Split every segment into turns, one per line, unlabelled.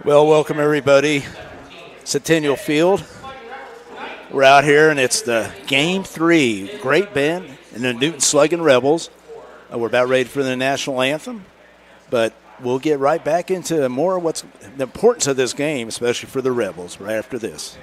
Well, welcome everybody. Centennial Field. We're out here, and it's the Game 3. Great Bend and the Newton Sluggin Rebels. We're about ready for the national anthem, but we'll get right back into more of what's the importance of this game, especially for the Rebels, right after this.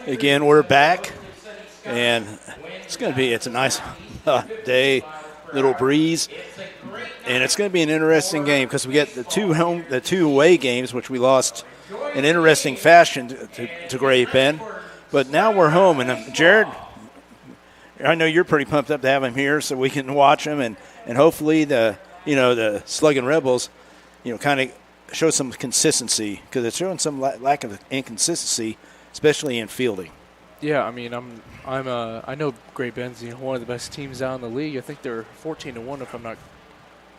Again, we're back, and it's a nice day, little breeze, and it's going to be an interesting game because we get the two away games, which we lost in interesting fashion to Great Bend, but now we're home, and Jared, I know you're pretty pumped up to have him here so we can watch him, and hopefully the Sluggin Rebels, kind of show some consistency because it's showing some lack of inconsistency, especially in fielding.
Yeah, I mean, I know Great Bend's one of the best teams out in the league. I think they're 14-1 if I'm not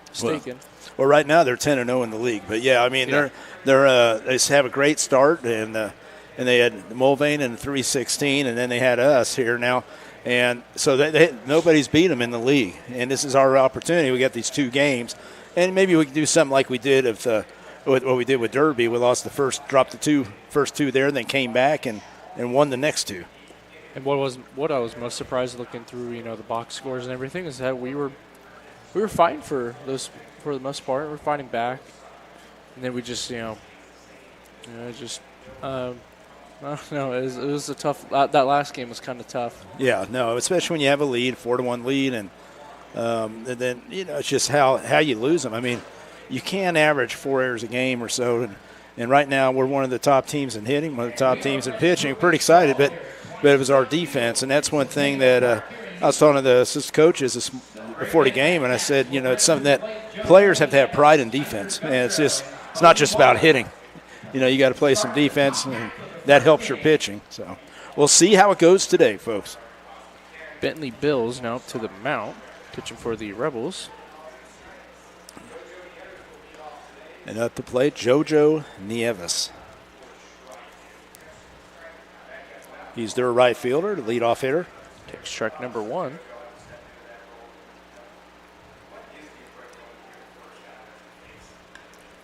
mistaken.
Well, right now they're 10-0 in the league, but yeah, I mean they have a great start, and they had Mulvane in 3-16, and then they had us here now, and so nobody's beat them in the league, and this is our opportunity. We got these two games, and maybe we can do something like we did what we did with Derby. We dropped the first two there, and then came back and won the next two.
And what I was most surprised looking through, the box scores and everything is that we were fighting for those for the most part. We're fighting back, and then we just I don't know. It was a tough. That last game was kind of tough.
Yeah, no, especially when you have a lead, 4-1 lead, and then it's just how you lose them. I mean, you can't average 4 errors a game or so, and right now we're one of the top teams in hitting, one of the top teams in pitching. We're pretty excited, but it was our defense, and that's one thing that I was talking to the assistant coaches before the game, and I said, it's something that players have to have pride in defense, and it's not just about hitting. You got to play some defense, and that helps your pitching. So we'll see how it goes today, folks.
Bentley Bills now up to the mount, pitching for the Rebels.
And up to plate, JoJo Nieves. He's their right fielder, the leadoff hitter.
Takes strike number one.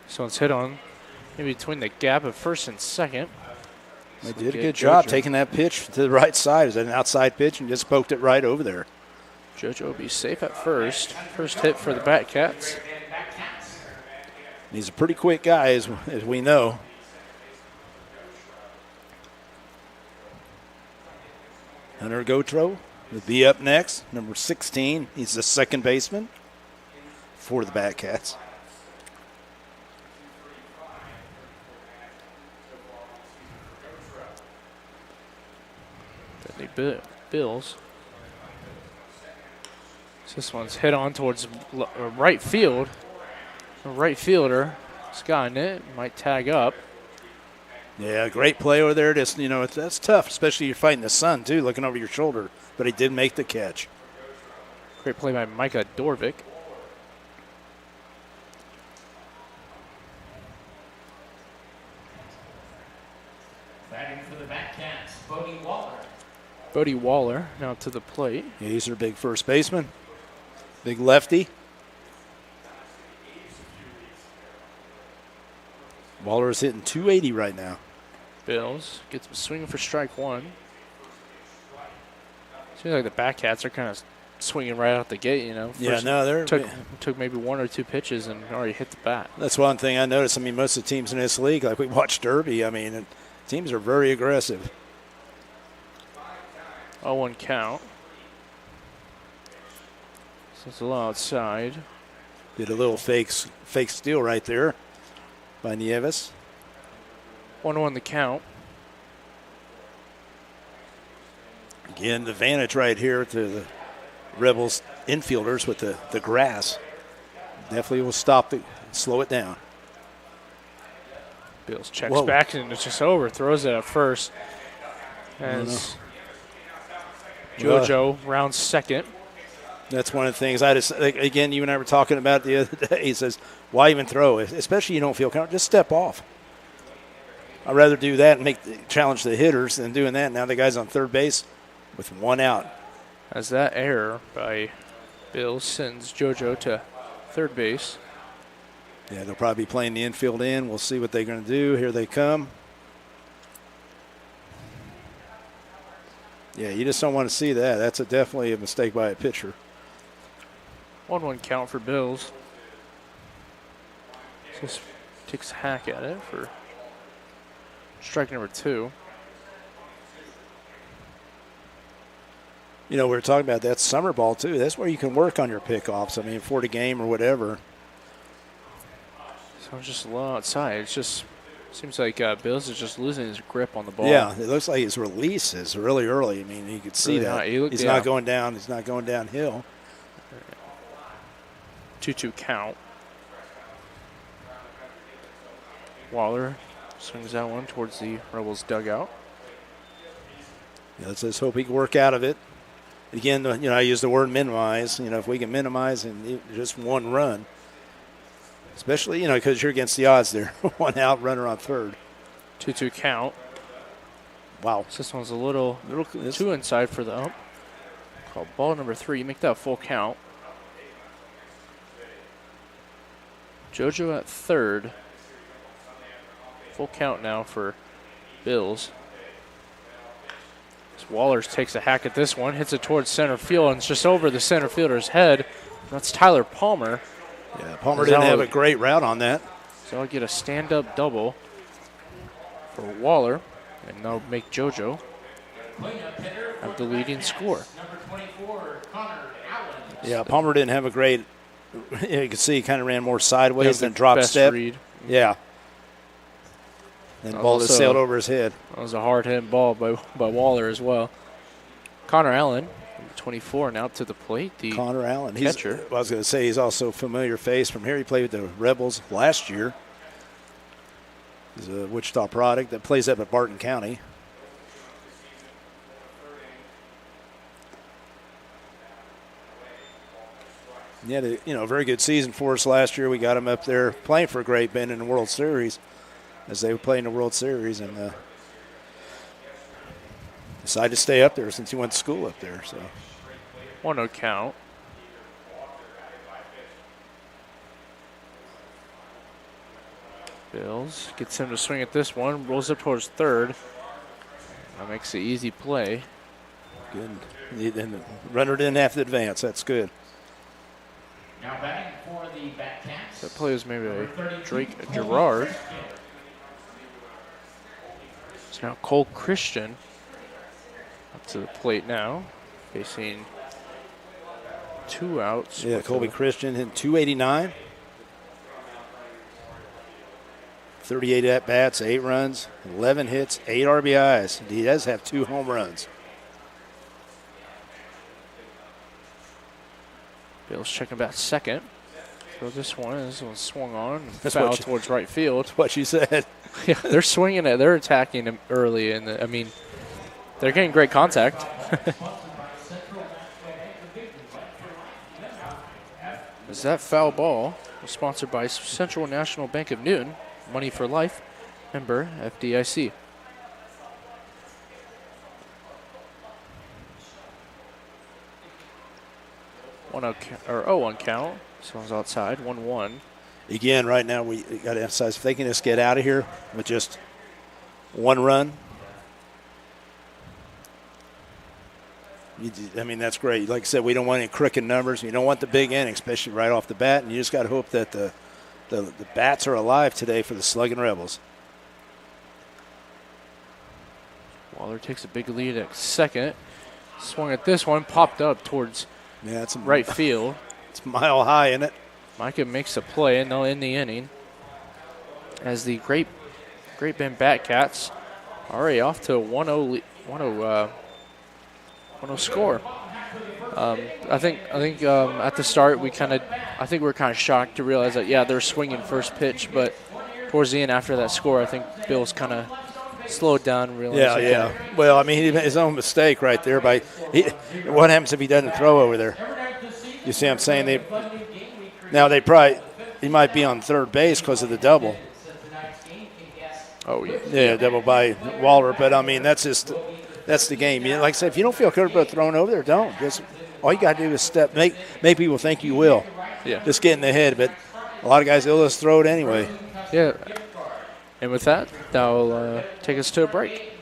So it's hit on maybe between the gap of first and second.
They did a good job taking that pitch to the right side. It was an outside pitch and just poked it right over there.
JoJo will be safe at first. First hit for the Batcats.
He's a pretty quick guy, as we know. Hunter Gotro will be up next, number 16. He's the second baseman for the Batcats.
Bentley Bills. So this one's hit on towards right field. right fielder has gotten it. Might tag up.
Yeah, great play over there. Just, that's tough, especially you're fighting the sun, too, looking over your shoulder. But he did make the catch.
Great play by Micah Dorvik.
Batting for the Batcats, Bodie Waller.
Bodie Waller now to the plate.
Yeah, he's their big first baseman. Big lefty. Waller is hitting 280 right now.
Bills gets him swinging for strike one. Seems like the Batcats are kind of swinging right out the gate,
Yeah, no, they're
took maybe 1 or 2 pitches and already hit the bat.
That's one thing I noticed. Most of the teams in this league, like we watched Derby, teams are very aggressive.
0-1 count. So it's a little outside.
Did a little fake steal right there by Nieves.
1-1 the count.
Again, the advantage right here to the Rebels infielders with the grass. Definitely will slow it down.
Bills checks back and it's just over. Throws it at first. As JoJo rounds second.
That's one of the things again, you and I were talking about the other day. He says, why even throw it? Especially you don't feel comfortable. Just step off. I'd rather do that and challenge the hitters than doing that. Now the guy's on third base with 1 out.
As that error by Bills sends JoJo to third base.
Yeah, they'll probably be playing the infield in. We'll see what they're going to do. Here they come. Yeah, you just don't want to see that. That's definitely a mistake by a pitcher.
1-1 count for Bills. Just takes a hack at it for strike number 2.
We were talking about that summer ball, too. That's where you can work on your pickoffs. For the game or whatever.
So just a little outside. It just seems like Bills is just losing his grip on the ball.
Yeah, it looks like his release is really early. You could see that. He's not going down. He's not going downhill.
2-2 count. Waller swings that one towards the Rebels dugout.
Yeah, let's just hope he can work out of it. Again, I use the word minimize. If we can minimize and just 1 run, especially, because you're against the odds there. 1 out, runner on third.
2-2 count.
Wow.
This one's a little too inside for the ump. Called ball number 3. You make that full count. JoJo at third. Full count now for Bills. Wallers takes a hack at this one, hits it towards center field, and it's just over the center fielder's head. That's Tyler Palmer.
Yeah, Palmer didn't have a great route on that.
So I'll get a stand-up double for Waller, and they'll make JoJo have the leading score.
Number 24, Connor Allen.
Yeah, Palmer didn't have a great. You can see he kind of ran more sideways than drop step.
Read.
Yeah. And the ball just sailed over his head.
That was a hard-hit ball by Waller as well. Connor Allen, 24, now to the plate.
Connor Allen,
catcher.
I was going to say he's also a familiar face from here. He played with the Rebels last year. He's a Wichita product that plays up at Barton County. He had a very good season for us last year. We got him up there playing for Great Bend in the World Series, as they were playing the World Series, and decided to stay up there since he went to school up there. So
1-0 count. Bills gets him to swing at this one, rolls up towards third. That makes an easy play.
Good. And the runner didn't have to advance. That's good.
Now batting for the Batcats.
That play was maybe a Drake Gerard. It's now Cole Christian up to the plate now, facing 2 outs.
Yeah, Colby Christian hitting 289. 38 at-bats, 8 runs, 11 hits, 8 RBIs. He does have 2 home runs.
Bills checking back second. throw this one. This one swung on.
That's
Foul
what you-
towards right field.
That's what you said.
Yeah, they're swinging it. They're attacking him early. I mean, they're getting great contact. Is that foul ball was sponsored by Central National Bank of Newton, Money for Life, member FDIC. 0-1 count. Someone's outside. 1-1.
Again, right now we got to emphasize if they can just get out of here with just one run. I mean, that's great. Like I said, we don't want any crooked numbers. You don't want the big inning, especially right off the bat. And you just got to hope that the bats are alive today for the Sluggin Rebels.
Waller takes a big lead at second. Swung at this one, popped up towards right field.
It's mile high, isn't it?
Micah makes a play, and they'll end the inning. As the Great Bend Batcats are already off to a 1-0 score. I think at the start we were kind of shocked to realize that they're swinging first pitch, but towards the end after that score, I think Bill's kind of slowed down. Realized
Yeah. Well, I mean, he made his own mistake right there. What happens if he doesn't throw over there? You see what I'm saying? He might be on third base because of the double.
Oh, yeah.
Yeah, double by Waller. But, I mean, that's the game. Like I said, if you don't feel comfortable throwing over there, don't. Just all you got to do is step. Make people think you will.
Yeah.
Just get in the head. But a lot of guys, they'll just throw it anyway.
Yeah. And with that, that'll take us to a break.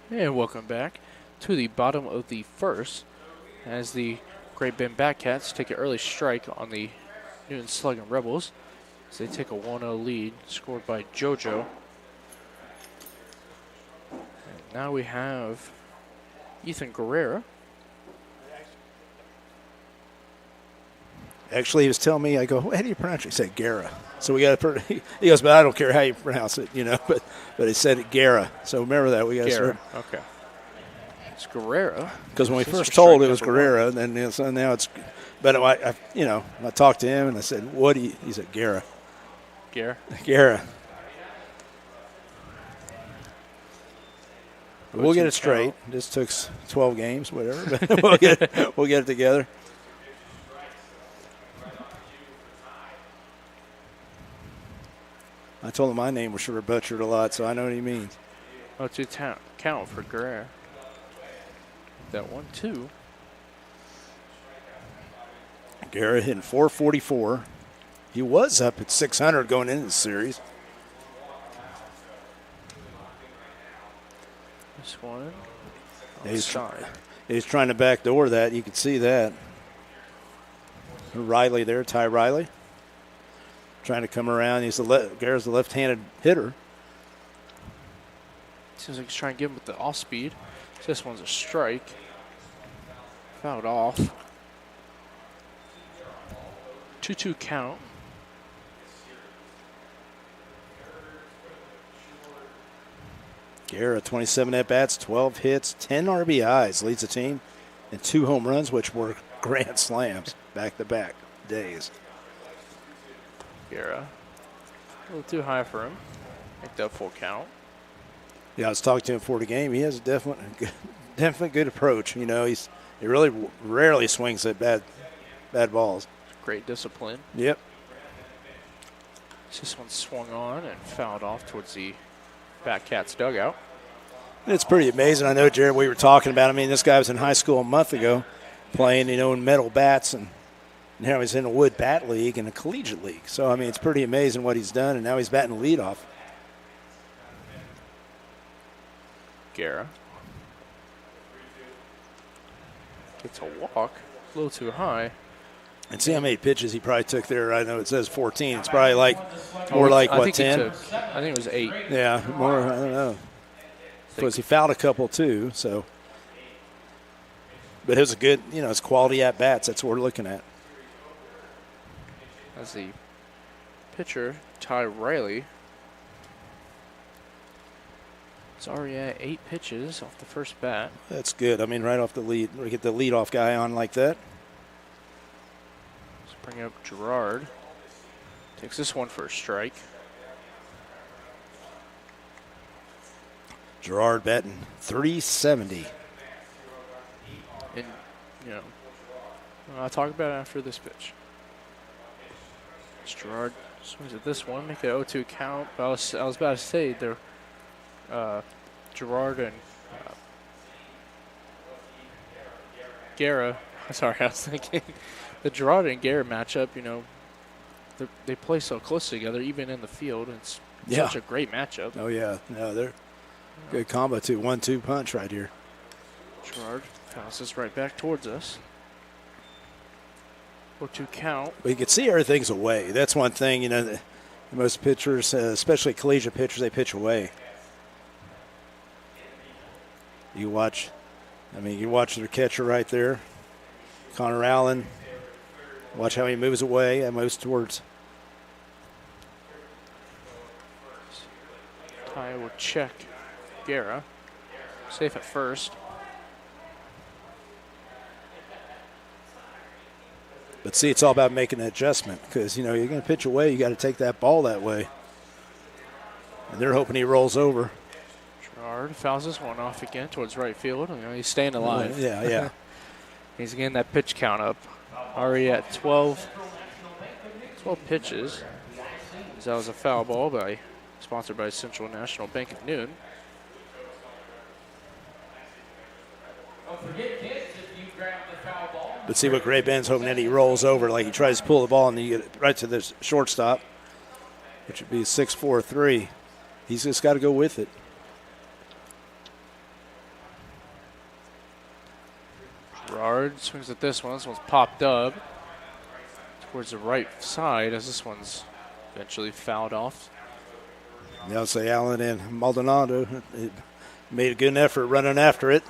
And welcome back to the bottom of the first as the Great Bend Batcats take an early strike on the Newton Sluggin Rebels as they take a 1-0 lead scored by JoJo. And now we have Ethan Guerrera.
Actually, he was telling me, I go, how do you pronounce it? He said Guerra. So we got to, he goes, but I don't care how you pronounce it, but he said it Guerra. So remember that. We got to start.
Okay. It's Guerrera.
Because when we first told it was Guerrera, and then so now it's, but I talked to him and I said, what do you, he said Guerra. Guerra. We'll get it straight. This took 12 games, whatever, but we'll get it together. I told him my name was sure butchered a lot, so I know what he means.
Oh, 2 count for Guerrera. That 1-2.
Guerra hitting .444. He was up at 600 going into the series.
This one.
He's trying to backdoor that. You can see that. Riley there, Ty Riley. Trying to come around. Guerra's the left-handed hitter.
Seems like he's trying to get him with the off speed. This one's a strike. Fouled off. 2-2 count.
Guerra, 27 at-bats, 12 hits, 10 RBIs, leads the team, and 2 home runs, which were grand slams back-to-back days.
Guerra. A little too high for him. Make that full count.
Yeah, I was talking to him before the game. He has a definitely good approach. You know, he really rarely swings at bad balls.
Great discipline.
Yep.
This one swung on and fouled off towards the Batcats dugout.
It's pretty amazing. I know, Jared, we were talking about, I mean, this guy was in high school a month ago playing, you know, in metal bats, and now he's in a wood bat league and a collegiate league. So, I mean, it's pretty amazing what he's done, and now he's batting leadoff.
Guerra gets a walk, a little too high.
And see how many pitches he probably took there. I know it says 14. It's probably like more like, what, 10?
I think it was 8.
Yeah, more, I don't know. Because he fouled a couple too, so. But it was a good, you know, it's quality at-bats. That's what we're looking at.
As the pitcher, Ty Riley, is already at 8 pitches off the first bat.
That's good. I mean, right off the lead. We get the leadoff guy on like that.
Bring up Gerard. Takes this one for a strike.
Gerard batting .370.
And, you know, I'll talk about it after this pitch. Gerard swings at this one, make it 0-2 count. But I was about to say they're Gerard and Guerra. Sorry, I was thinking. The Gerard and Guerra matchup, you know, they play so close together, even in the field. It's such a great matchup.
Oh, yeah. No, they're good combo, too. 1-2 punch right here.
Gerard bounces right back towards us. 0-2 count.
But you can see everything's away. That's one thing, you know, most pitchers, especially collegiate pitchers, they pitch away. You watch their catcher right there, Connor Allen. Watch how he moves away and moves towards.
Ty will check Guerra. Safe at first.
But see, it's all about making an adjustment because, you know, you're going to pitch away. You got to take that ball that way. And they're hoping he rolls over.
Gerard fouls this one off again towards right field. You know, he's staying alive.
Yeah.
He's getting that pitch count up. Already at 12 pitches. That was a foul ball sponsored by Central National Bank of Noon.
But see what Gray Ben's hoping that he rolls over, like he tries to pull the ball and you get right to the shortstop, which would be 6-4-3. He's just got to go with it.
Gerard swings at this one. This one's popped up towards the right side as this one's eventually fouled off.
Yeah, I'll say Allen and Maldonado made a good effort running after it.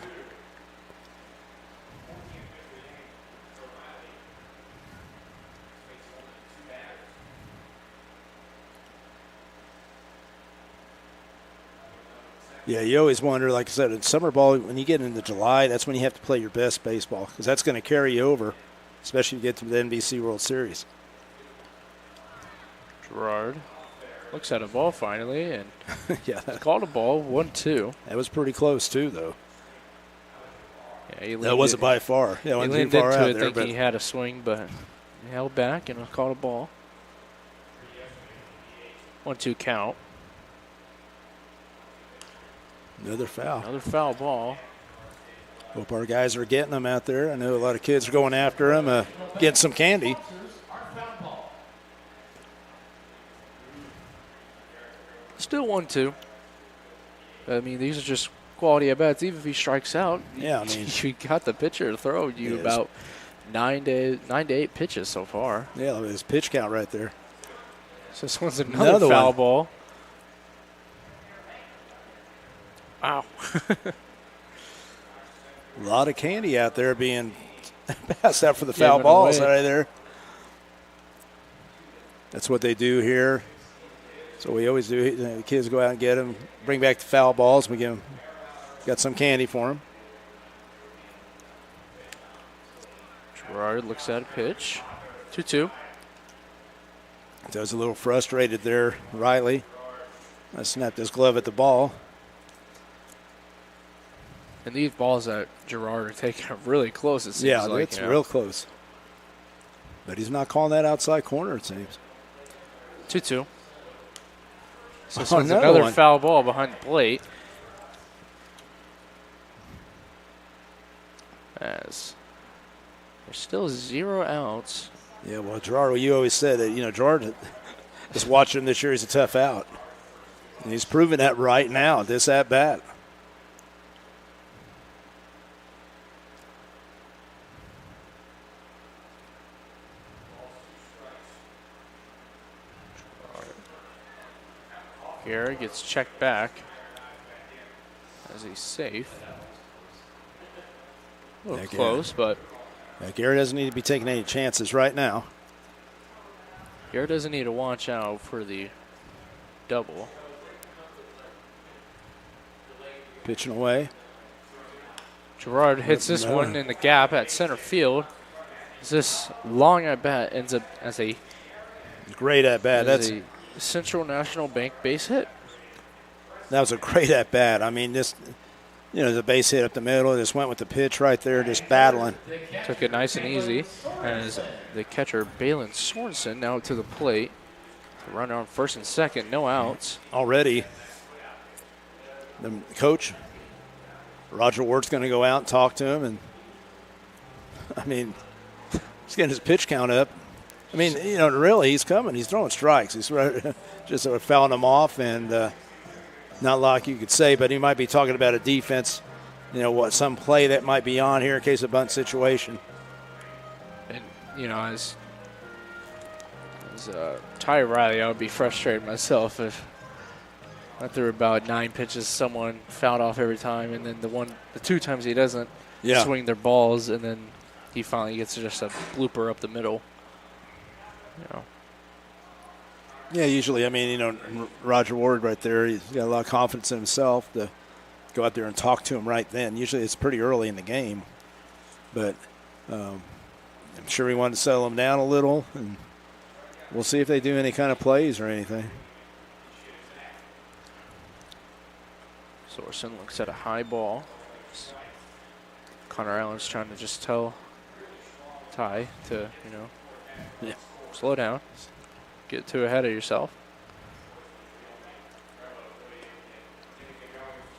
Yeah, you always wonder, like I said, in summer ball, when you get into July, that's when you have to play your best baseball because that's going to carry you over, especially if you get to the NBC World Series.
Gerard looks at a ball finally and
yeah,
called a ball, 1-2.
That was pretty close, too, though.
Yeah,
that wasn't by far. Yeah,
he leaned into it thinking he had a swing, but he held back and called a ball. 1-2 count.
Another foul.
Another foul ball.
Hope our guys are getting them out there. I know a lot of kids are going after them, getting some candy.
Still 1-2. I mean, these are just quality at bats. Even if he strikes out,
yeah, I mean,
you got the pitcher to throw you about 9 to 8 pitches so far.
Yeah, look at his pitch count right there.
So this one's another foul ball. Wow.
A lot of candy out there being passed out for the foul balls right there. That's what they do here. So we always do. The kids go out and get them, bring back the foul balls. We got some candy for them.
Gerard looks at a pitch. 2-2.
So I was a little frustrated there, Riley. I snapped his glove at the ball.
And these balls that Gerard are taking are really close, it seems like.
Yeah, it's real close. But he's not calling that outside corner, it seems.
2-2. So this one's another foul ball behind the plate. As there's still 0 outs.
Yeah, well, Gerard, you always said that, Gerard, just watching him this year, he's a tough out. And he's proving that right now, this at-bat.
Garrett gets checked back as he's safe. A little close, but
Garrett doesn't need to be taking any chances right now.
Garrett doesn't need to watch out for the double.
Pitching away.
Gerard hits this one in the gap at center field. This long at bat ends up as a
great at bat. That's
a Central National Bank base hit.
That was a great at bat. I mean, just the base hit up the middle. Just went with the pitch right there, just battling.
Took it nice and easy. As the catcher Balin Sorensen now to the plate. Runner on first and second, no outs.
Already, the coach, Roger Ward's going to go out and talk to him. And, I mean, he's getting his pitch count up. I mean, really, he's coming. He's throwing strikes. He's just fouling them off, and not like you could say, but he might be talking about a defense, some play that might be on here in case of bunt situation.
And, as Ty Riley, I would be frustrated myself if I threw about 9 pitches, someone fouled off every time, and then the 2 times he doesn't swing their balls, and then he finally gets just a blooper up the middle.
Yeah, usually, I mean, Roger Ward right there, he's got a lot of confidence in himself to go out there and talk to him right then. Usually it's pretty early in the game, but I'm sure he wanted to settle him down a little, and we'll see if they do any kind of plays or anything.
Sorensen looks at a high ball. Connor Allen's trying to just tell Ty to, slow down. Get too ahead of yourself.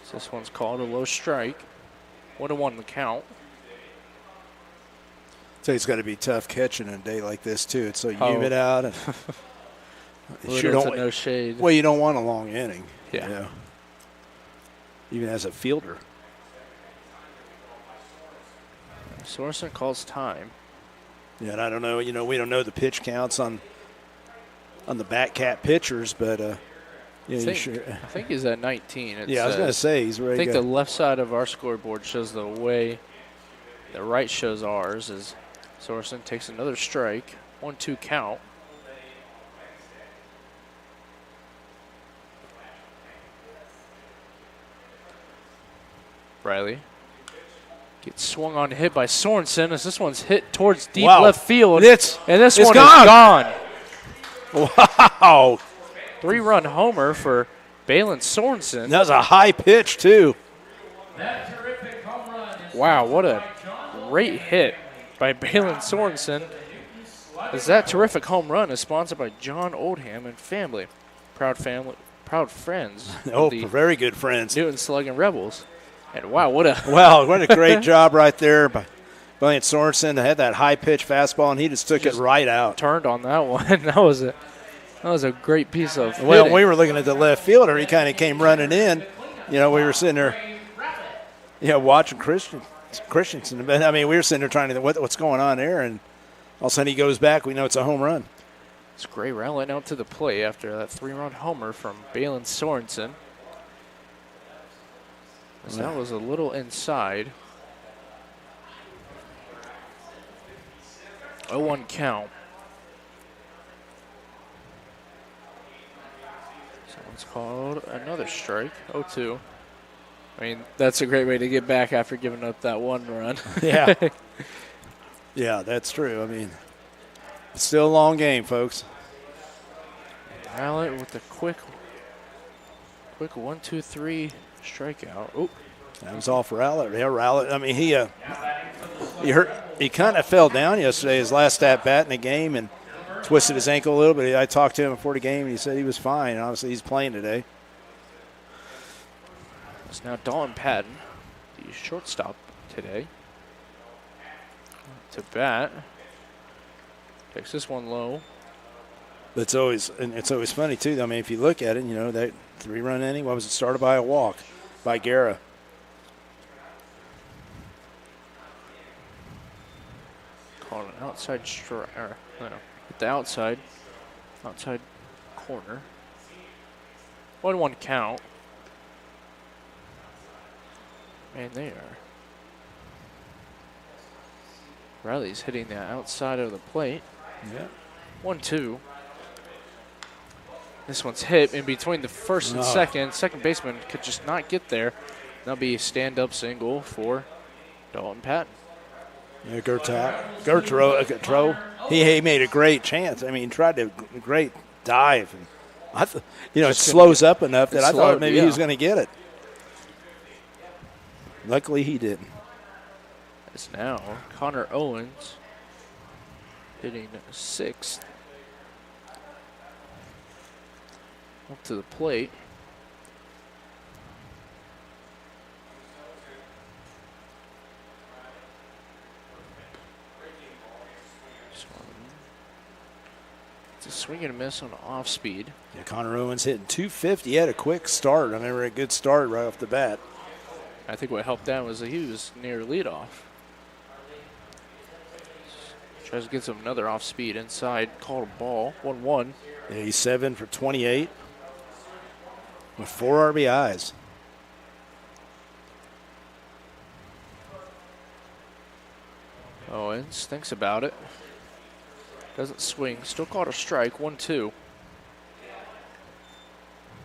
So this one's called a low strike. 1-1 the count.
So it's got to be tough catching in a day like this too. It's so humid out, and
sure don't no shade.
Well, you don't want a long inning.
Yeah.
Even as a fielder.
Sorensen calls time.
Yeah, and I don't know. We don't know the pitch counts on the back cat pitchers, but
I think he's at 19.
I was going to say he's ready.
I think the left side of our scoreboard shows the way the right shows ours. As Sorensen takes another strike, 1-2 count. Riley gets swung on, hit by Sorensen as this one's hit towards deep left field. And this one is gone.
Wow.
3-run homer for Balin Sorensen.
That was a high pitch, too.
Wow, what a great hit by Balin Sorensen. As that terrific home run is sponsored by John Oldham and family. Proud friends.
Oh, very good friends.
Newton Sluggin Rebels. And wow, what a
Wow, what a great job right there by Lance Sorensen to have that high pitch fastball, and he just took it right out.
turned on that one. That was a great piece of
Well,
hitting.
we were looking at the left fielder. He kind of came running in. We were sitting there, watching Christensen. But I mean, we were sitting there trying to think what's going on there, and all of a sudden he goes back. We know it's a home run.
It's Gray rallying out to the plate after that 3-run homer from Balin Sorensen. That was a little inside. 0-1 count. Someone's called another strike. 0-2. I mean, that's a great way to get back after giving up that 1 run.
Yeah. Yeah, that's true. I mean, it's still a long game, folks.
Rallett with a quick 1-2-3 strikeout. Oh,
that was off Rallett. Yeah, Rallett. I mean, he kind of fell down yesterday, his last at bat in the game, and twisted his ankle a little bit. I talked to him before the game, and he said he was fine. And obviously, he's playing today.
it's now Dalton Patton, the shortstop today. To bat. Takes this one low.
It's always funny too. I mean, if you look at it, that 3-run inning, what was it? Started by a walk by Guerra.
Called an outside strike. Hit the outside corner. 1-1 count. Man, they are. Riley's hitting the outside of the plate.
Yeah.
1-2. This one's hit in between the first and second. Second baseman could just not get there. That'll be a stand-up single for Dalton Patton.
Yeah, Gertro, he made a great chance. I mean, he tried a great dive. And it slows up enough that I thought maybe he was going to get it. Luckily, he didn't.
It's now Connor Owens hitting 6th. Up to the plate. It's a swing and a miss on off speed.
Yeah, Connor Owens hitting 250. He had a quick start. I remember a good start right off the bat.
I think what helped that was that he was near leadoff. Tries to get some another off speed inside. Called a ball. 1-1.
Yeah, he's 7 for 28 with 4 RBIs.
Owens thinks about it. Doesn't swing. Still called a strike. 1-2.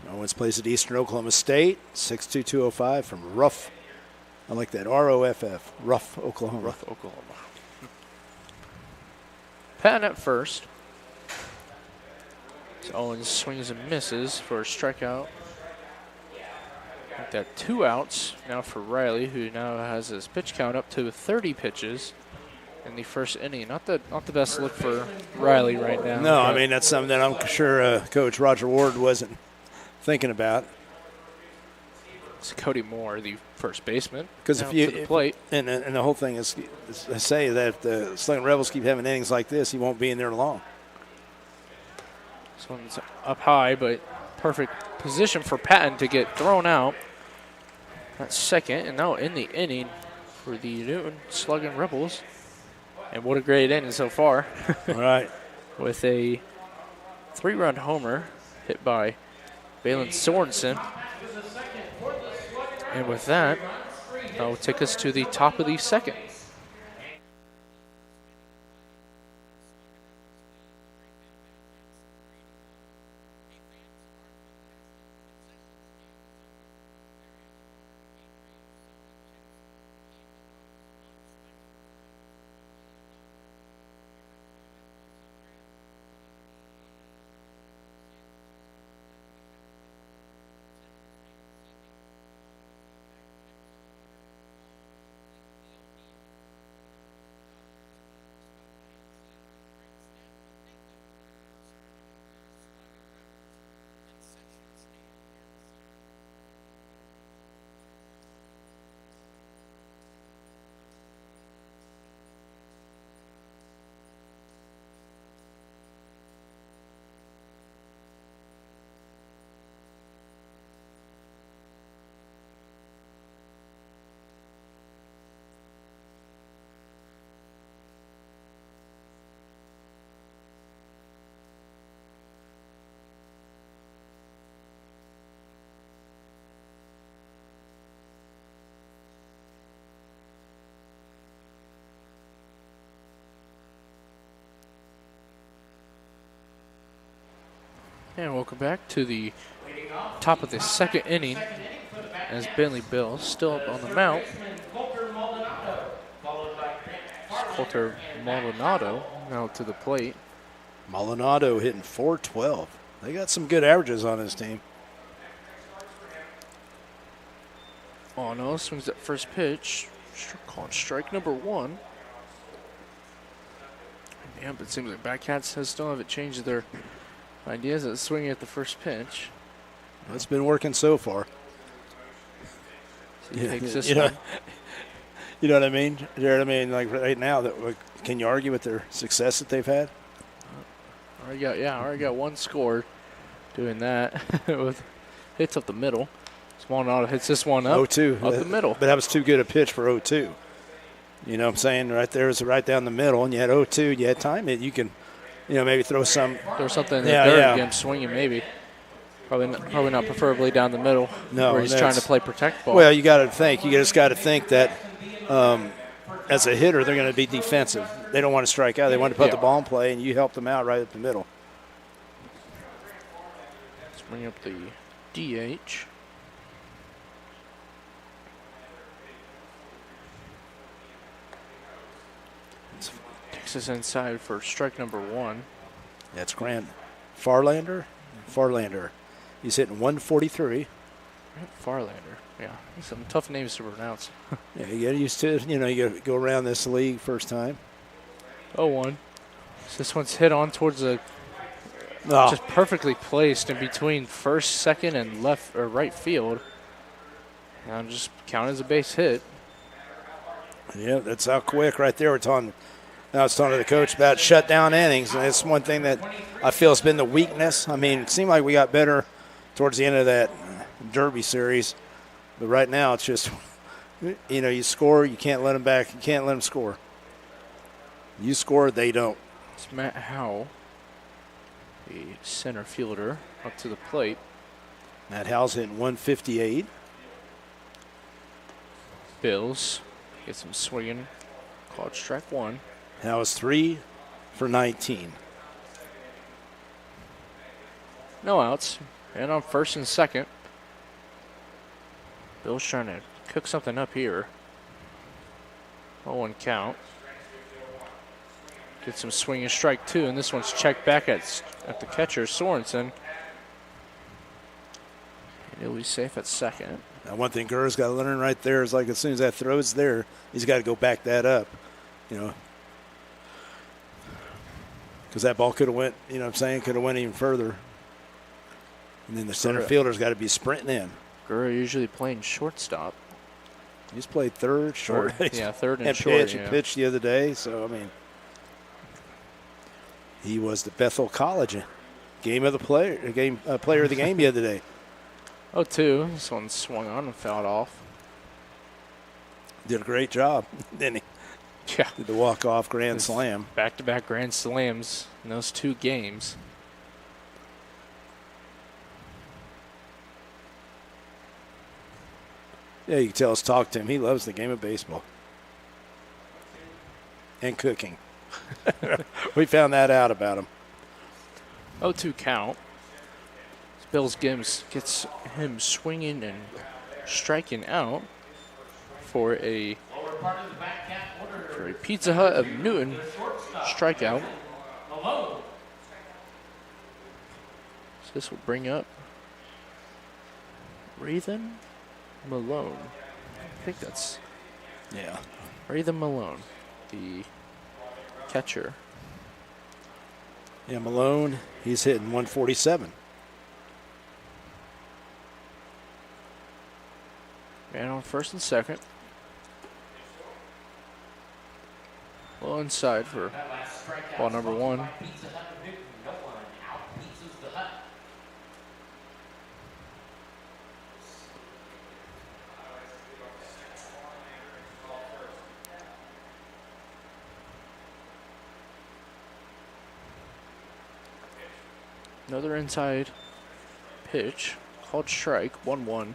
Owens plays at Eastern Oklahoma State. 6'2", 205 from Ruff. I like that. R-O-F-F. Ruff, Oklahoma.
Ruff, Oklahoma. Patton at first. So Owens swings and misses for a strikeout. Got that 2 outs now for Riley, who now has his pitch count up to 30 pitches in the first inning. Not the best look for Riley right now.
No, I mean, that's something that I'm sure Coach Roger Ward wasn't thinking about.
It's Cody Moore, the first baseman.
Because
if you to the plate,
and the whole thing is I say that if the Sluggin Rebels keep having innings like this, he won't be in there long.
This one's up high, but perfect position for Patton to get thrown out. That's second, and now in the inning for the Newton Sluggin Rebels. And what a great inning so far.
All right.
With a 3-run homer hit by Balin Sorensen. And with that, that will take us to the top of the second. And welcome back to the top of the second inning as Bentley Bill still up on the mount. Coulter Maldonado now to the plate.
Maldonado hitting .412. They got some good averages on his team.
Oh no, swings that first pitch. Called strike number 1. Yeah, but it seems like Batcats still haven't changed their ideas at swinging at the first pitch.
It's been working so far.
So he takes this
you know,
one.
you know what I mean, Jared? I mean, like right now, can you argue with their success that they've had?
Already got one score doing that with hits up the middle. Maldonado hits this one up.
0-2.
Up the middle.
But that was too good a pitch for 0-2. You know what I'm saying? Right there is right down the middle, and you had 0-2. You had time. You can, maybe throw some.
Throw something in the dirt again, swinging maybe. Probably not preferably down the middle.
No,
where he's trying to play protect ball.
Well, you got to think. You just got to think that as a hitter, they're going to be defensive. They don't want to strike out. They want to put the ball in play, and you help them out right at the middle.
Let's bring up the DH. Takes us inside for strike number 1.
That's Grant Farlander. He's hitting 143.
Farlander. Yeah, some tough names to pronounce.
Yeah, you get used to it. You got to go around this league first time.
0-1. So this one's hit on towards the just perfectly placed in between first, second, and left or right field. And just count as a base hit.
Yeah, that's how quick right there. Now I was talking to the coach about shutdown innings, and it's one thing that I feel has been the weakness. I mean, it seemed like we got better towards the end of that Derby series, but right now it's just, you score, you can't let them back, you can't let them score. You score, they don't.
It's Matt Howell, the center fielder, up to the plate.
Matt Howell's hitting 158.
Bills get some swinging, called strike 1.
Now it's 3 for 19.
No outs. And on first and second. Bill's trying to cook something up here. 0-1 count. Get some swinging strike 2, and this one's checked back at the catcher, Sorensen. And he'll be safe at second.
Now, one thing Gurr's got to learn right there is, like, as soon as that throw's there, he's got to go back that up, because that ball could have went, could have went even further. And then the center fielder's got to be sprinting in.
Gurr usually playing shortstop.
He's played third, short.
Third and short.
He pitched the other day, so, I mean, he was the Bethel College player of the game the other day.
0-2. This one swung on and fouled off.
Did a great job, didn't he?
Yeah.
Did the walk-off grand slam.
Back-to-back grand slams in those 2 games.
Yeah, you can tell us talk to him. He loves the game of baseball. And cooking. We found that out about him.
0-2 count. Bills gets him swinging and striking out for a Pizza Hut of Newton strikeout. So this will bring up Rathan Malone. I think that's Rathan Malone, the catcher.
Yeah, Malone, he's hitting 147.
And on first and second. Well inside for ball number 1. Another inside pitch called strike, 1-1.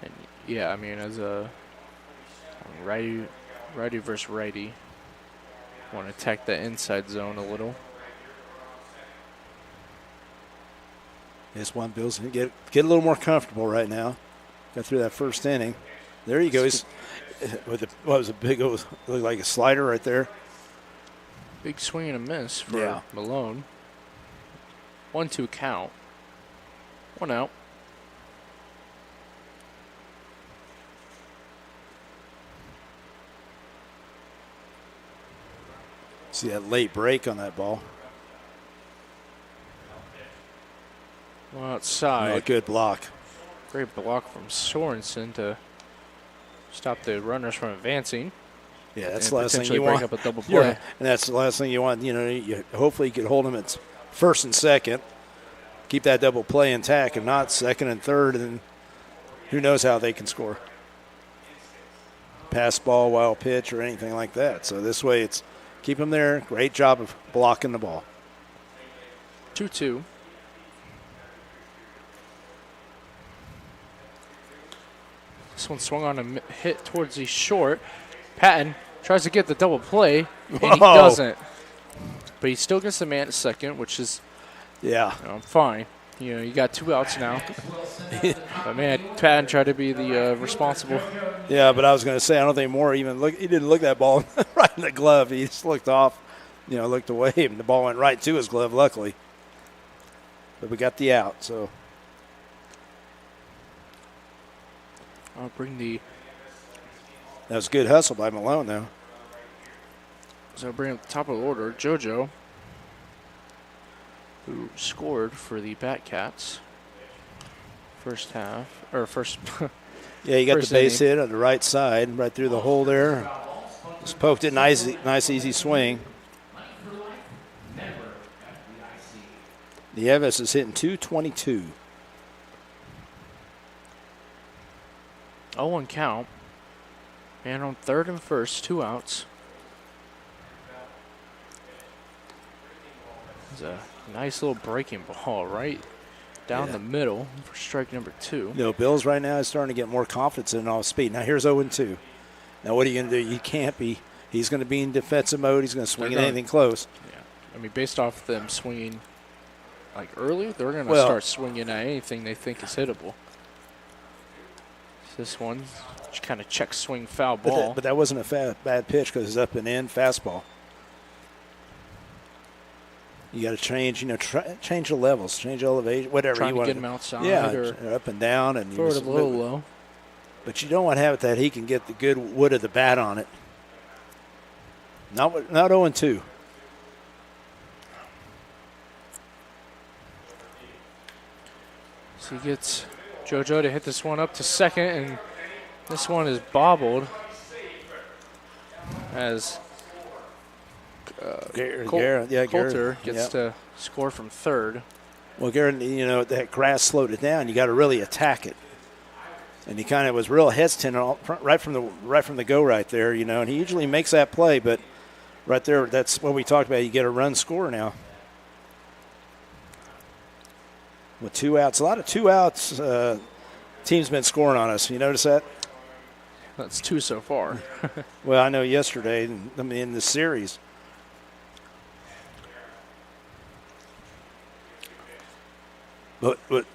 And yeah, I mean, as a righty versus righty, want to attack the inside zone a little.
This one Bill's going to get a little more comfortable right now. Got through that first inning. There he goes. With what was a big, looked like a slider right there.
Big swing and a miss for Malone. 1-2 count. 1 out.
See that late break on that ball.
Well, outside.
Oh, good block.
Great block from Sorensen to stop the runners from advancing.
Yeah, that's the last thing you
break
want.
Up a double play.
Yeah, and that's the last thing you want. You know, hopefully you could hold them at first and second, keep that double play intact, and not second and third, and who knows how they can score. Pass ball, wild pitch, or anything like that. So this way it's keep them there. Great job of blocking the ball.
2-2. This one swung on a hit towards the short. Patton tries to get the double play, and he doesn't. But he still gets the man at second, which is fine. You know, you got 2 outs now. But, man, Patton tried to be the responsible.
Yeah, but I was going to say, I don't think Moore even looked. He didn't look that ball right in the glove. He just looked off, looked away, and the ball went right to his glove, luckily. But we got the out, so.
I'll bring the.
That was a good hustle by Malone, though.
So I'll bring up the top of the order, JoJo, who scored for the Batcats first half, or first.
Yeah, you got
first
the base
inning.
hit on the right side, right through the hole there. Just poked it, nice, easy swing. Nieves is hitting .222.
0-1 count. Man on third and first, 2 outs. It's a nice little breaking ball right down the middle for strike number 2.
Bills right now is starting to get more confidence in all speed. Now here's 0-2. Now what are you going to do? You can't be. He's going to be in defensive mode. He's going to swing at anything close.
Yeah, I mean, based off them swinging like early, they're going to start swinging at anything they think is hittable. This one, just kind of check swing foul ball.
But that wasn't a bad pitch because it's up and in fastball. You got to change, change the levels, change elevation, whatever
Trying
you want
to get him outside,
or up and down, and
throw it a little low.
But you don't want to have it that he can get the good wood of the bat on it. Not 0-2.
So he gets JoJo to hit this one up to second, and this one is bobbled as Coulter gets to score from third.
Well, Garrett, that grass slowed it down. You got to really attack it, and he kind of was real hesitant right from the go right there. And he usually makes that play, but right there, that's what we talked about. You get a run score now. With 2 outs, a lot of 2 outs. Team's been scoring on us. You notice that?
That's 2 so far.
Well, I know yesterday, in the series. But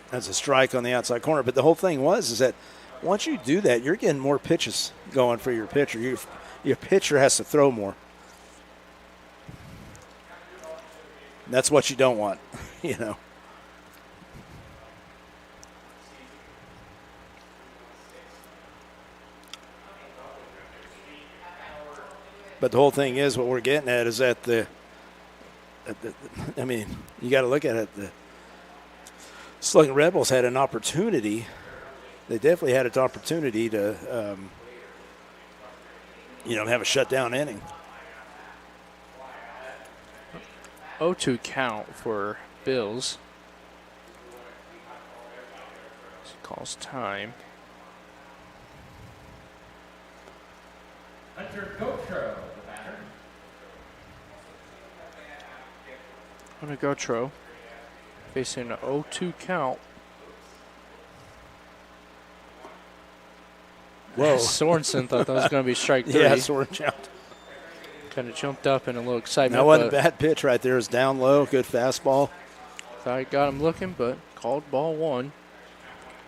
that's a strike on the outside corner. But the whole thing is that once you do that, you're getting more pitches going for your pitcher. Your pitcher has to throw more. And that's what you don't want, But the whole thing is what we're getting at is that you got to look at it. The Sluggin Rebels had an opportunity. They definitely had an opportunity to, have a shutdown inning.
0-2 count for Bills. He calls time.
Hunter Gotro, the batter.
Hunter Gotro facing an 0-2 count.
Whoa.
Sorensen thought that was going to be strike 3.
Yeah, Sorensen.
Kind of jumped up in a little excitement.
That wasn't a bad pitch right there. It was down low, good fastball.
Thought he got him looking, but called ball 1.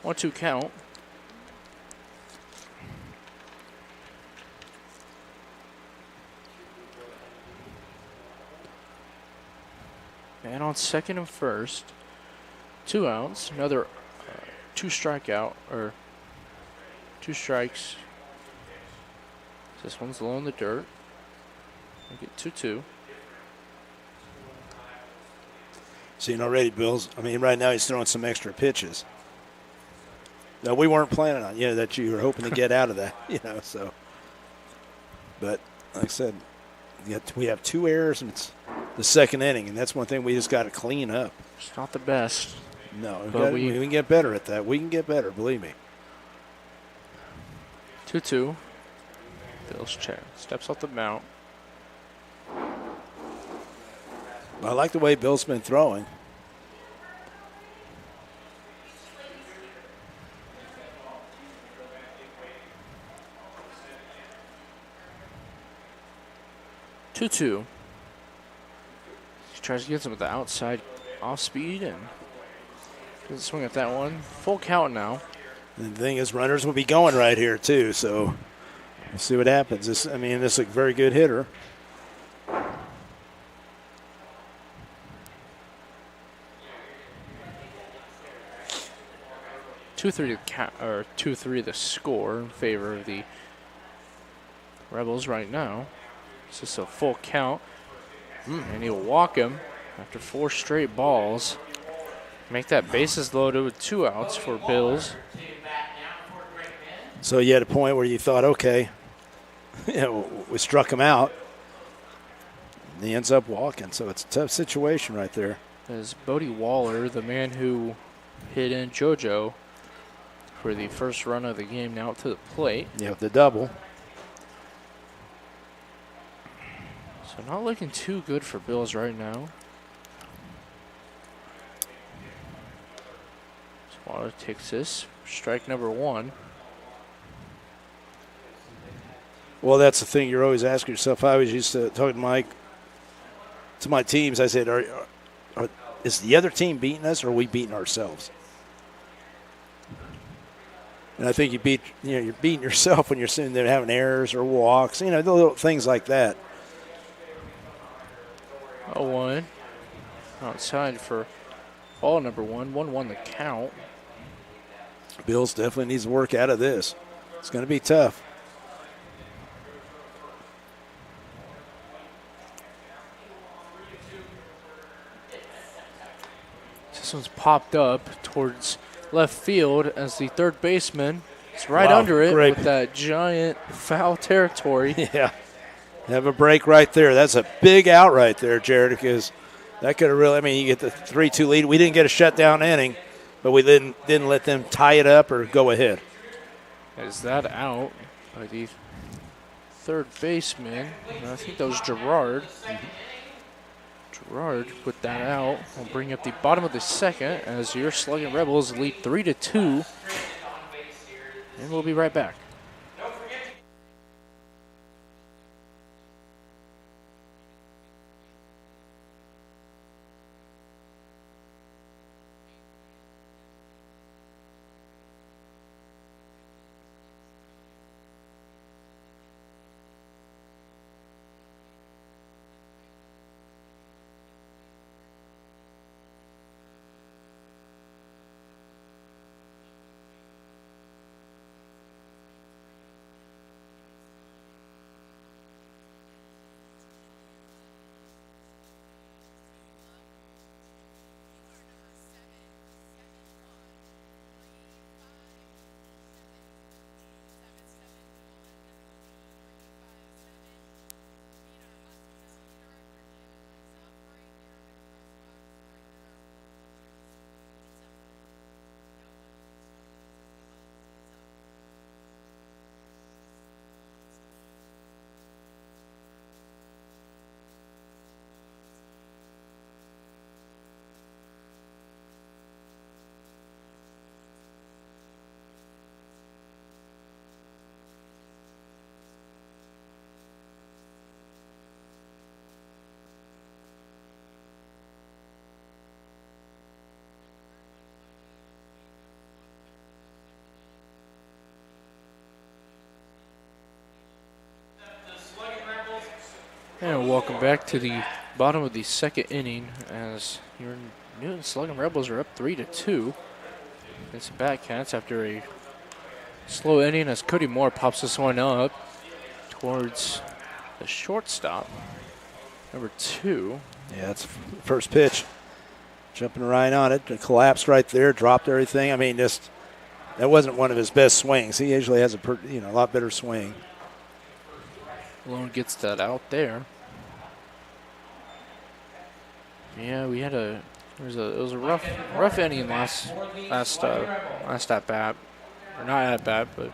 1-2 count. Man on second and first. 2 outs. Another 2 strikeout, or 2 strikes. This one's low in the dirt. We'll get 2-2.
Seeing already, Bills. I mean, right now he's throwing some extra pitches. No, we weren't planning on, that you were hoping to get out of that, so. But, like I said, we have 2 errors, and it's the second inning, and that's one thing we just got to clean up.
It's not the best.
No, we can get better at that. We can get better, believe me.
2-2. Bills check. Steps off the mound.
I like the way Bill's been throwing.
Two. He tries to get some with the outside off speed and doesn't swing at that one. Full count now.
And the thing is, runners will be going right here too, so we'll see what happens. This is a very good hitter.
2-3 the score in favor of the Rebels right now. It's just a full count. And he'll walk him after 4 straight balls. Make that bases loaded with 2 outs for Bills.
So you had a point where you thought, okay, we struck him out. And he ends up walking, so it's a tough situation right there.
As Bodie Waller, the man who hit in JoJo for the first run of the game, now to the plate.
Yeah, the double.
So not looking too good for Bills right now. Waller takes this. Strike number 1.
Well, that's the thing you're always asking yourself. I always used to talk to my teams. I said, is the other team beating us, or are we beating ourselves? And I think you're beating yourself when you're sitting there having errors or walks, the little things like that.
0-1. Outside for ball number 1. 1-1 the count.
Bills definitely needs to work out of this. It's going to be tough.
This one's popped up towards left field as the third baseman is right under it with that giant foul territory.
Yeah. Have a break right there. That's a big out right there, Jared, because that could have really, you get the 3-2 lead. We didn't get a shutdown inning, but we didn't let them tie it up or go ahead.
Is that out by the third baseman? I think that was Gerard. Gerard put that out. We'll bring up the bottom of the second as your Sluggin Rebels lead 3-2. And we'll be right back. And welcome back to the bottom of the second inning as your Newton Sluggin Rebels are up 3-2 against the Batcats after a slow inning as Cody Moore pops this one up towards the shortstop, number 2.
Yeah, it's first pitch. Jumping right on it. Collapsed right there, dropped everything. I mean, just that wasn't one of his best swings. He usually has a lot better swing.
Lone gets that out there. Yeah, we had it was a rough inning last at bat, or not at bat, but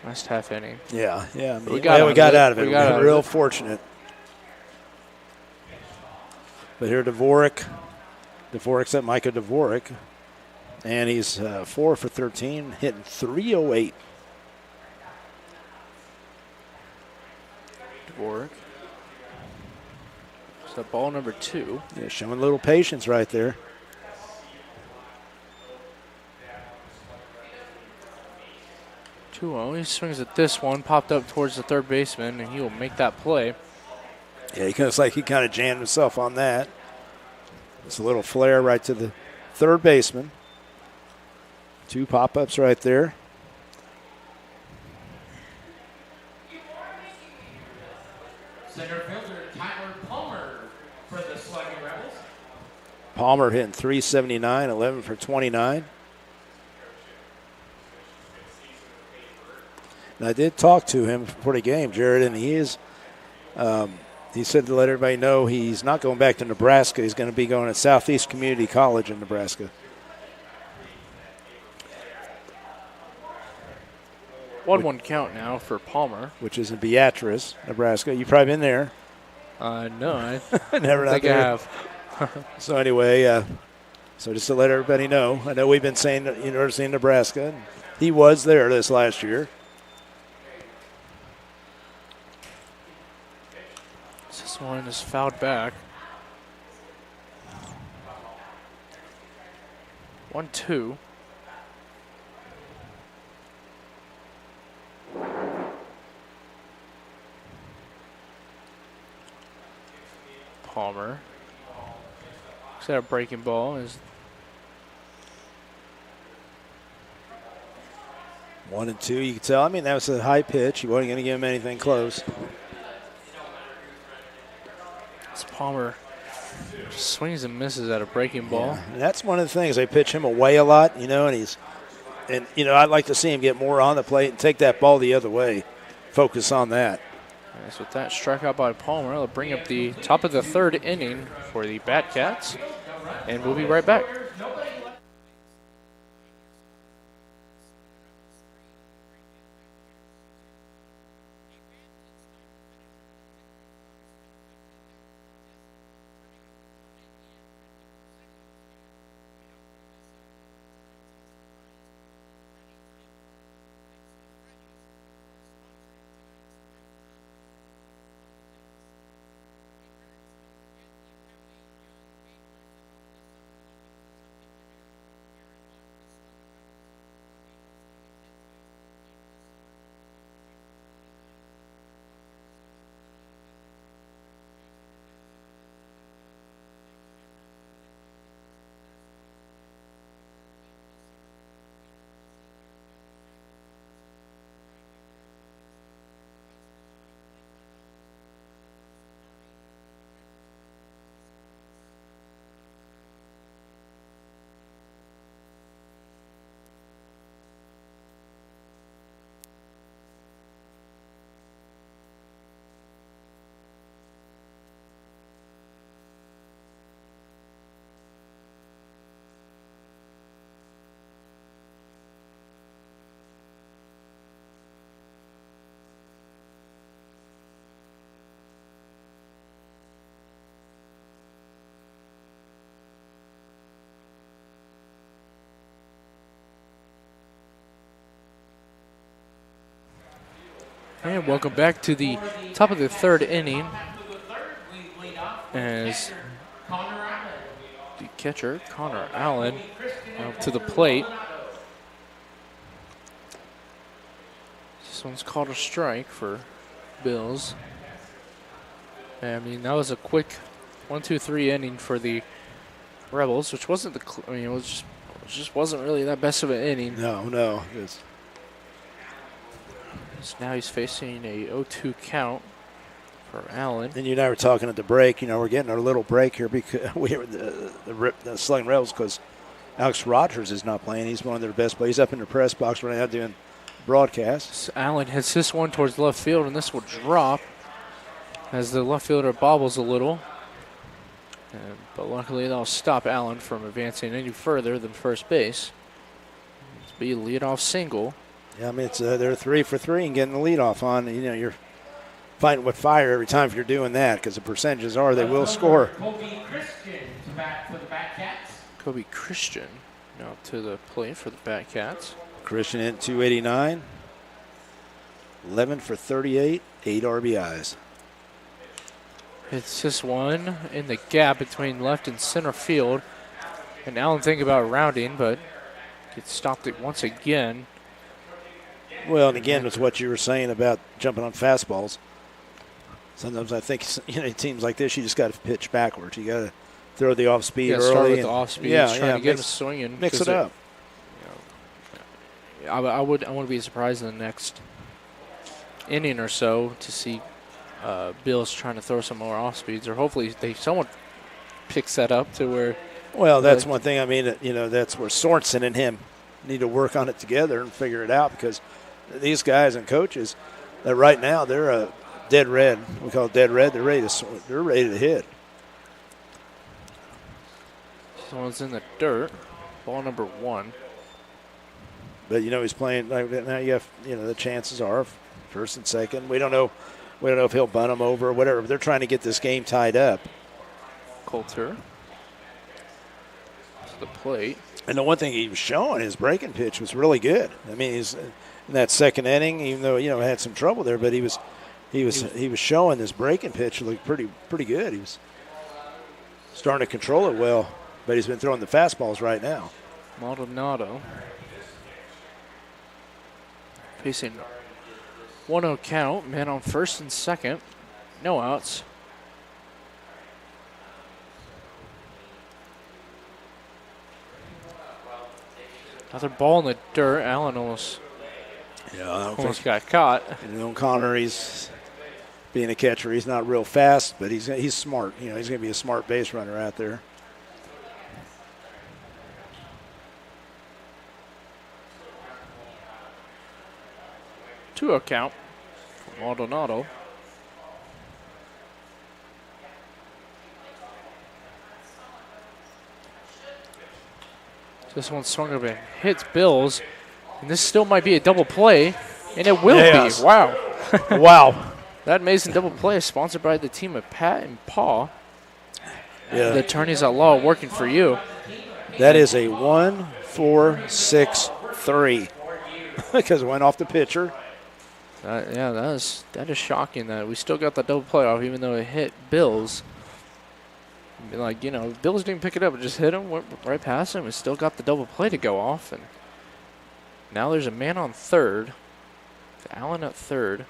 last half inning.
Yeah.
We got out of it.
We got real fortunate. But here Dvorak's at Micah Dvorak, and he's 4 for 13, hitting .308.
Dvorak. So ball number 2.
Yeah, showing a little patience right there.
He swings at this one, popped up towards the third baseman, and he will make that play.
Yeah, he kind of jammed himself on that. It's a little flare right to the third baseman. 2 pop-ups right there.
Center fielder Tyler Palmer for the Sluggin Rebels.
Palmer hitting .379, 11 for 29. And I did talk to him before the game, Jared, and he said to let everybody know he's not going back to Nebraska. He's going to be going to Southeast Community College in Nebraska.
1-1 count now for Palmer.
Which is in Beatrice, Nebraska. You've probably been there.
No,
I never
think I have.
So anyway, so just to let everybody know, I know we've been saying that University of Nebraska. And he was there this last year.
This one is fouled back. 1-2. Palmer. Looks at a breaking ball. Is
1-2, you can tell. I mean, that was a high pitch. He wasn't going to give him anything close.
Palmer just swings and misses at a breaking ball.
Yeah, and that's one of the things. They pitch him away a lot, and I'd like to see him get more on the plate and take that ball the other way. Focus on that.
Yes, with that strikeout by Palmer, they'll bring up the top of the third inning for the Batcats, and we'll be right back. And welcome back to the top of the third inning as the catcher, Connor Allen, out to the plate. This one's called a strike for Bills. I mean, that was a quick 1-2-3 inning for the Rebels, which wasn't the. I mean, it just wasn't really that best of an inning.
No.
So now he's facing a 0-2 count for Allen.
And you and I were talking at the break. You know, we're getting our little break here because we were the Sluggin Rebels because Alex Rogers is not playing. He's one of their best players. He's up in the press box right now doing broadcasts.
So Allen hits this one towards left field, and this will drop as the left fielder bobbles a little. But luckily, that'll stop Allen from advancing any further than first base. It's be a leadoff single.
Yeah, I mean, they're 3 for 3 and getting the leadoff on. You know, you're fighting with fire every time if you're doing that because the percentages are they will score.
Kobe Christian to bat for the Batcats.
Kobe Christian now to the plate for the Batcats.
Christian in 289, 11 for 38, 8 RBIs.
It's this one in the gap between left and center field. And Allen thinking about rounding, but gets stopped it once again.
Well, and again, it's what you were saying about jumping on fastballs. Sometimes I think, you know, teams like this, you just got to pitch backwards. You got to throw the off speed early.
Start with the off speed. Trying to get him swinging.
Mix it up.
I wouldn't be surprised in the next inning or so to see Bill's trying to throw some more off speeds, or hopefully someone picks that up to where.
Well, that's one thing. I mean, you know, that's where Sorensen and him need to work on it together and figure it out because these guys and coaches, that right now they're a dead red. We call it dead red. They're ready to hit.
Someone's in the dirt. Ball number 1.
But you know he's playing like now. You have, you know, the chances are first and second. We don't know if he'll bunt him over or whatever. But they're trying to get this game tied up.
Coulter to the plate.
And the one thing he was showing, his breaking pitch was really good. I mean, he's in that second inning, even though, you know, had some trouble there, but he was showing this breaking pitch looked pretty good. He was starting to control it well, but he's been throwing the fastballs right now.
Maldonado facing 1-0 count, man on first and second, no outs. Another ball in the dirt. Allen almost got caught.
You know, Connor, he's being a catcher. He's not real fast, but he's smart. You know, he's going to be a smart base runner out there.
Two-0 count for Maldonado. This one swung up and hits Bills. And this still might be a double play. And it will be. Wow.
Wow.
That amazing double play is sponsored by the team of Pat and Paul.
Yeah.
The attorneys at law working for you.
That is a 1-4-6-3 because it went off the pitcher.
That is shocking that we still got the double play off even though it hit Bills. Like, you know, Bills didn't pick it up. It just hit him, went right past him, and still got the double play to go off. And now there's a man on third. Allen at third.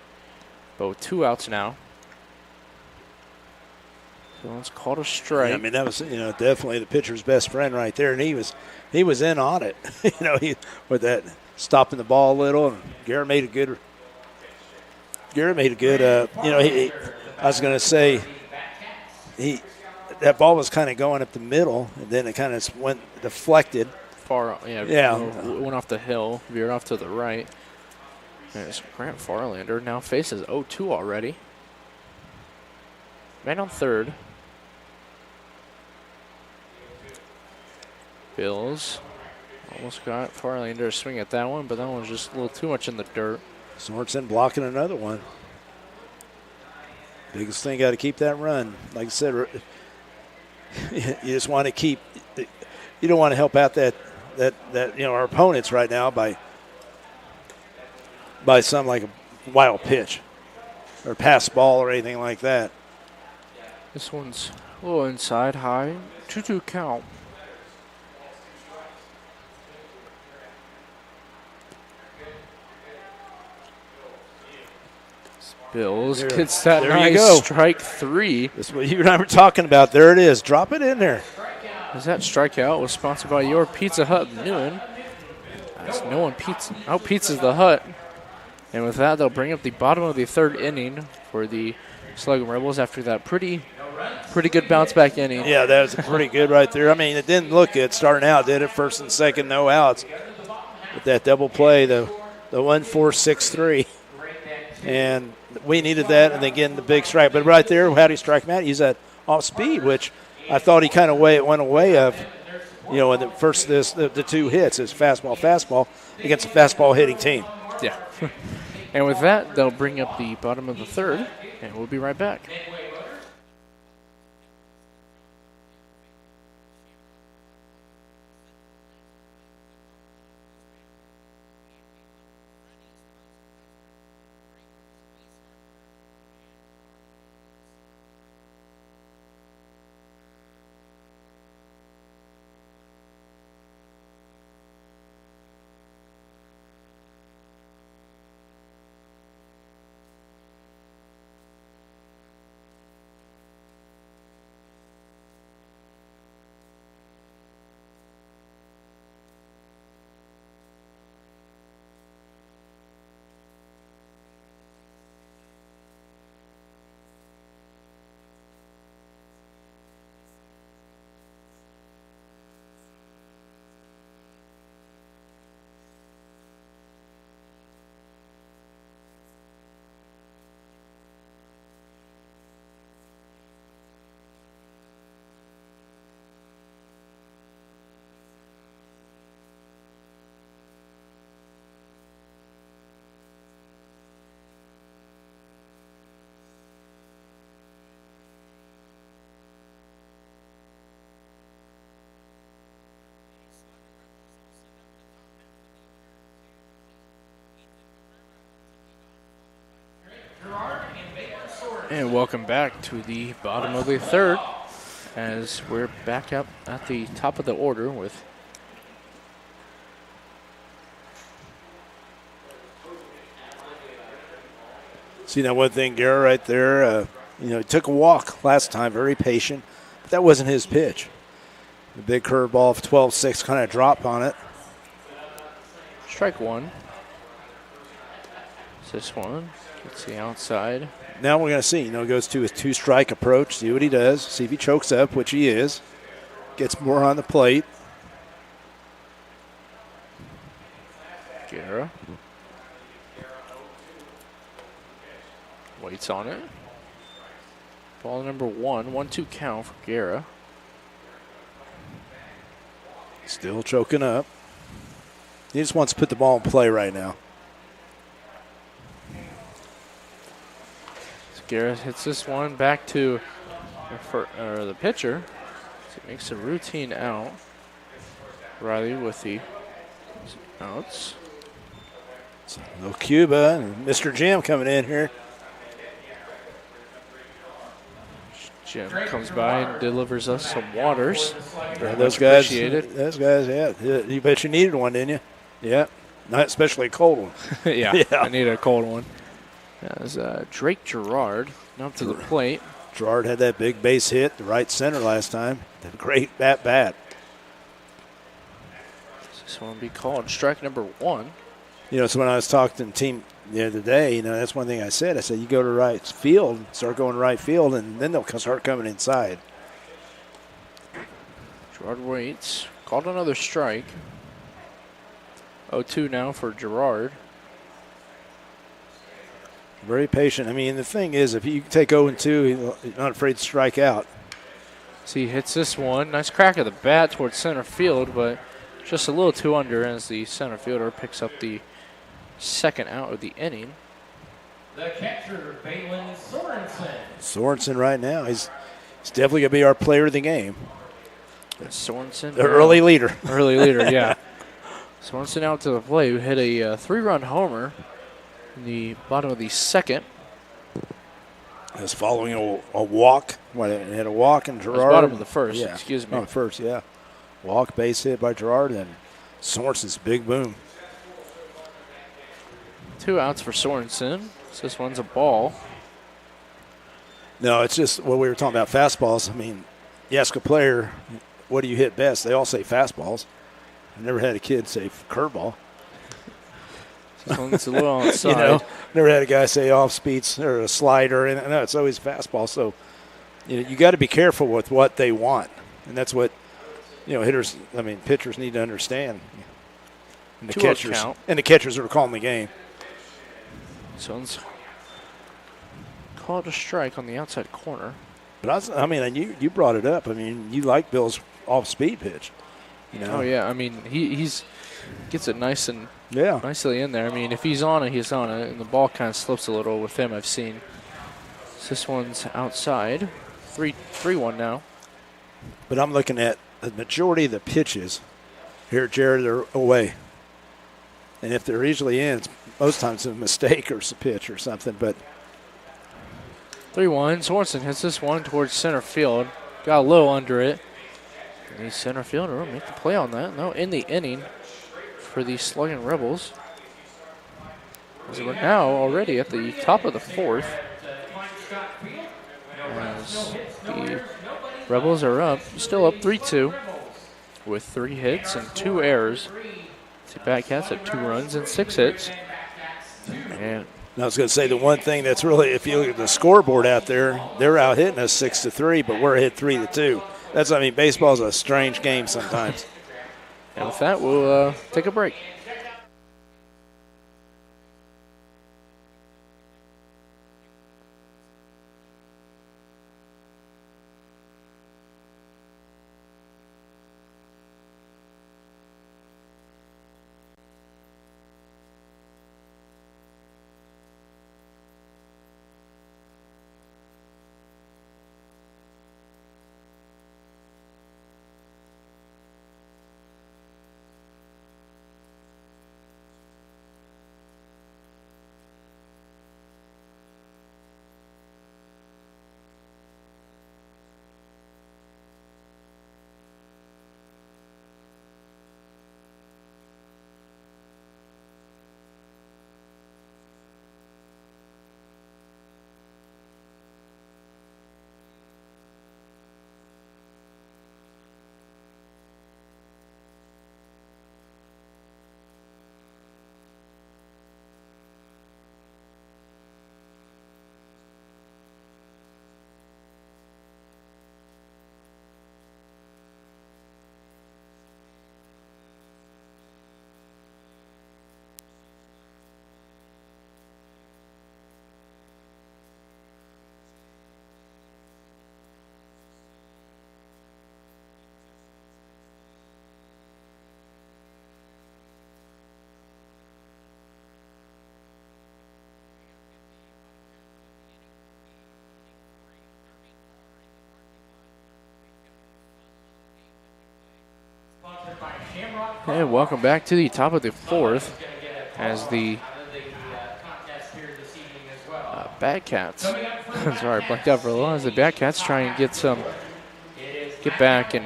But with 2 outs now. So it's called a strike.
Yeah, I mean, that was, you know, definitely the pitcher's best friend right there, and he was in on it. You know, he with that stopping the ball a little, and Garrett made a good. You know, I was going to say that ball was kind of going up the middle, and then it kind of went deflected.
Far, yeah. Went off the hill, veered off to the right. There's Grant Farlander now faces 0-2 already. Man on third. Bills almost got Farlander to swing at that one, but that one was just a little too much in the dirt.
Sorensen blocking another one. Biggest thing, got to keep that run. Like I said, you just want to keep. You don't want to help out that you know, our opponents right now by some like a wild pitch or pass ball or anything like that.
This one's a little inside high. 2-2 count. Bills
There-
gets that
there you
nice
go.
strike 3.
That's what you and I were talking about. There it is. Drop it in there.
As that strikeout was sponsored by your Pizza Hut of Newman. As no one out-pizzas the Hut. And with that, they'll bring up the bottom of the 3rd inning for the Sluggin Rebels after that pretty good bounce-back inning.
Yeah, that was pretty good right there. I mean, it didn't look good starting out, did it? 1st and 2nd, no outs. With that double play, the 1-4-6-3. And we needed that, and then getting the big strike. But right there, how do you strike him out? Use that off speed, which I thought he kind of went away of, in the first the 2 hits, his fastball against a fastball hitting team.
Yeah. And with that, they'll bring up the bottom of the 3rd, and we'll be right back. And welcome back to the bottom of the 3rd, as we're back up at the top of the order with
See that one thing, Garrett, right there. He took a walk last time, very patient, but that wasn't his pitch. The big curveball of 12-6 kind of dropped on it.
strike 1. This one gets the outside.
Now we're going to see. Goes to his 2-strike approach, see what he does, see if he chokes up, which he is. Gets more on the plate.
Guerra waits on it. Ball number 1, 1-2 count for Guerra.
Still choking up. He just wants to put the ball in play right now.
Guerra hits this one back to the pitcher. So he makes a routine out. Riley with the outs.
Little Cuba and Mr. Jim coming in here.
Jim comes by and delivers us some waters.
Those guys,
appreciated.
yeah. You bet you needed one, didn't you? Yeah. Not especially a cold one.
yeah, I need a cold one. As Drake Gerard up to the plate.
Gerard had that big base hit, the right center last time. A great bat.
This one will be called strike number 1.
So when I was talking to the team the other day, that's one thing I said. I said, you go to right field, start going to right field, and then they'll start coming inside.
Gerard waits. Called another strike. 0-2 now for Gerard.
Very patient. I mean, the thing is, if you take 0-2, he's not afraid to strike out.
So he hits this one. Nice crack of the bat towards center field, but just a little too under as the center fielder picks up the 2nd out of the inning.
The catcher, Balin Sorensen.
Sorensen right now, he's definitely going to be our player of the game.
Sorensen.
The early leader.
Early leader, yeah. Sorensen out to the plate, who hit a 3-run homer in the bottom of the 2nd.
Is following a walk. It had a walk and Gerard.
Bottom of the 1st, excuse me.
Oh, first, yeah. Walk, base hit by Gerard, and Sorensen's big boom.
2 outs for Sorensen. So this one's a ball.
No, it's just what we were talking about, fastballs. I mean, you ask a player, what do you hit best? They all say fastballs. I never had a kid say curveball.
This one's a little outside.
You know, never had a guy say off speeds or a slider. And no, it's always fastball. So, you got to be careful with what they want. And that's what, pitchers need to understand. And the catchers are calling the game.
This one's called a strike on the outside corner.
But you brought it up. I mean, you like Bill's off-speed pitch.
Oh yeah, I mean he's gets it nicely in there. I mean if he's on it, he's on it, and the ball kind of slips a little with him. I've seen. So this one's outside, 3-1 now.
But I'm looking at the majority of the pitches here, Jared, are away. And if they're easily in, it's most times a mistake or a pitch or something. But
3-1. Sorensen hits this one towards center field. Got a little under it. And the center fielder will make the play on that. No, in the inning for the Sluggin Rebels. As we're now already at the top of the fourth. As the Rebels are still up 3-2 with 3 hits and 2 errors. The Batcats have 2 runs and 6 hits. And
I was going to say the one thing that's really, if you look at the scoreboard out there, they're out hitting us 6-3, but we're hit 3-2. Baseball's a strange game sometimes.
And with that, we'll take a break. And welcome back to the top of the fourth as the Batcats, sorry, blanked out for a little, as the Batcats try and get back and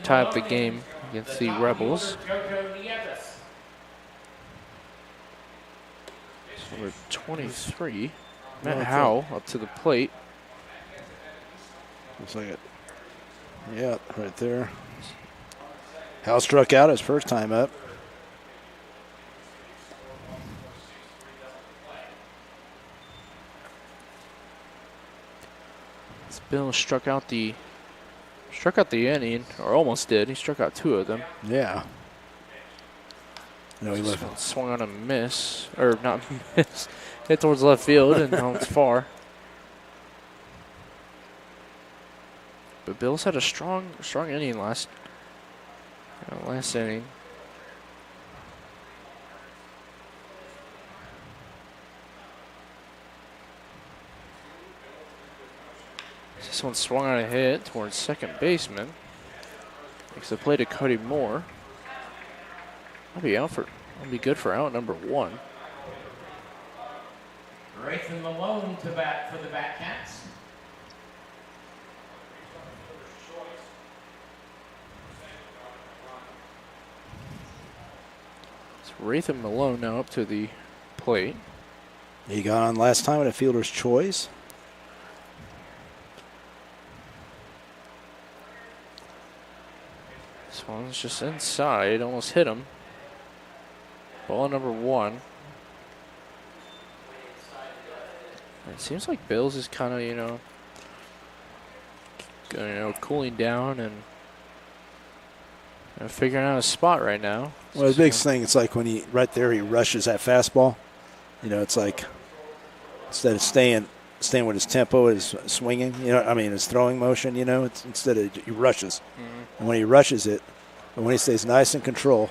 tie up the game against the Rebels. So number 23, Matt Howe up to the plate.
Looks like it. Yeah, right there. Hal struck out his first time up.
Bill struck out the inning, or almost did. He struck out 2 of them.
Yeah. No, he
swung on a miss, or not miss, hit towards left field, and now it's far. But Bill's had a strong inning last inning. This one swung on a hit towards second baseman. Makes the play to Cody Moore. That'll be good for out number 1.
Raythan Malone to bat for the Batcats.
Raythan Malone now up to the plate.
He got on last time with a fielder's choice.
This one's just inside, almost hit him. Ball number 1. It seems like Bills is kind of, cooling down and figuring out a spot right now.
Well, the biggest thing, it's like when he rushes that fastball. It's like instead of staying with his tempo, his swinging, his throwing motion, it's instead of he rushes. And when he rushes it, and when he stays nice and control.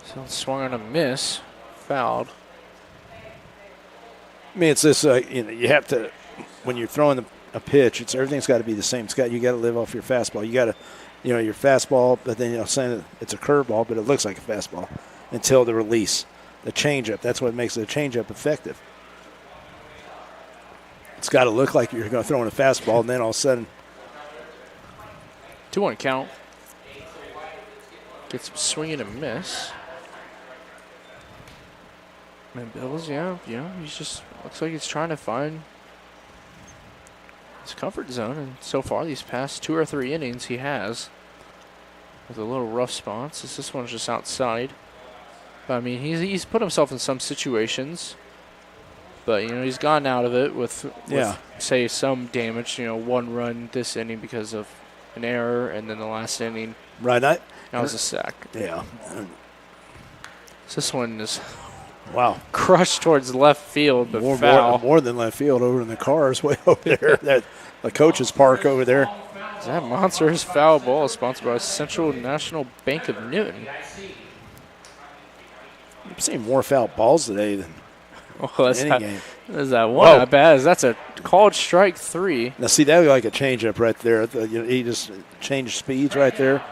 So swung on a miss, fouled.
I mean, it's this, you have to, when you're throwing a pitch, everything's got to be the same. You got to live off your fastball. You got to, your fastball, but then, saying that it's a curveball, but it looks like a fastball until the release. The changeup, that's what makes the changeup effective. It's got to look like you're going to throw in a fastball, and then all of a sudden.
2-1 count. Gets some swing and a miss. And Bills, he's just looks like he's trying to find his comfort zone. And so far, these past 2 or 3 innings, he has. With a little rough spots. This one's just outside. But, I mean, he's put himself in some situations. But, he's gotten out of it with say, some damage. 1 run this inning because of an error, and then the last inning.
Right. That
was a sack.
Yeah.
So this one is
crushed
towards left field, but foul.
More than left field, over in the cars way over there. The coach's park over there.
That monstrous foul ball is sponsored by Central National Bank of Newton.
I've seen more foul balls today than any game.
Is that one not bad? That's a called strike 3.
Now, see, that was like a changeup right there. He just changed speeds right there.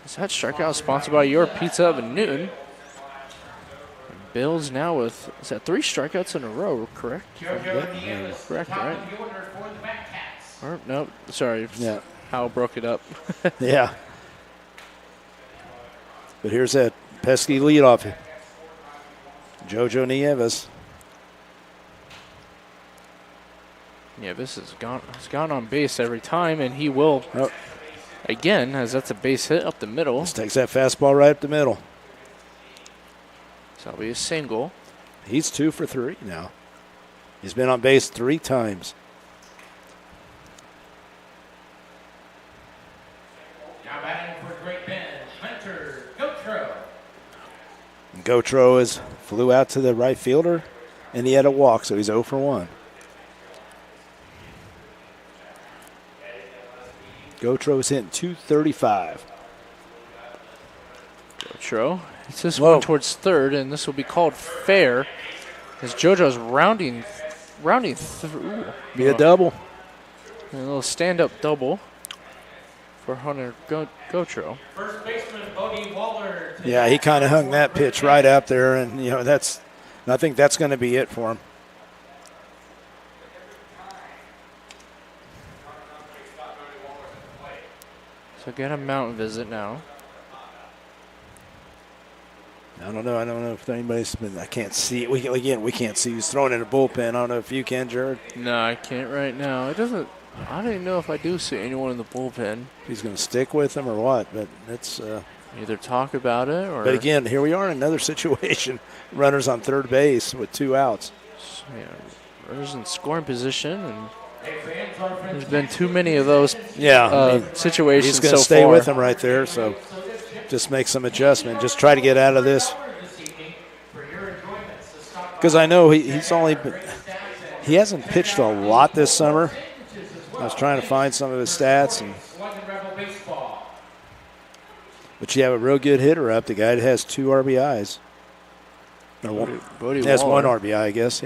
Is that strikeout sponsored by Your Pizza of Newton? And Bills now with, is that 3 strikeouts in a row, correct? Correct, right? Or, no, sorry.
Yeah.
Howell broke it up.
Yeah. But here's that pesky leadoff. Jojo Nieves.
Nieves has gone on base every time, and he will again, as that's a base hit up the middle.
Just takes that fastball right up the middle.
So that'll be a single.
He's 2 for 3 now. He's been on base 3 times.
Now batting for Great Bend, Hunter Gotro.
Gotro flew out to the right fielder, and he had a walk, so he's 0 for 1. Gotro's hitting .235.
Gotro hits this one towards third, and this will be called fair as JoJo's rounding through.
Be a double.
A little stand-up double for Hunter Gotro.
First baseman Bodie Waller.
Yeah, he kind of hung that pitch right up there, and I think that's going to be it for him.
So get a mountain visit now.
I don't know if anybody's been. I can't see. We can't see who's throwing in the bullpen. I don't know if you can, Jared.
No, I can't right now. It doesn't. I don't even know if I do see anyone in the bullpen.
He's going to stick with him or what? But it's
either talk about it or.
But again, here we are in another situation. Runners on third base with 2 outs.
Yeah, runners in scoring position, and there's been too many of those. Situations.
He's going to stay with him right there. So just make some adjustment. Just try to get out of this. Because I know he hasn't pitched a lot this summer. I was trying to find some of his stats, but you have a real good hitter up. The guy that has 2 RBIs.
Bodie
has
Waller.
1 RBI, I guess.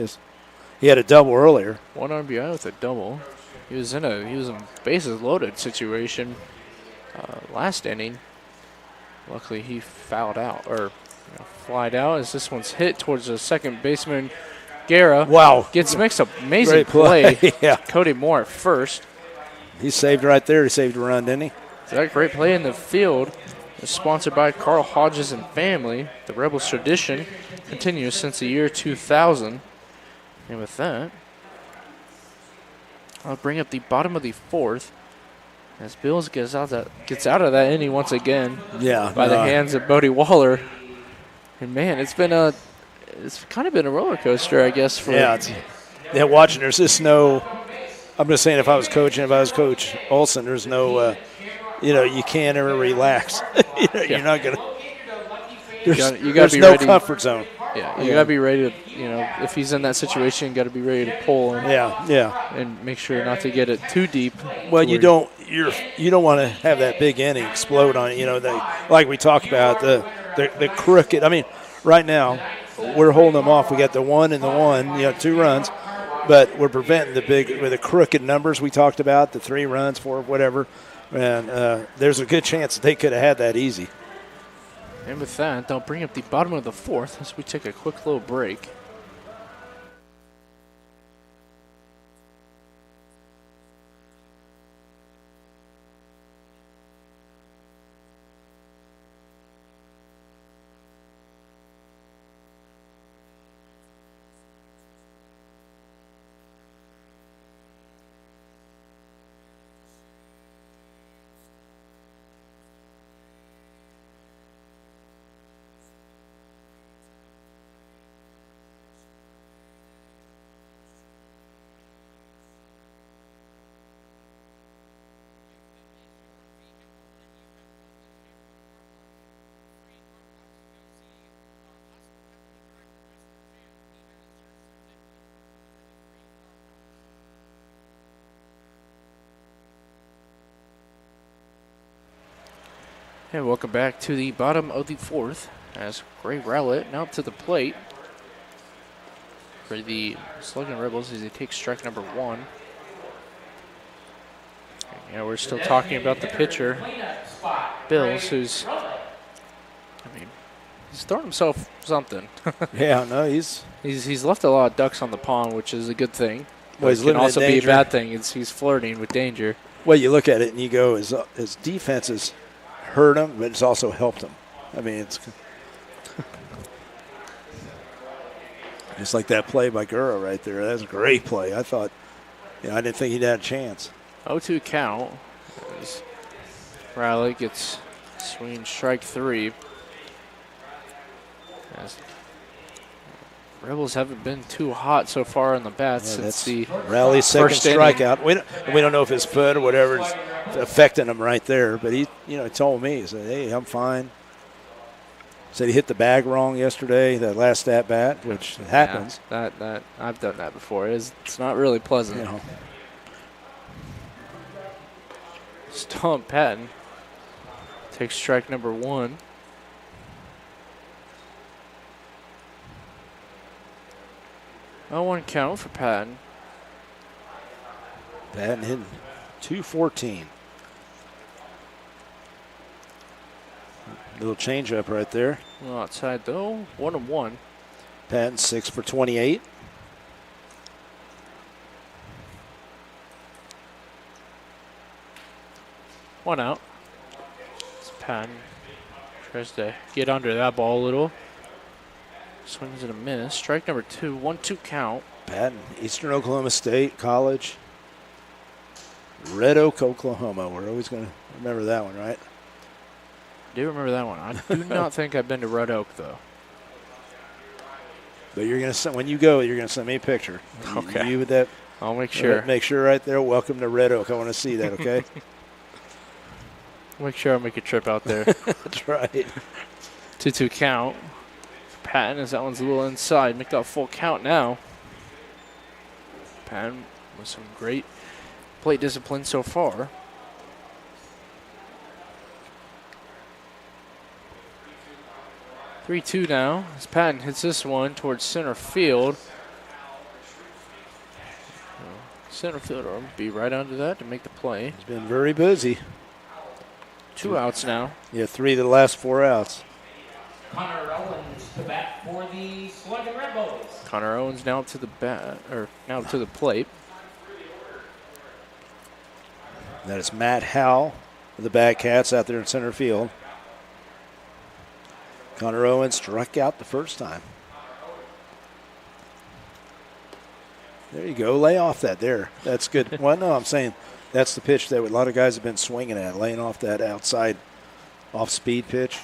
He had a double earlier.
1 RBI with a double. He was in a bases loaded situation last inning. Luckily, he fouled out or flied out as this one's hit towards the second baseman. Guerra makes an amazing play.
Yeah.
Cody Moore at first.
He saved right there. He saved a run, didn't he?
That great play in the field is sponsored by Carl Hodges and Family. The Rebels tradition continues since the year 2000. And with that, I'll bring up the bottom of the fourth as Bills gets out of that inning once again.
Yeah,
by the hands of Bodie Waller. And man, it's kind of been a roller coaster, I guess.
Watching. There's just no. I'm just saying, if I was Coach Olson, there's no. You can't ever relax. You're not gonna. There's no comfort zone.
Yeah, you gotta be ready to. If he's in that situation, you gotta be ready to pull him.
Yeah.
And make sure not to get it too deep.
Well, you don't want to have that big inning explode on you. Like we talked about the crooked. I mean, right now we're holding them off. We got the 1 and the 1. 2 runs, but we're preventing the crooked numbers we talked about. The 3 runs, 4, whatever. And there's a good chance that they could have had that easy.
And with that, they'll bring up the bottom of the fourth as we take a quick little break. And welcome back to the bottom of the fourth as Gray Rowlett now to the plate for the Sluggin Rebels as he takes strike number 1. And we're still talking about the pitcher, Bills, he's throwing himself something. He's left a lot of ducks on the pond, which is a good thing.
Well,
it can also be a bad thing. He's flirting with danger.
Well, you look at it and you go, his defense has hurt him, but it's also helped him. I mean, it's just like that play by Gurra right there. That was a great play. I thought, I didn't think he'd had a chance.
0-2 count as Rowlett gets swinging strike 3. As Rebels haven't been too hot so far in the bats since the
Rowley's second strikeout. We don't know if his foot or whatever is affecting him right there, but he told me, he said, "Hey, I'm fine." Said he hit the bag wrong yesterday, that last at bat, which happens.
Yeah, that I've done that before. It's not really pleasant. Stomp Patton takes strike number 1. Oh, 1 count for Patton.
Patton hitting .214. Little changeup right there.
Well, outside though, 1-1.
Patton 6 for 28.
One out. It's Patton tries to get under that ball a little. Swings and a miss. Strike number 2. 1-2 count.
Patton, Eastern Oklahoma State College. Red Oak, Oklahoma. We're always going to remember that one, right?
I do remember that one. I do not think I've been to Red Oak, though.
But you're going to when you go, you're going to send me a picture.
Okay.
You with that.
I'll make sure.
Make sure right there. Welcome to Red Oak. I want to see that. Okay.
Make sure I make a trip out there.
That's right.
2-2 count. Patton, as that one's a little inside. Make that full count now. Patton with some great plate discipline so far. (3-2) now as Patton hits this one towards center field. Center fielder will be right under that to make the play.
He's been very busy.
2 outs now.
Yeah, 3 of the last 4 outs.
Connor Owens to bat for the Sluggin Rebels.
Connor Owens now to the bat, or now to the plate.
That is Matt Howell of the Bad Cats out there in center field. Connor Owens struck out the first time. There you go. Lay off that there. That's good. Well, no, I'm saying that's the pitch that a lot of guys have been swinging at, laying off that outside off-speed pitch.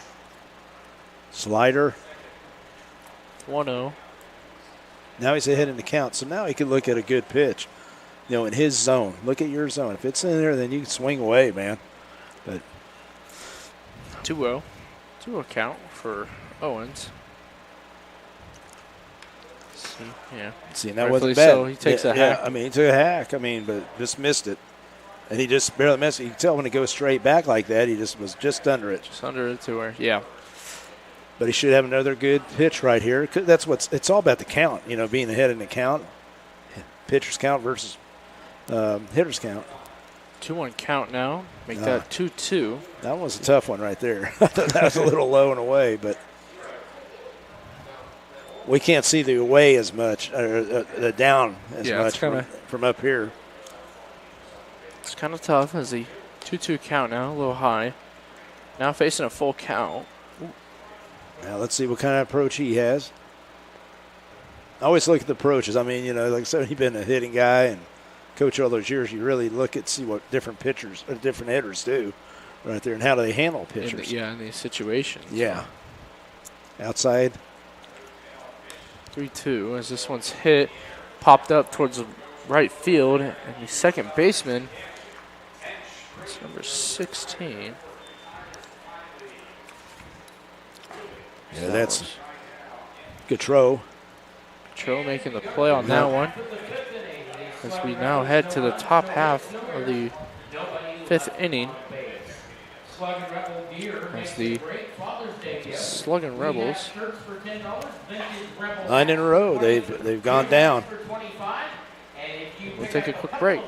Slider.
1-0.
Now he's ahead in the count, so now he can look at a good pitch, in his zone. Look at your zone. If it's in there, then you can swing away, man. But
2-0. 2-0 count for Owens.
See, that
Rightfully
wasn't bad.
so. He takes a hack.
Yeah, he took a hack. But just missed it. And he just barely missed it. You can tell when he goes straight back like that, he just was just under it.
Just under it to where, yeah.
But he should have another good pitch right here. It's all about the count, being ahead in the count. Pitcher's count versus hitter's count.
2-1 count now. Make that 2-2.
That was a tough one right there. That was a little low and away, but we can't see the away as much, or the down as much from up here.
It's kind of tough as the 2-2 count now, a little high. Now facing a full count.
Now let's see what kind of approach he has. I always look at the approaches. Like I said, you've been a hitting guy and coach all those years. You really look at see what different pitchers or different hitters do right there and how do they handle pitchers.
In these situations.
Yeah. Outside.
3-2 as this one's hit, popped up towards the right field, and the second baseman, that's number 16.
Yeah, that's Gautreau.
Gautreau making the play on that one. As we now head to the top half of the 5th inning. As the Sluggin Rebels.
9 in a row. They've gone down.
We'll take a quick break.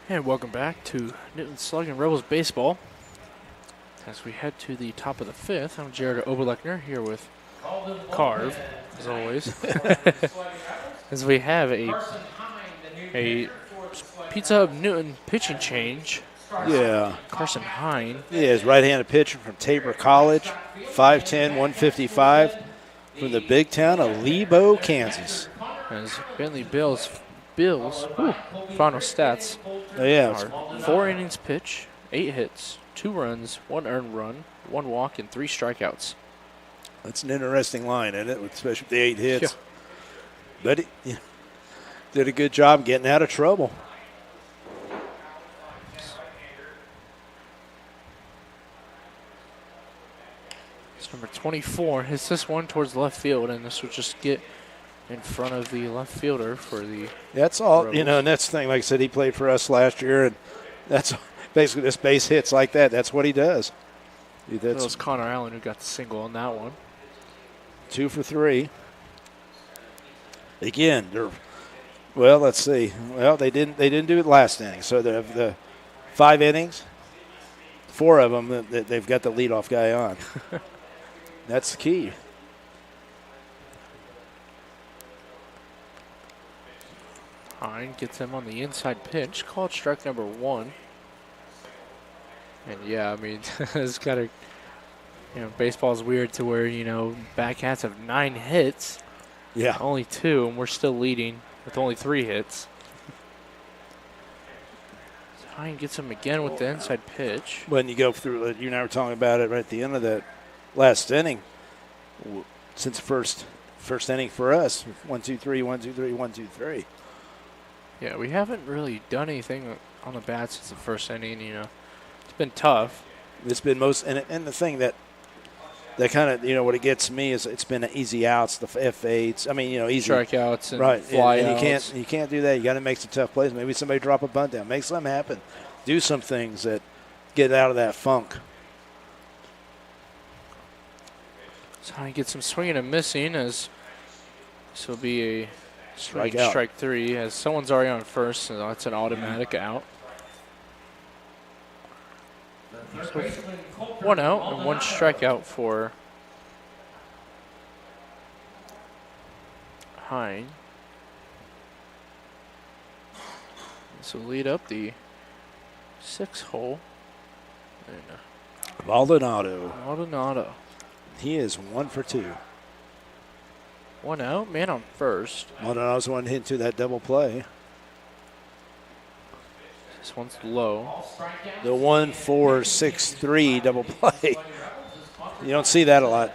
And welcome back to Newton Sluggin Rebels Baseball. As we head to the top of the 5th, I'm Jared Oberlechner here with Carve, as always. As we have a Pizza Hut Newton pitching change.
Yeah.
Carson Hine.
Yeah, his right-handed pitcher from Tabor College, 5'10", 155, from the big town of Lebo, Kansas.
As Bentley Bills final stats.
Oh, yeah.
4 innings pitch, 8 hits, 2 runs, 1 earned run, 1 walk, and 3 strikeouts.
That's an interesting line, isn't it? Especially with the 8 hits.
Yeah.
But he did a good job getting out of trouble.
It's number 24. Hits this one towards left field, and this would just get in front of the left fielder for the
That's all,
Rebels.
and that's the thing. Like I said, he played for us last year, and that's basically this base hits like that. That's what he does.
That was Connor Allen who got the single on that one.
2 for 3. Again, let's see. Well, they didn't do it last inning, so the 5 innings, 4 of them they've got the leadoff guy on. That's the key.
Hine gets him on the inside pitch. Called strike number 1. And yeah, I mean, it's got to, baseball's weird to where, backhats have 9 hits.
Yeah.
Only 2, and we're still leading with only 3 hits. Hine gets him again with the inside pitch.
When you go through it, you and I were talking about it right at the end of that last inning. Since first inning for us, 1, 2, 3, 1, 2, 3, 1, 2, 3.
Yeah, we haven't really done anything on the bat since the first inning. It's been tough.
It's been and the thing that kind of what it gets me is it's been easy outs, the F8s. I mean, easy
strikeouts and
right.
flyouts.
And you can't do that. You got to make some tough plays. Maybe somebody drop a bunt down, make something happen, do some things that get out of that funk.
So he gets some swinging and missing as this will be a strike 3 as someone's already on first, so that's an automatic out. So 1 out and 1 strikeout for Hine. This will lead up the 6th hole. And Maldonado.
He is 1 for 2.
1 out, man on first.
Maldonado's one hit to that double play.
This one's low.
The 1-4-6-3 double play. You don't see that a lot.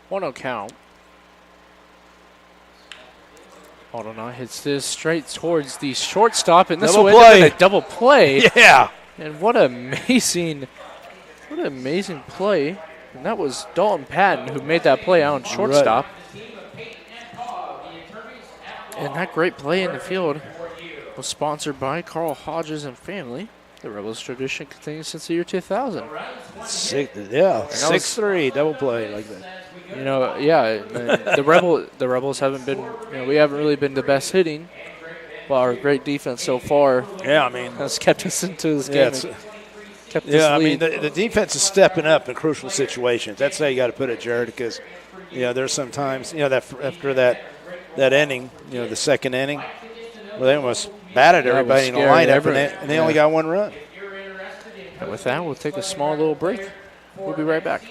1-0 count. Maldonado hits this straight towards the shortstop, and this will end up in a double play.
Yeah.
And what an amazing play. And that was Dalton Patton who made that play out on shortstop. Right. And that great play in the field was sponsored by Carl Hodges and family. The Rebels tradition continues since the year 2000.
6-3 double play like that.
The Rebels haven't been, we haven't really been the best hitting, but our great defense so far, has kept us into this game.
The defense is stepping up in crucial situations. That's how you got to put it, Jared, because there's sometimes that after that inning, the second inning, they almost batted everybody in the lineup, and they only got 1 run.
And with that, we'll take a small little break. We'll be right back.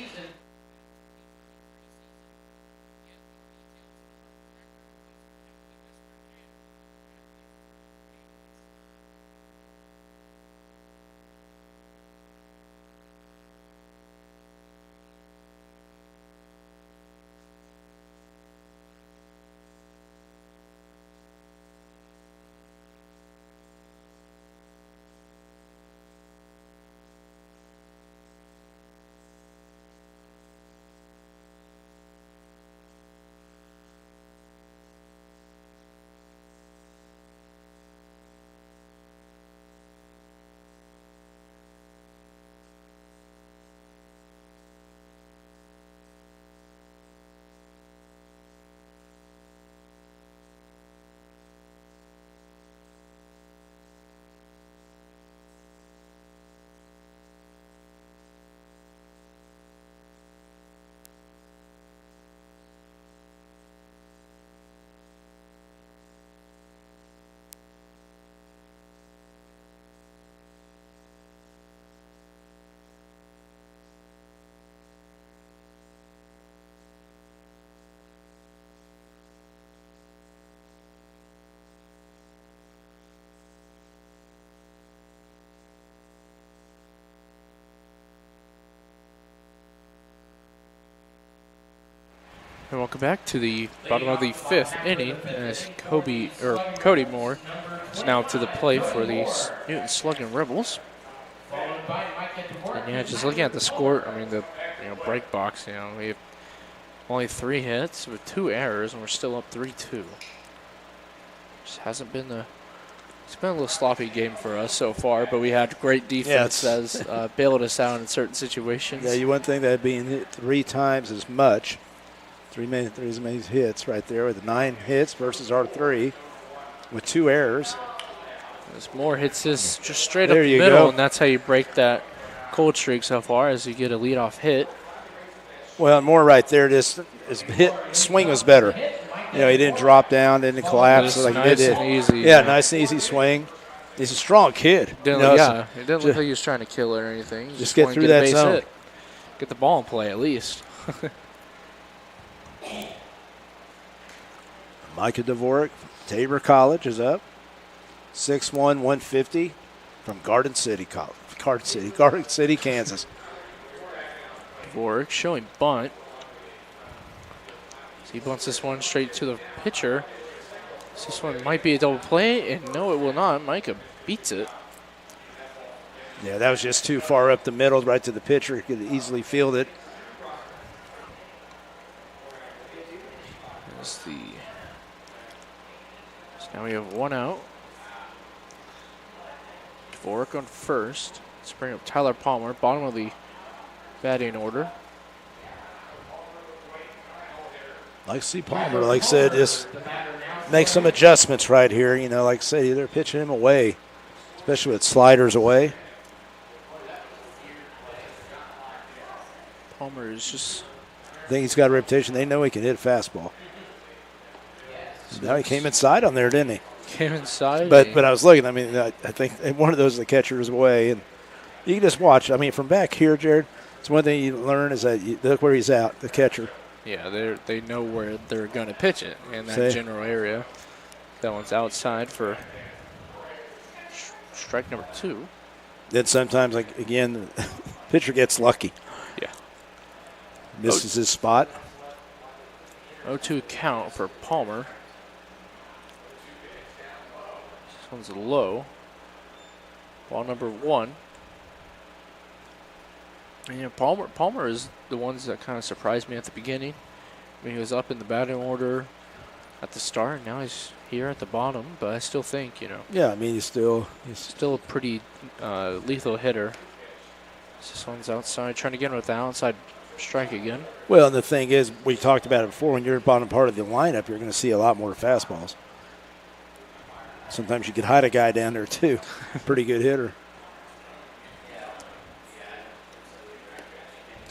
And welcome back to the bottom of the 5th inning as Cody Moore is now to the plate for the Newton Sluggin Rebels. And just looking at the score, the break box, we have only 3 hits with 2 errors, and we're still up 3-2. Just hasn't been it's been a little sloppy game for us so far, but we had great defense that's bailed us out in certain situations.
Yeah, you wouldn't think that being hit 3 times as much. Three many hits right there with 9 hits versus our 3 with 2 errors.
There's more hits just straight
There
up the
you
middle,
go.
and that's how you break that cold streak so far, as you get a leadoff hit.
Well, more right there. Just his swing was better. You know, he didn't drop down, didn't collapse
Just
like
nice
he did.
and easy.
Yeah, nice and easy swing. He's a strong kid.
It
You know,
didn't look like he was trying to kill it or anything. He
just get
wanted
through
to get a
that
base
zone.
hit. Get the ball in play at least.
Micah Dvorak, Tabor College is up. 6'1", 150 from Garden City, Kansas.
Dvorak showing bunt. So he bunts this one straight to the pitcher. So this one might be a double play, and no, it will not. Micah beats it.
Yeah, that was just too far up the middle, right to the pitcher. He could easily field it.
So now we have 1 out. Dvorak on first. Let's bring up Tyler Palmer, bottom of the batting order.
Like see Palmer, like I said, just make some adjustments right here. You know, like I said, they're pitching him away, especially with sliders away.
Palmer is just...
I think he's got a reputation. They know he can hit a fastball. Now he came inside on there, didn't he?
Came inside.
But I was looking. I mean, I think one of those the catcher is away, and you can just watch. I mean, from back here, Jared, it's one thing you learn is that you look where he's at, the catcher.
Yeah, they know where they're going to pitch it in that general area. That one's outside for strike number 2.
Then sometimes, like again, the pitcher gets lucky.
Yeah.
Misses his spot.
0-2 count for Palmer. This one's low. Ball number 1. And, you know, Palmer is the ones that kind of surprised me at the beginning. I mean, he was up in the batting order at the start, and now he's here at the bottom. But I still think, you know.
Yeah, I mean, he's still
a pretty lethal hitter. This one's outside, trying to get him with the outside strike again.
Well, and the thing is, we talked about it before, when you're bottom part of the lineup, you're going to see a lot more fastballs. Sometimes you could hide a guy down there, too. Pretty good hitter.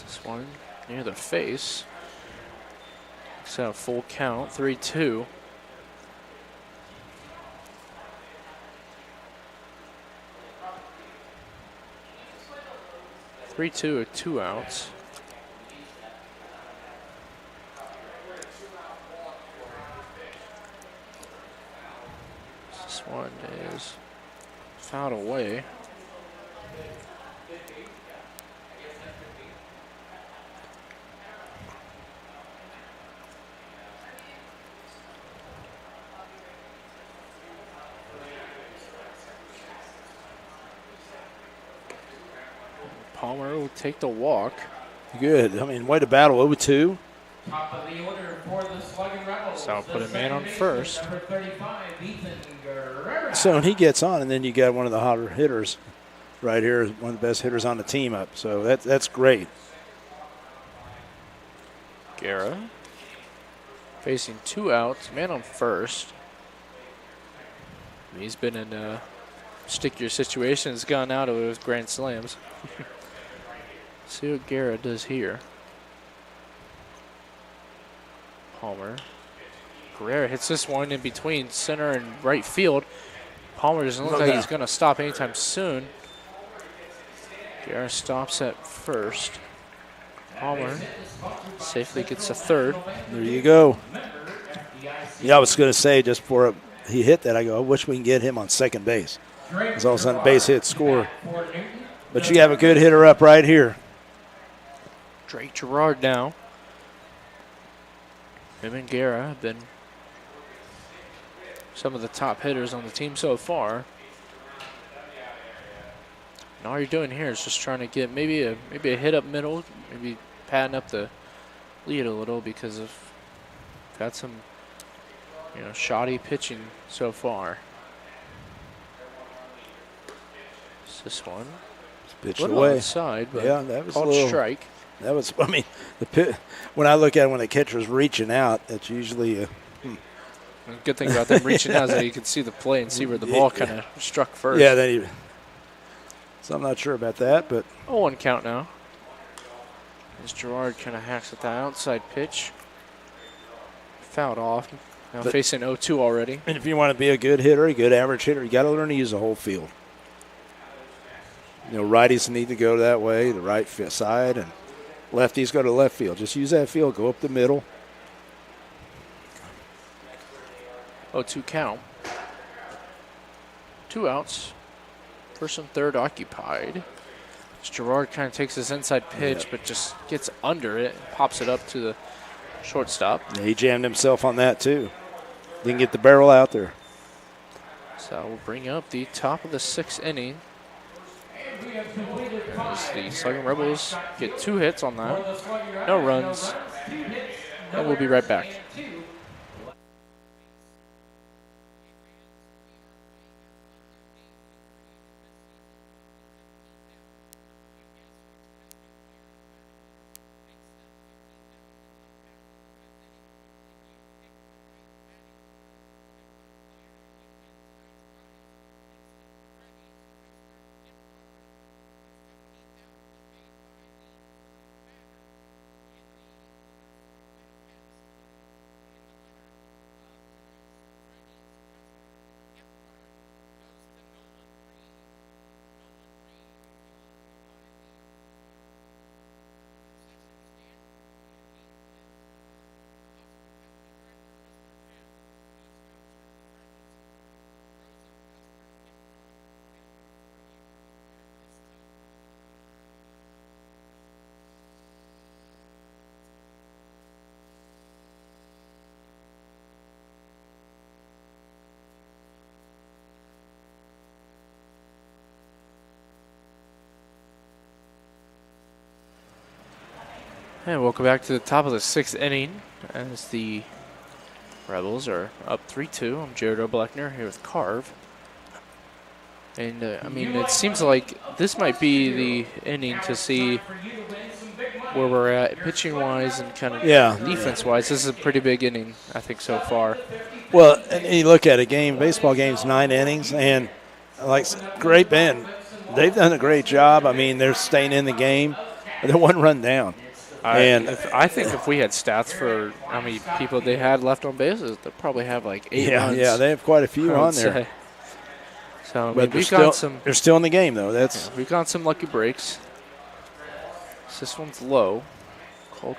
This one near the face. It's a full count, 3-2. With 2 outs. This one is fouled away. Palmer will take the walk.
Good. I mean, way to battle 0-2.
Top of the order for the Sluggin Rebels.
So I'll put a man on first.
Number 35, Ethan Guerrero.
So when he gets on, and then you got one of the hotter hitters right here, one of the best hitters on the team up. So that's great.
Guerra facing 2 outs, man on first. He's been in stickier situations, gone out of it with grand slams. See what Guerra does here. Palmer. Guerrera hits this one in between center and right field. Palmer doesn't look like he's going to stop anytime soon. Guerra stops at first. Palmer safely gets a third.
There you go. Yeah, I was going to say just before he hit that, I go, I wish we can get him on second base. Because all of a sudden, base hit, score. But you have a good hitter up right here.
Drake Gerard now. Him and Guerra have been some of the top hitters on the team so far. And all you're doing here is just trying to get maybe a hit up middle, maybe padding up the lead a little because of got some shoddy pitching so far. It's this one.
Pitched
Little
away.
outside, but
yeah, that was
called
a little
strike.
That was, I mean, when I look at it when the catcher's reaching out, it's usually
The good thing about them reaching out is that you can see the play and see where the ball kind of struck first.
Yeah, so I'm not sure about that, but
0-1 count now. As Gerard kind of hacks at the outside pitch. Fouled off. Now facing 0-2 already.
and if you want to be a good hitter, a good average hitter, you got to learn to use the whole field. You know, righties need to go that way, the right side, and lefties go to left field. Just use that field, go up the middle.
0-2 count. 2 outs. First and third occupied. As Gerard kind of takes his inside pitch, but just gets under it, pops it up to the shortstop.
Yeah, he jammed himself on that too. Didn't get the barrel out there.
So we'll bring up the top of the 6th inning. As the Sluggin Rebels get 2 hits on that. No runs. And we'll be right back. And welcome back to the top of the 6th inning as the Rebels are up 3-2. I'm Jared O'Blackner here with Carve. And, I mean, it seems like this might be the inning to see where we're at pitching-wise and kind of defense-wise. This is a pretty big inning, I think, so far.
Well, and you look at a game, baseball game's 9 innings, and like Great Bend, they've done a great job. I mean, they're staying in the game. They're 1 run down.
I think if we had stats for how many people they had left on bases, they'll probably have like 8 runs.
Yeah, they have quite a few on there.
So
but they're still in the game, though.
We've got some lucky breaks. This one's low. Called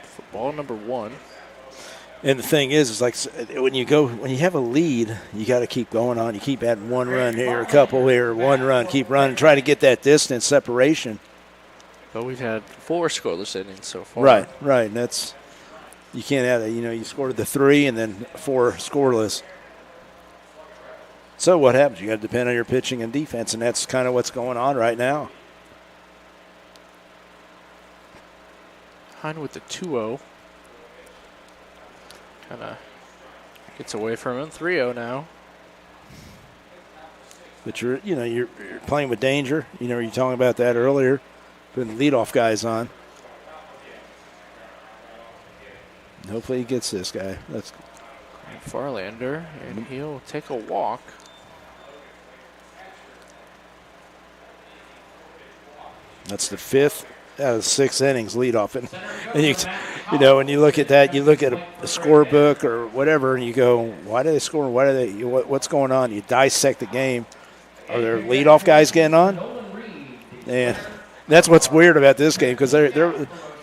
for ball number 1.
And the thing is like when you have a lead, you got to keep going on. You keep adding 1 run here, a couple here, 1 run, keep running, try to get that distance separation.
But we've had 4 scoreless innings so far.
Right. And that's you can't have that. You know, you scored the 3 and then 4 scoreless. So what happens? You got to depend on your pitching and defense, and that's kind of what's going on right now.
Hine with the 2-0. Kind of gets away from him. 3-0 now.
But you're playing with danger. You know, you were talking about that earlier. Putting the leadoff guys on. And hopefully he gets this guy. That's
Farlander, and he'll take a walk.
That's the 5th out of 6 innings leadoff. And you know, when you look at that, you look at a scorebook or whatever, and you go, why do they score? Why do they? What's going on? You dissect the game. Are there leadoff guys getting on? And that's what's weird about this game because their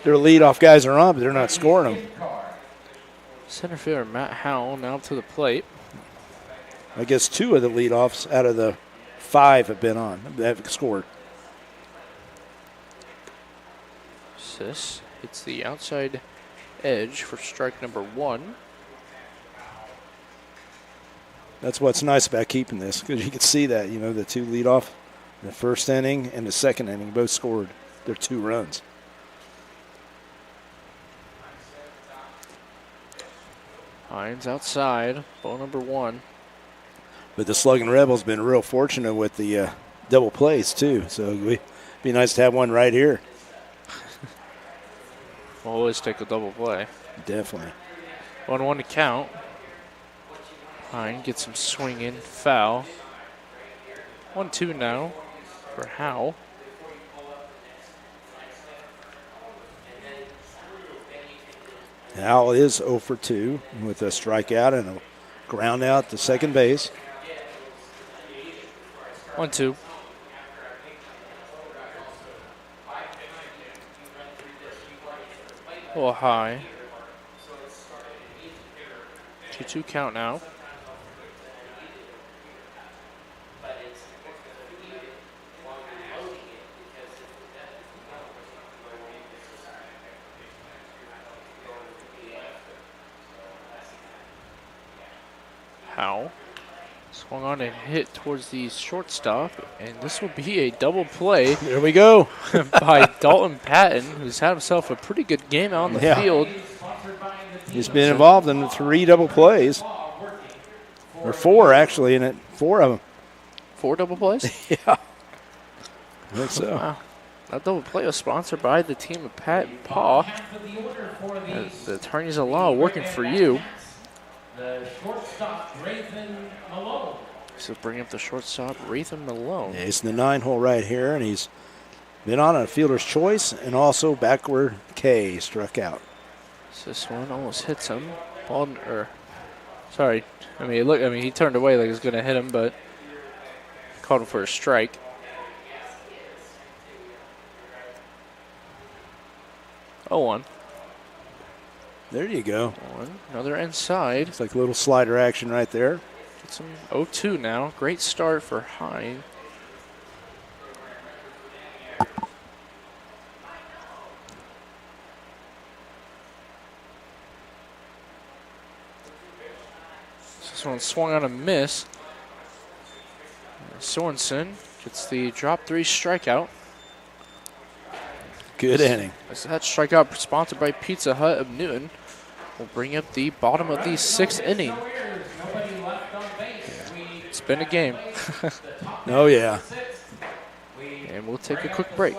leadoff guys are on, but they're not scoring them.
Center fielder Matt Howell now to the plate.
I guess 2 of the leadoffs out of the 5 have been on. Have scored.
This hits the outside edge for strike number 1.
That's what's nice about keeping this because you can see that, you know, the 2 leadoff, the first inning and the second inning both scored their 2 runs.
Hines outside, ball number 1.
But the Sluggin Rebels been real fortunate with the double plays too, so it'd be nice to have one right here.
We'll always take a double play.
Definitely.
1-1 to count. Hine gets him swinging. Foul. 1-2 now for Howe.
Howell is 0 for 2 with a strikeout and a ground out to second base.
1-2. A little high. 2-2 count now. Howe swung on and hit towards the shortstop, and this will be a double play.
There we go.
By Dalton Patton, who's had himself a pretty good game out on the field.
He's been involved in 3 double plays, or 4 actually, and 4 of them.
4 double plays?
Yeah, I think so.
Wow. That double play was sponsored by the team of Pat and Paul. The attorneys of law working for you.
The shortstop, Rathan Malone.
So bring up the shortstop, Rathan Malone.
Yeah, he's in the 9-hole right here, and he's been on a fielder's choice and also backward K struck out.
So this one almost hits him. Sorry. He turned away like he was going to hit him, but called him for a strike. Oh, 1.
There you go.
Another inside.
It's like a little slider action right there.
Gets him 0-2 now. Great start for Hine. This one swung on a miss. Sorensen gets the drop 3 strikeout.
Good inning.
That strikeout sponsored by Pizza Hut of Newton will bring up the bottom of the 6th inning. It's been a game.
Oh, yeah.
And we'll take a quick break.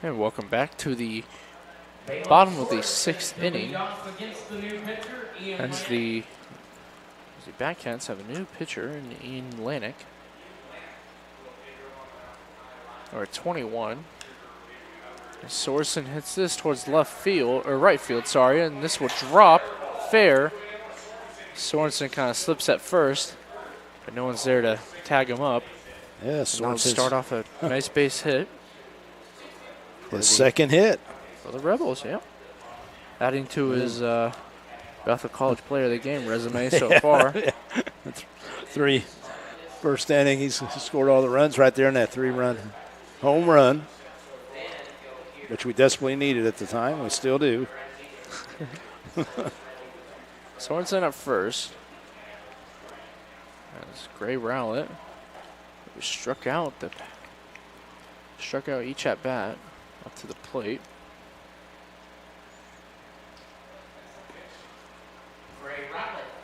And welcome back to the bottom of the 6th inning. As the Backcats have a new pitcher in Ian Lanick. Or 21. And Sorensen hits this towards left field, or right field, sorry, and this will drop fair. Sorensen kind of slips at first, but no one's there to tag him up.
Yeah,
Sorensen start off a nice base hit.
His second hit.
For the Rebels, yeah. Adding to his Bethel College Player of the Game resume so far.
Yeah. 3 first inning. He's scored all the runs right there in that 3-run home run, which we desperately needed at the time. We still do.
Sorensen at first. That's Gray Rowlett. Who struck out each at bat up to the plate.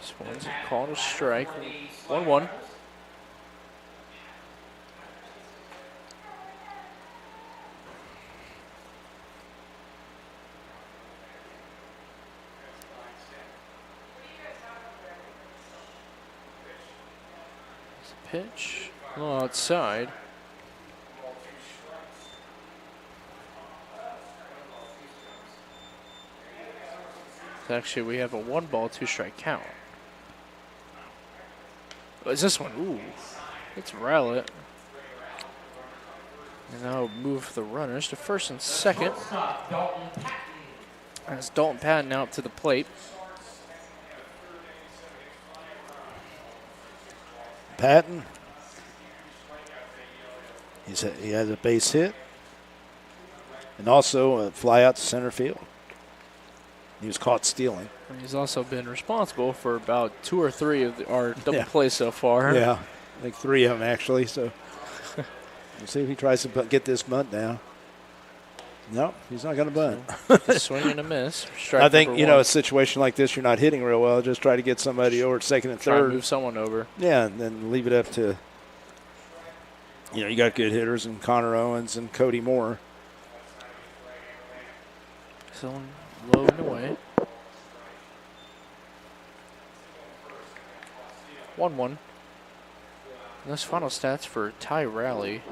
This one's called a strike. 1-1. Pitch, a little outside. Actually, we have a 1-ball, 2-strike count. What is this one? Ooh, it's Rowlett. And now move the runners to first and second. As Dalton Patton out to the plate.
Patton. He has a base hit. And also a fly out to center field. He was caught stealing.
And he's also been responsible for about 2 or 3 of our double plays so far.
Yeah, I think 3 of them actually. So we'll see if he tries to get this bunt down. No, he's not going to bunt.
So, swing and a miss.
I think, a situation like this, you're not hitting real well. Just try to get somebody over at second and
try
third.
To move someone over.
Yeah, and then leave it up to, you got good hitters and Connor Owens and Cody Moore.
Someone low and away. 1-1. And those final stats for Ty Riley,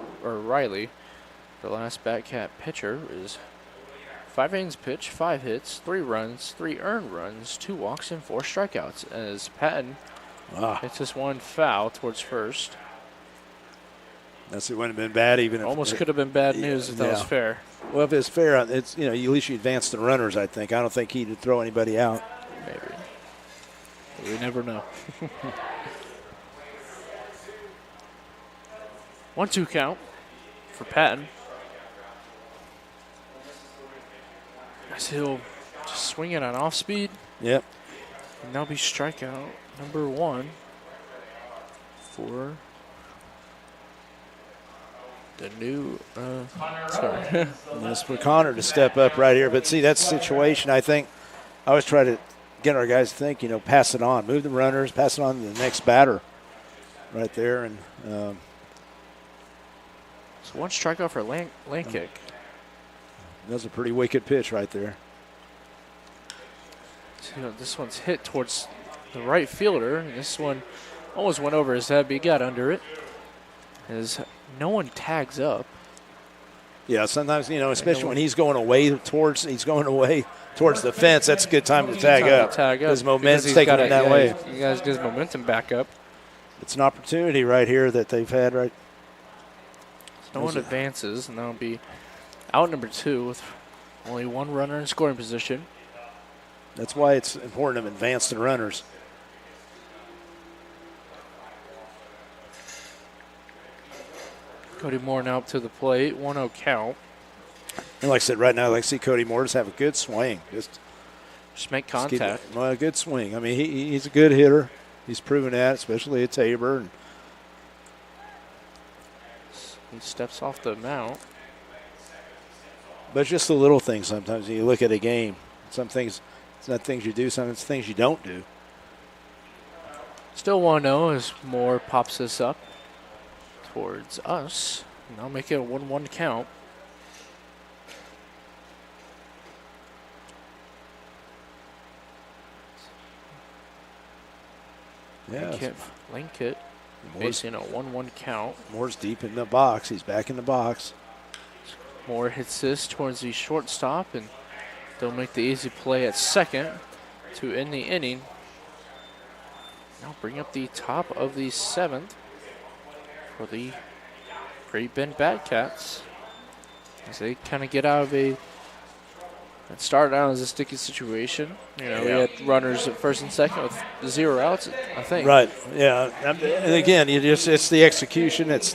the last Batcat pitcher, is 5 innings pitched, 5 hits, 3 runs, 3 earned runs, 2 walks, and 4 strikeouts. As Patton hits this one foul towards first.
It wouldn't have been bad even.
Almost could have been bad news if that was fair.
Well, if it's fair, it's at least you advance the runners. I think. I don't think he'd throw anybody out.
Maybe. We never know. 1-2 count for Patton. As he'll just swing it on off speed.
Yep.
And that'll be strikeout number 1 for the new. Sorry.
It's for Connor to step up right here. But see, that's the situation. I think I always try to get our guys to think, pass it on, move the runners, pass it on to the next batter, right there, and.
So 1 strikeout for lane kick.
That's a pretty wicked pitch right there.
So, this one's hit towards the right fielder. And this one almost went over his head, but he got under it. As no one tags up.
Yeah, sometimes, especially when he's going away towards the fence, that's a good time to tag up. Because momentum's taking him that way.
You guys get his momentum back up.
It's an opportunity right here that they've had right.
No one advances, and that'll be out number 2 with only 1 runner in scoring position.
That's why it's important to advance the runners.
Cody Moore now up to the plate, 1-0 count.
And like I said, right now, I like to see Cody Moore just have a good swing. Just
make contact.
A good swing. I mean, he's a good hitter. He's proven that, especially at Tabor. And
he steps off the mount.
But it's just the little things sometimes. You look at a game. Some things, it's not things you do, some it's things you don't do.
Still 1-0 as Moore pops this up towards us. And I'll make it a 1-1 count.
Yeah.
Lane kit. Facing a 1-1 count.
Moore's deep in the box. He's back in the box.
Moore hits this towards the shortstop, and they'll make the easy play at second to end the inning. Now bring up the top of the 7th for the Great Bend Batcats as they kind of get out of a It started out as a sticky situation. We had runners at first and second with 0 outs, I think.
Right. Yeah. And again, it's the execution. It's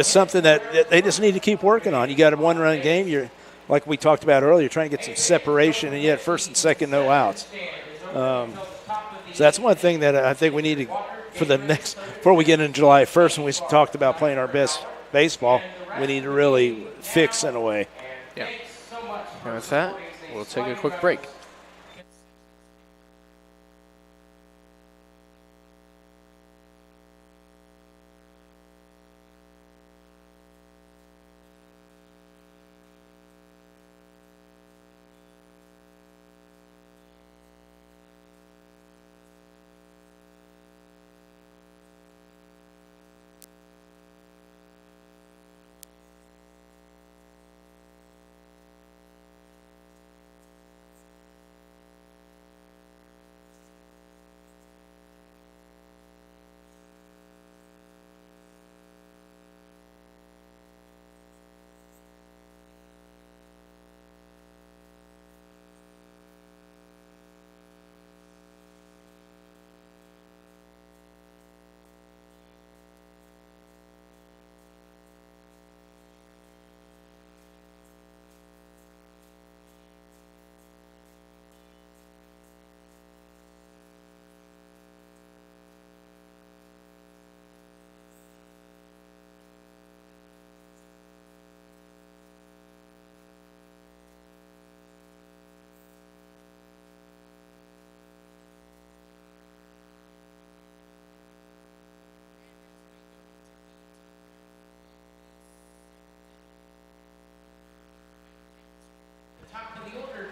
something that they just need to keep working on. You got a 1-run game. You're like we talked about earlier, trying to get some separation, and you had first and second, no outs. So that's one thing that I think we need to before we get into July 1st, when we talked about playing our best baseball, we need to really fix in a way.
Yeah. And with that, we'll take a quick break.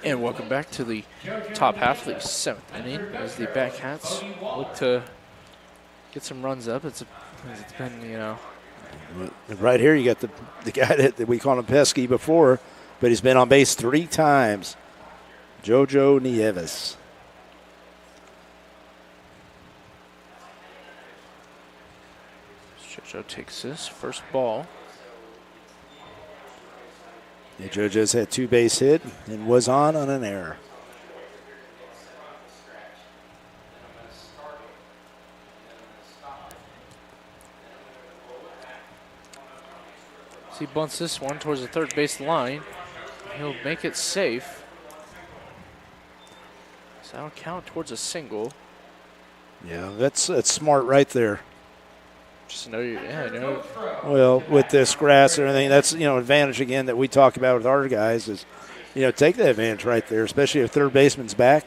And welcome back to the top half of the 7th inning as the Back Hats look to get some runs up. It's been,
Right here, you got the guy that we called him pesky before, but he's been on base 3 times, Jojo Nieves.
Jojo takes this first ball.
Yeah, JoJo's had 2 base hit and was on an error.
He bunts this one towards the third base line. He'll make it safe. So that'll count towards a single.
Yeah, that's smart right there.
Just know
Well, with this grass and everything, that's, advantage again that we talk about with our guys is, take that advantage right there, especially if third baseman's back.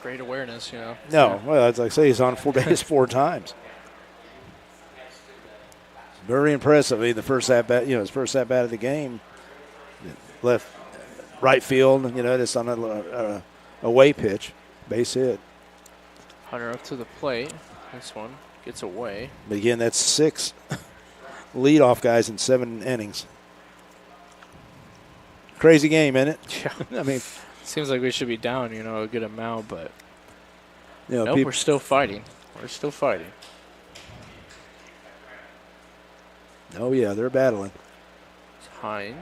Great awareness,
No, well, as I say, he's on base 4 times. Very impressive. The first at bat, his first at bat of the game, left right field, just on a away pitch, base hit.
Hunter up to the plate. This one gets away.
But again, that's 6 leadoff guys in 7 innings. Crazy game, isn't it?
Yeah. I mean, seems like we should be down, a good amount, but
nope,
we're still fighting. We're still fighting.
Oh, yeah, they're battling.
It's Hine.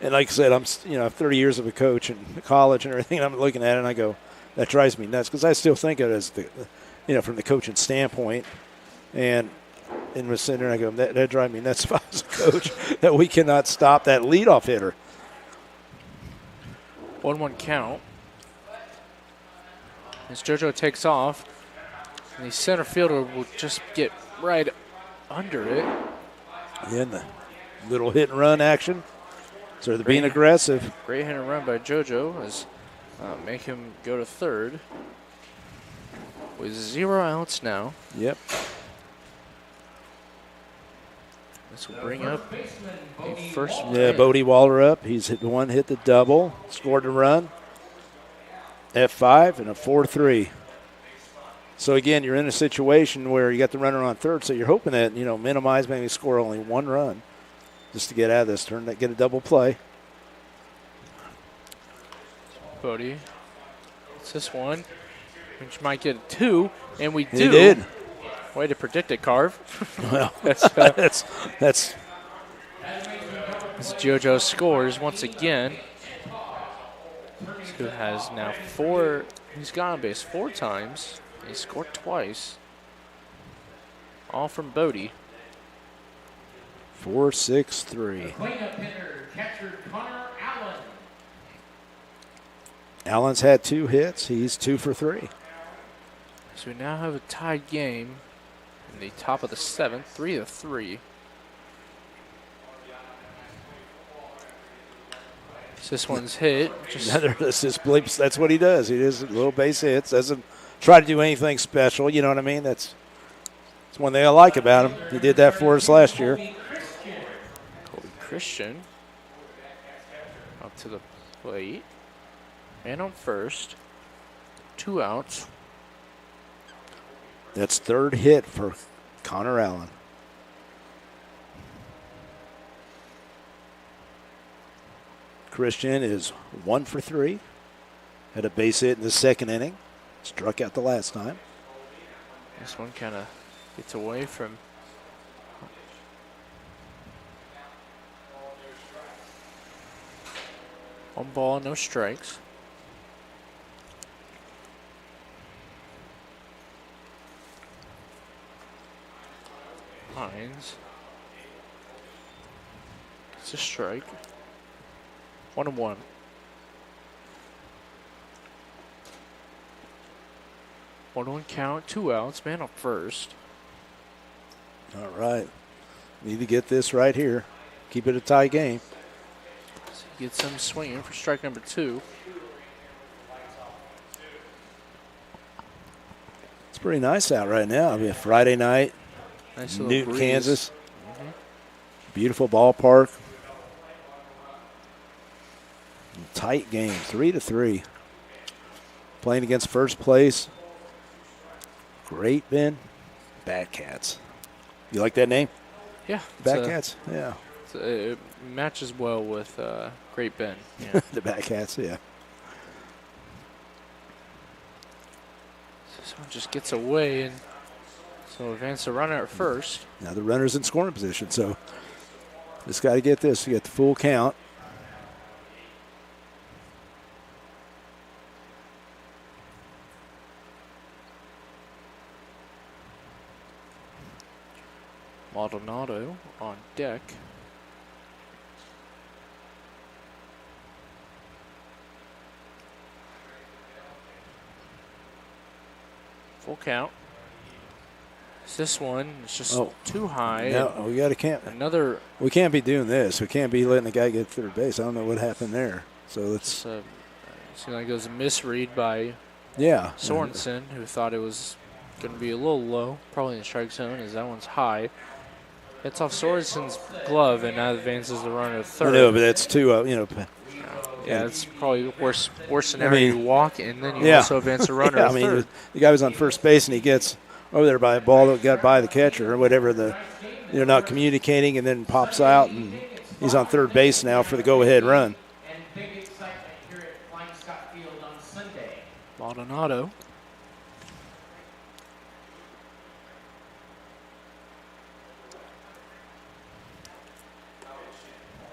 And like I said, I'm 30 years of a coach in college and everything, and I'm looking at it and I go, that drives me nuts because I still think of it as from the coaching standpoint. And we're sitting there and I go, that drives me nuts if I was a coach that we cannot stop that leadoff hitter.
1-1 count. As JoJo takes off, and the center fielder will just get right under it.
And the little hit and run action. So they're being aggressive.
Great hit and run by JoJo as make him go to third with 0 outs now.
Yep.
This will bring up a first.
Yeah, Bodie Waller up. He's hit the double, scored a run. F5 and a 4-3. So again, you're in a situation where you got the runner on third, so you're hoping that minimize, maybe score only 1 run, just to get out of this turn, get a double play.
Bodie. It's this one, which might get a 2, and we do.
He did.
Way to predict it, Carv.
Well, that's
As JoJo scores once again. Who has now 4, he's got on base 4 times. He scored twice. All from Bodie.
4-6-3.
Cleanup hitter, catcher Connor Allen.
Allen's had 2 hits. He's 2 for 3.
So we now have a tied game in the top of the 7th, 3-3. So this one's hit.
That's what he does. He does little base hits. Doesn't try to do anything special. You know what I mean? That's one thing I like about him. He did that for us last year.
Colby Christian up to the plate. Man on first. 2 outs.
That's 3rd hit for Connor Allen. Christian is 1 for 3. Had a base hit in the 2nd inning. Struck out the last time.
This one kind of gets away from. One ball, no strikes. Hines. It's a strike. 1-1. One count, 2 outs, man up first.
All right. Need to get this right here. Keep it a tie game.
So he gets him swinging for strike number 2.
It's pretty nice out right now. I mean, Friday night,
Nice little
Newton,
breeze.
Kansas. Beautiful ballpark. Tight game, 3-3. Playing against first place. Great Ben. Bat Cats. You like that name?
Yeah.
Bat Cats? Yeah.
It matches well with Great Ben. Yeah.
The Bat Cats, yeah.
This one just gets away, and so advance the runner at first.
Now the runner's in scoring position, so just got to get this. You get the full count.
Maldonado on deck. Full count. This one is just too high.
No, we got to can't.
Another.
We can't be doing this. We can't be letting the guy get third base. I don't know what happened there. So let's.
Seems like it was a misread by Sorensen, who thought it was going to be a little low, probably in the strike zone, as that one's high. Hits off Sorensen's glove and now advances the runner to third.
I know, but that's too,
Yeah, it's probably worst scenario. You walk and then you also advance the runner to third.
The guy was on first base and he gets over there by a ball that got by the catcher or whatever. Not communicating, and then pops out and he's on third base now for the go-ahead run.
And big excitement here at Flying Scott Field on Sunday.
Maldonado.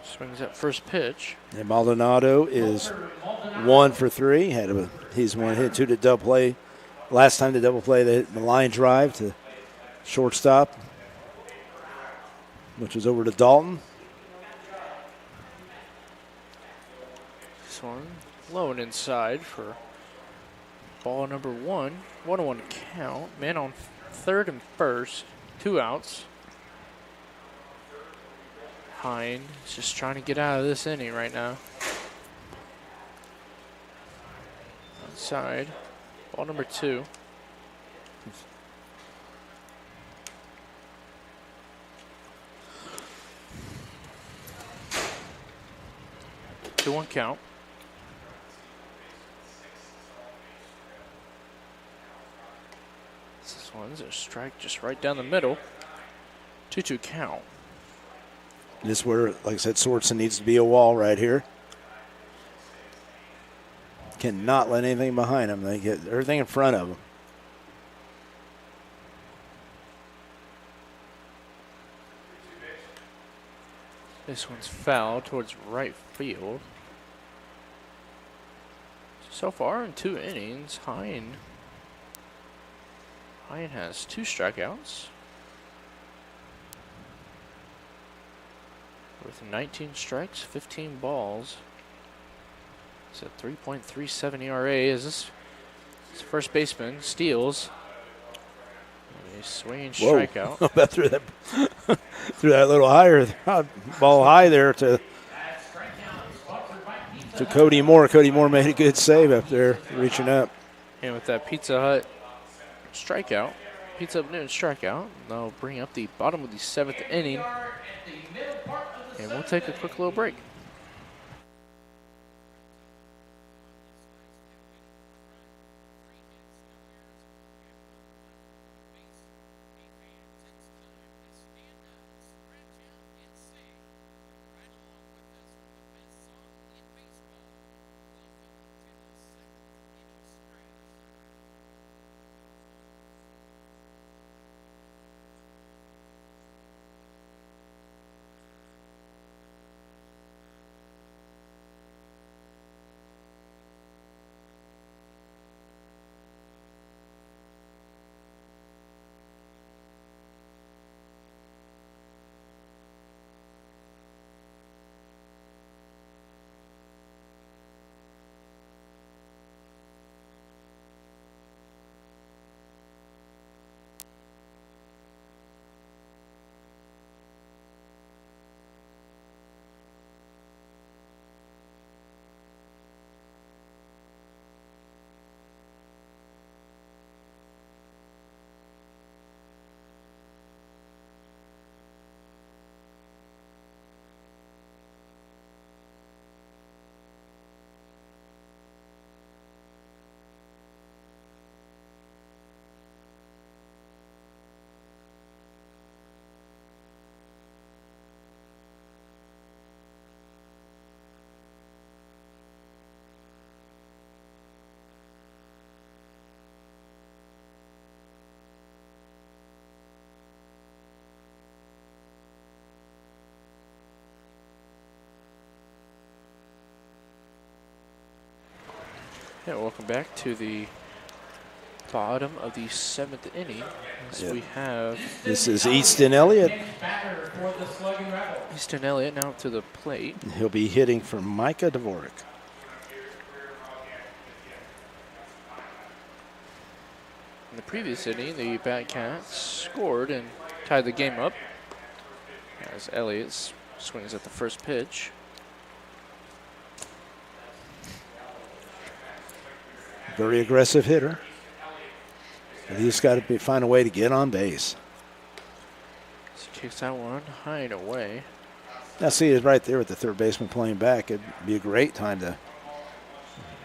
Swings at first pitch.
And Maldonado is 1 for 3. He's one hit, 2 to double play. Last time to double play, they hit the line drive to shortstop, which was over to Dalton.
Swung low and inside for ball number 1. 1-1 count. Man on third and first. 2 outs. Hine is just trying to get out of this inning right now. Outside. Ball number 2. Two one count. This one's a strike just right down the middle. 2-2 count.
This is where, like I said, Sorensen needs to be a wall right here. Cannot let anything behind him. They get everything in front of him.
This one's foul towards right field. So far in 2 innings, Hine has 2 strikeouts with 19 strikes, 15 balls. It's a 3.37 ERA. As this first baseman steals. A swinging strikeout.
About threw that little higher ball high there to Cody Moore. Cody Moore made a good save up there, reaching up.
And with that Pizza Hut strikeout, Pizza Hut Newton strikeout, they'll bring up the bottom of the 7th inning. And we'll take a quick little break. Yeah, welcome back to the bottom of the 7th inning. As we have.
This is Easton Elliott.
Easton Elliott now to the plate.
He'll be hitting for Micah Dvorak.
In the previous inning, the Batcats scored and tied the game up as Elliott swings at the first pitch.
Very aggressive hitter. But he's got to find a way to get on base.
He kicks that one high and away.
Now, see, it's right there with the third baseman playing back. It'd be a great time to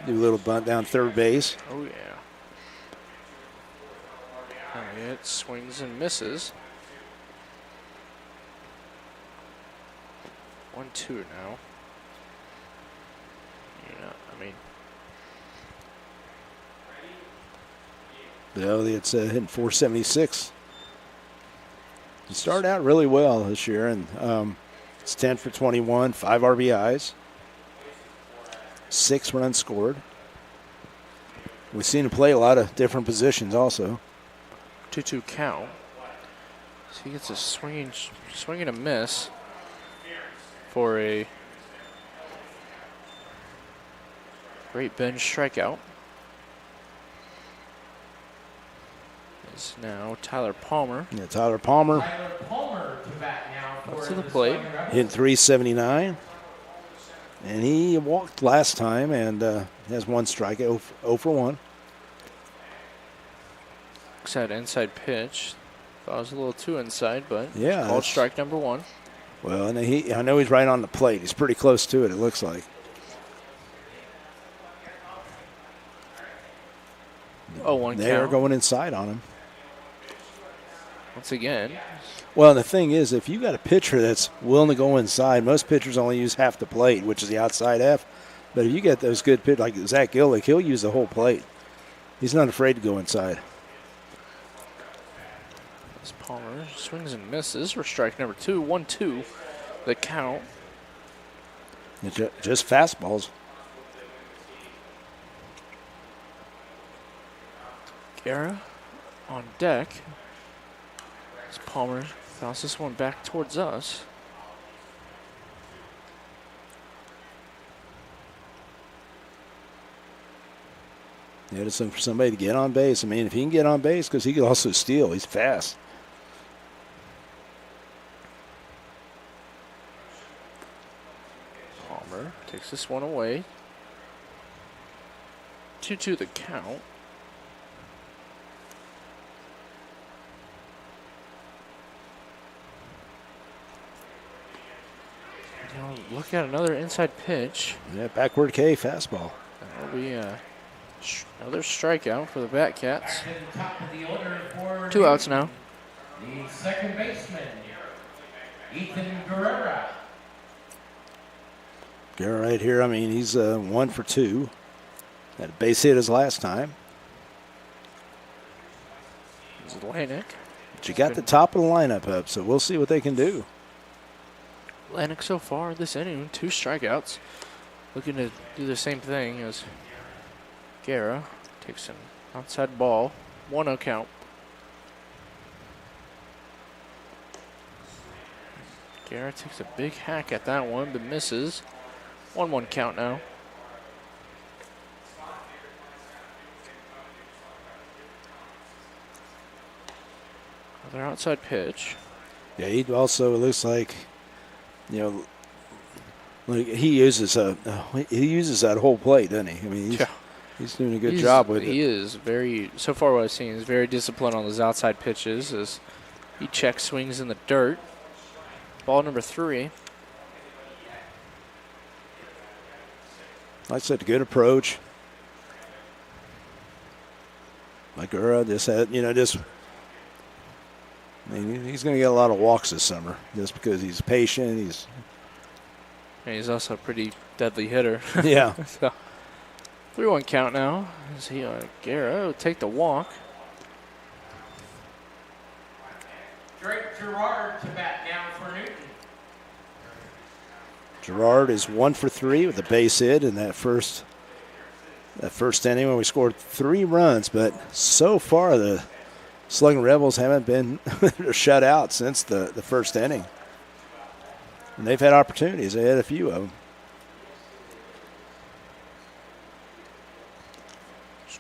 do a little bunt down third base.
Oh, yeah. Elliott swings and misses. 1-2 now.
Elliott's hitting 476. He started out really well this year, and it's 10 for 21, 5 RBIs, 6 runs scored. We've seen him play a lot of different positions also.
2-2 count. So he gets a swing and a miss for a great bench strikeout. It's now Tyler Palmer.
Yeah, Tyler Palmer.
Up to the plate.
Hitting 379. And he walked last time and has 1 strikeout, 0 for 1.
Looks at inside pitch. Thought it was a little too inside, but
yeah,
called strike number 1.
Well, and I know he's right on the plate. He's pretty close to it, it looks like.
Oh, 1
They
count.
are going inside on him.
Once again.
Well, the thing is, if you got a pitcher that's willing to go inside, most pitchers only use half the plate, which is the outside F. But if you get those good pitchers like Zach Gillick, he'll use the whole plate. He's not afraid to go inside.
As Palmer swings and misses for strike number 2. 1-2 the count.
It's just fastballs.
Guerra on deck. As Palmer bounces this one back towards us.
Yeah, just looking for somebody to get on base. I mean, if he can get on base, because he can also steal. He's fast.
Palmer takes this one away. 2-2 the count. Now look at another inside pitch.
Yeah, backward K fastball.
That'll be another strikeout for the Batcats.
Back to the top of the order for
2 outs now.
the second baseman, Ethan Guerrera.
Guerra right here, I mean, he's 1 for 2. Had a base hit his last time.
Atlantic.
But you got the top of the lineup up, so we'll see what they can do.
Atlantic so far this inning, 2 strikeouts. Looking to do the same thing as Guerra. Takes an outside ball. 1-0 count. Guerra takes a big hack at that one, but misses. 1-1 count now. Another outside pitch.
Yeah, he also, it looks like, you know, like he uses that whole plate, doesn't he? I mean, he's doing a good job with it.
He is very, so far what I've seen, is very disciplined on those outside pitches as he check swings in the dirt. Ball number 3.
Like I said, good approach. Like Guerra just had, I mean, he's going to get a lot of walks this summer just because he's patient.
And he's also a pretty deadly hitter.
Yeah.
So, 3-1 count now. As he, Guerra will take the walk.
Drake Gerard to bat now for Newton.
Gerard is 1 for 3 with a base hit in that first inning when we scored 3 runs. But so far, the Sluggin Rebels haven't been shut out since the first inning. And they've had opportunities. They had a few of them.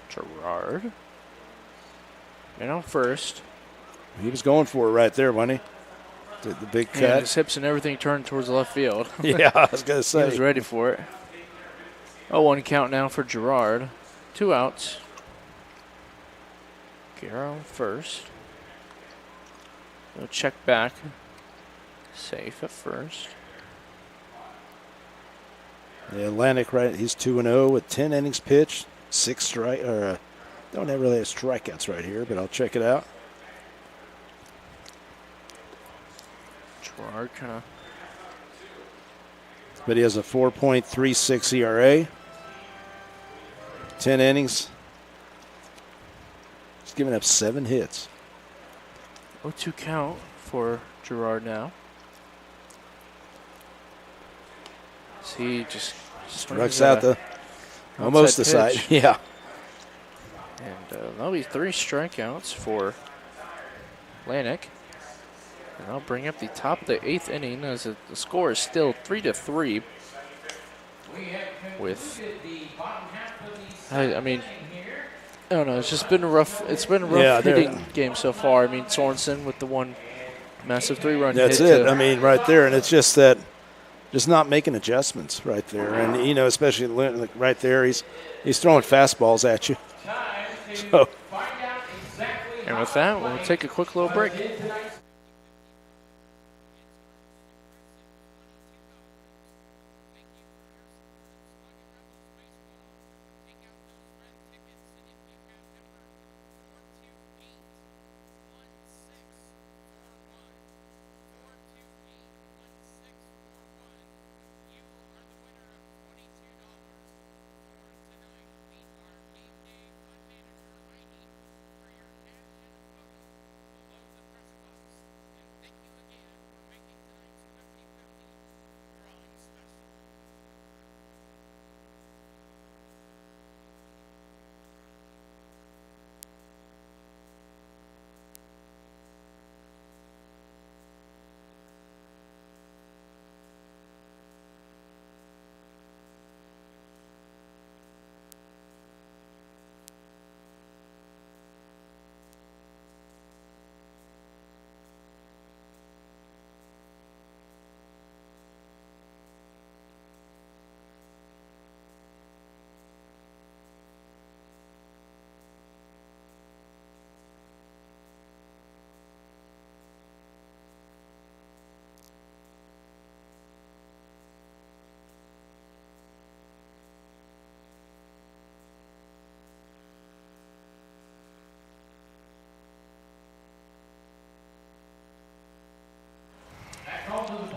Gerard. And on first.
He was going for it right there, wasn't he? Did the big cut.
And his hips and everything turned towards the left field.
Yeah, I was going to say.
He was ready for it. 0-1 count now for Gerard. 2 outs. Guerra on first. He'll check back. Safe at first.
The Atlantic, right? He's 2-0 with 10 innings pitched, 6 strike. Don't have really have strikeouts right here, but I'll check it out.
Gerard kind of.
But he has a 4.36 ERA. 10 innings. He's given up 7 hits.
0-2 count for Gerard now. So he just
strikes out the almost the side. Yeah.
And that'll be 3 strikeouts for Atlantic. And I'll bring up the top of the 8th inning as the score is still 3-3. With, I mean, I don't know. It's just been a rough. It's been a rough hitting game so far. I mean, Sorensen with the one massive 3-run hit.
That's it. I mean, right there, and it's just that, just not making adjustments right there, and especially right there, he's throwing fastballs at you. So.
And with that, we'll take a quick little break.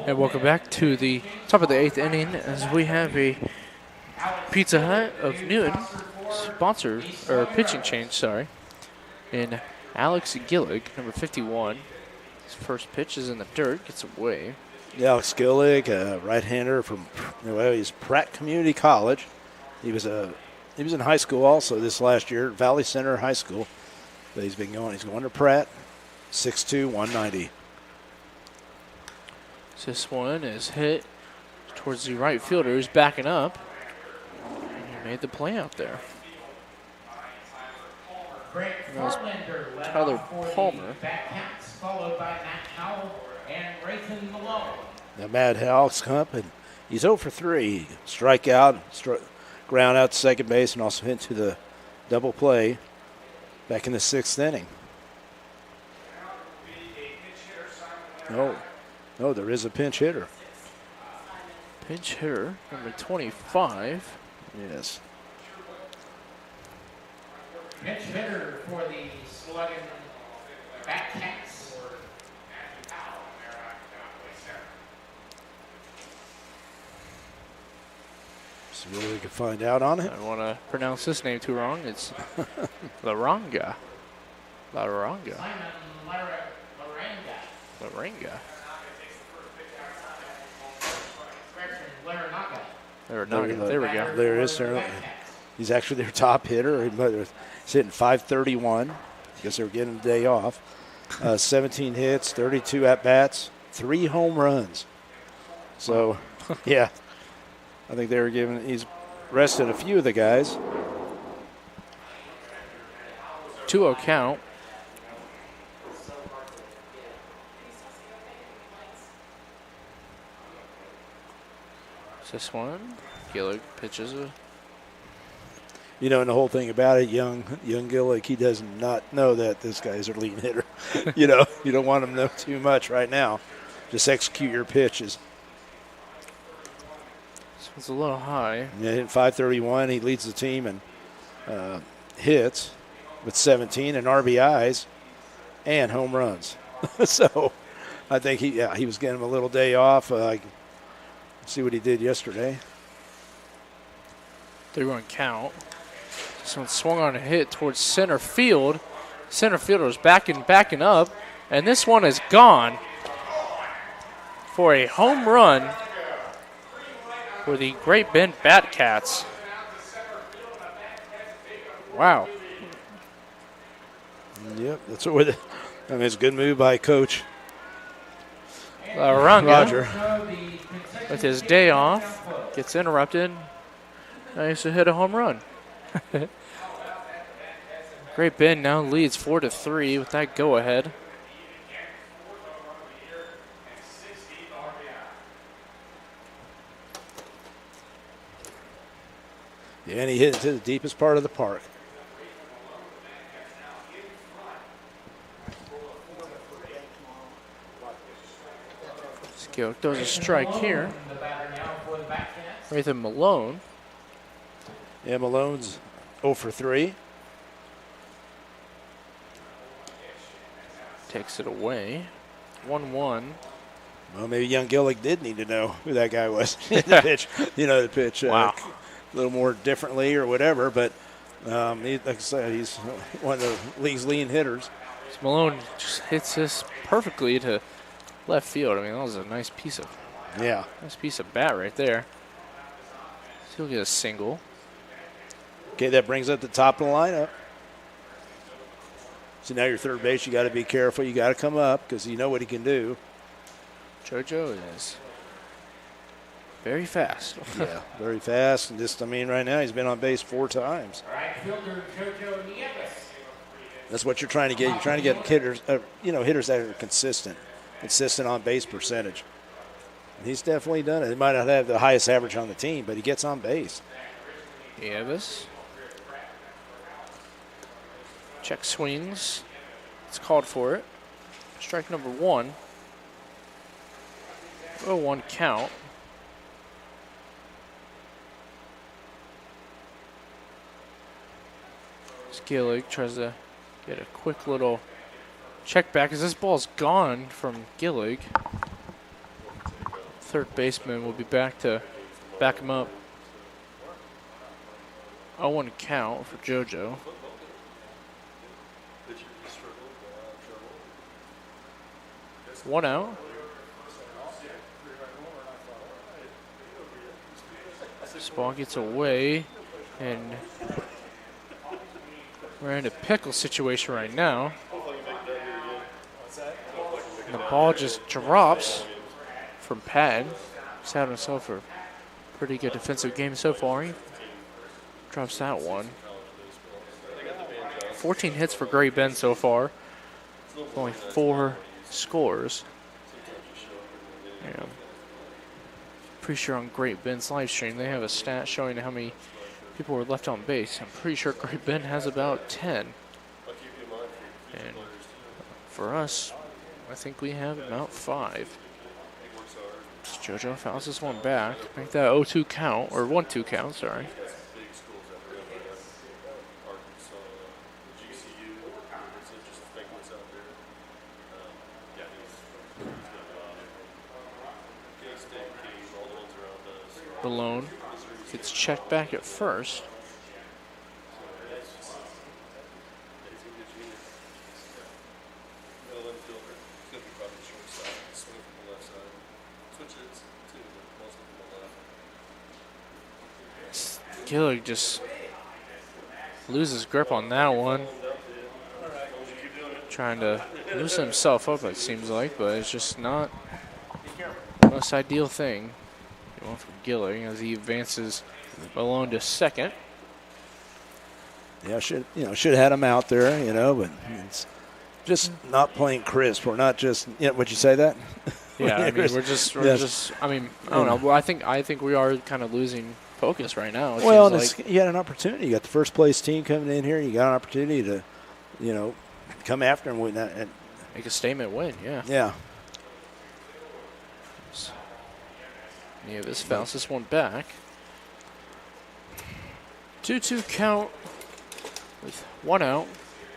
And welcome back to the top of the 8th inning as we have a Pizza Hut of Newton sponsor, or pitching change, sorry. And Alex Gillig, number 51. His first pitch is in the dirt, gets away.
Yeah, Alex Gillig, a right-hander from, well, he's Pratt Community College. He was in high school also this last year, Valley Center High School. But he's going to Pratt, 6'2", 190.
This one is hit towards the right fielder who's backing up. And he made the play out there. Tyler Palmer.
Followed by Matt Howell and Rayton Malone.
Now Matt Howell's up, and he's 0 for 3. Strike out, ground out to second base, and also hit to the double play back in the 6th inning. No, there is a pinch hitter.
Pinch hitter, number 25.
Yes.
Pinch hitter for the Sluggin Batcats.
See what we can find out on it.
I don't want to pronounce this name too wrong. It's Laranga. Laranga. Laranga. Laranaga. There we go.
There is. He's actually their top hitter. He's hitting .531. I guess they were getting a day off. 17 hits, 32 at-bats, 3 home runs. So, yeah, I think they were he's rested a few of the guys.
2-0 count. This one, Gillig pitches a.
You know, and the whole thing about it, young Gillig, he does not know that this guy's their leading hitter. You know, you don't want him to know too much right now. Just execute your pitches.
This one's a little high.
Yeah, hitting .531. He leads the team in hits with 17 and RBIs and home runs. So I think he was getting him a little day off. See what he did yesterday.
3-1 count. This one swung on a hit towards center field. Center fielder was backing up, and this one is gone for a home run for the Great Bend Batcats. Wow.
Yep, that's what. I mean, it's a good move by Coach
Roger. With his day off, gets interrupted. Nice to hit a home run. Great Bend now leads 4-3 with that go-ahead.
Yeah, and he hit into the deepest part of the park.
Skill throws a strike here. Rayton Malone.
Yeah, Malone's 0 for 3.
Takes it away. 1-1.
Well, maybe young Gillig did need to know who that guy was. The pitch, the pitch
wow.
A little more differently or whatever. But like I said, he's one of the league's leading hitters.
Malone just hits this perfectly to left field. I mean, that was a nice piece of bat right there. So he'll get a single.
Okay, that brings up the top of the lineup. So now your third base, you got to be careful. You got to come up because you know what he can do.
JoJo is very fast.
Yeah, very fast. And right now he's been on base 4 times.
Right fielder JoJo Nieves.
That's what you're trying to get. You're trying to get hitters, hitters that are consistent on base percentage. And he's definitely done it. He might not have the highest average on the team, but he gets on base.
Nieves. Check swings. It's called for it. Strike number 1. 0-1 count. Gillig tries to get a quick little check back as this ball's gone from Gillig. third baseman will be back to back him up. 0-1 count for JoJo. One out. This ball gets away, and we're in a pickle situation right now. And the ball just drops from Patton. He's had himself a pretty good defensive game so far. He drops that one. 14 hits for Great Bend so far. Only 4 scores. Yeah. Pretty sure on Great Bend's live stream they have a stat showing how many people were left on base. I'm pretty sure Great Bend has about 10. And for us, I think we have about 5. So JoJo fouls this one back. Make that 0-2 count, or 1-2 count, sorry. Balone gets checked back at first. Gillig just loses grip on that one. Trying to loosen himself up, it seems like, but it's just not the most ideal thing. Going from Gillig as he advances Malone to second.
Yeah, should have had him out there, but it's just not playing crisp. We're not just, would you say that?
Yeah, I mean, we're just. I mean, I don't know. Well, I think we are kind of losing focus right now.
Well, you had an opportunity. You got the first place team coming in here. You got an opportunity to, come after and win that and
make a statement win. Yeah.
Yeah.
Nieves fouls this one back. 2-2 count with 1 out.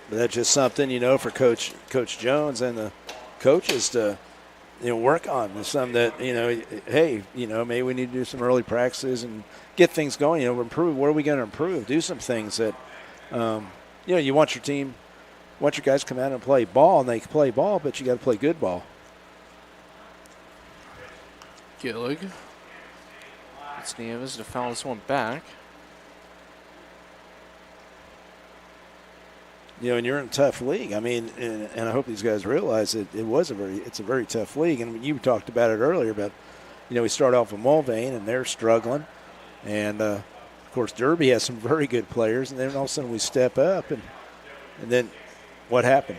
But that's just something, for Coach Jones and the coaches to, work on. It's something that, hey, maybe we need to do some early practices and get things going, improve. What are we going to improve? Do some things that, you want your team, want your guys to come out and play ball, and they can play ball, but you got to play good ball.
Gillig. It's Nieves to foul this one back.
And you're in a tough league. I mean, and I hope these guys realize that it's a very tough league. And you talked about it earlier, but we start off with Mulvane and they're struggling, and of course Derby has some very good players, and then all of a sudden we step up, and then what happened?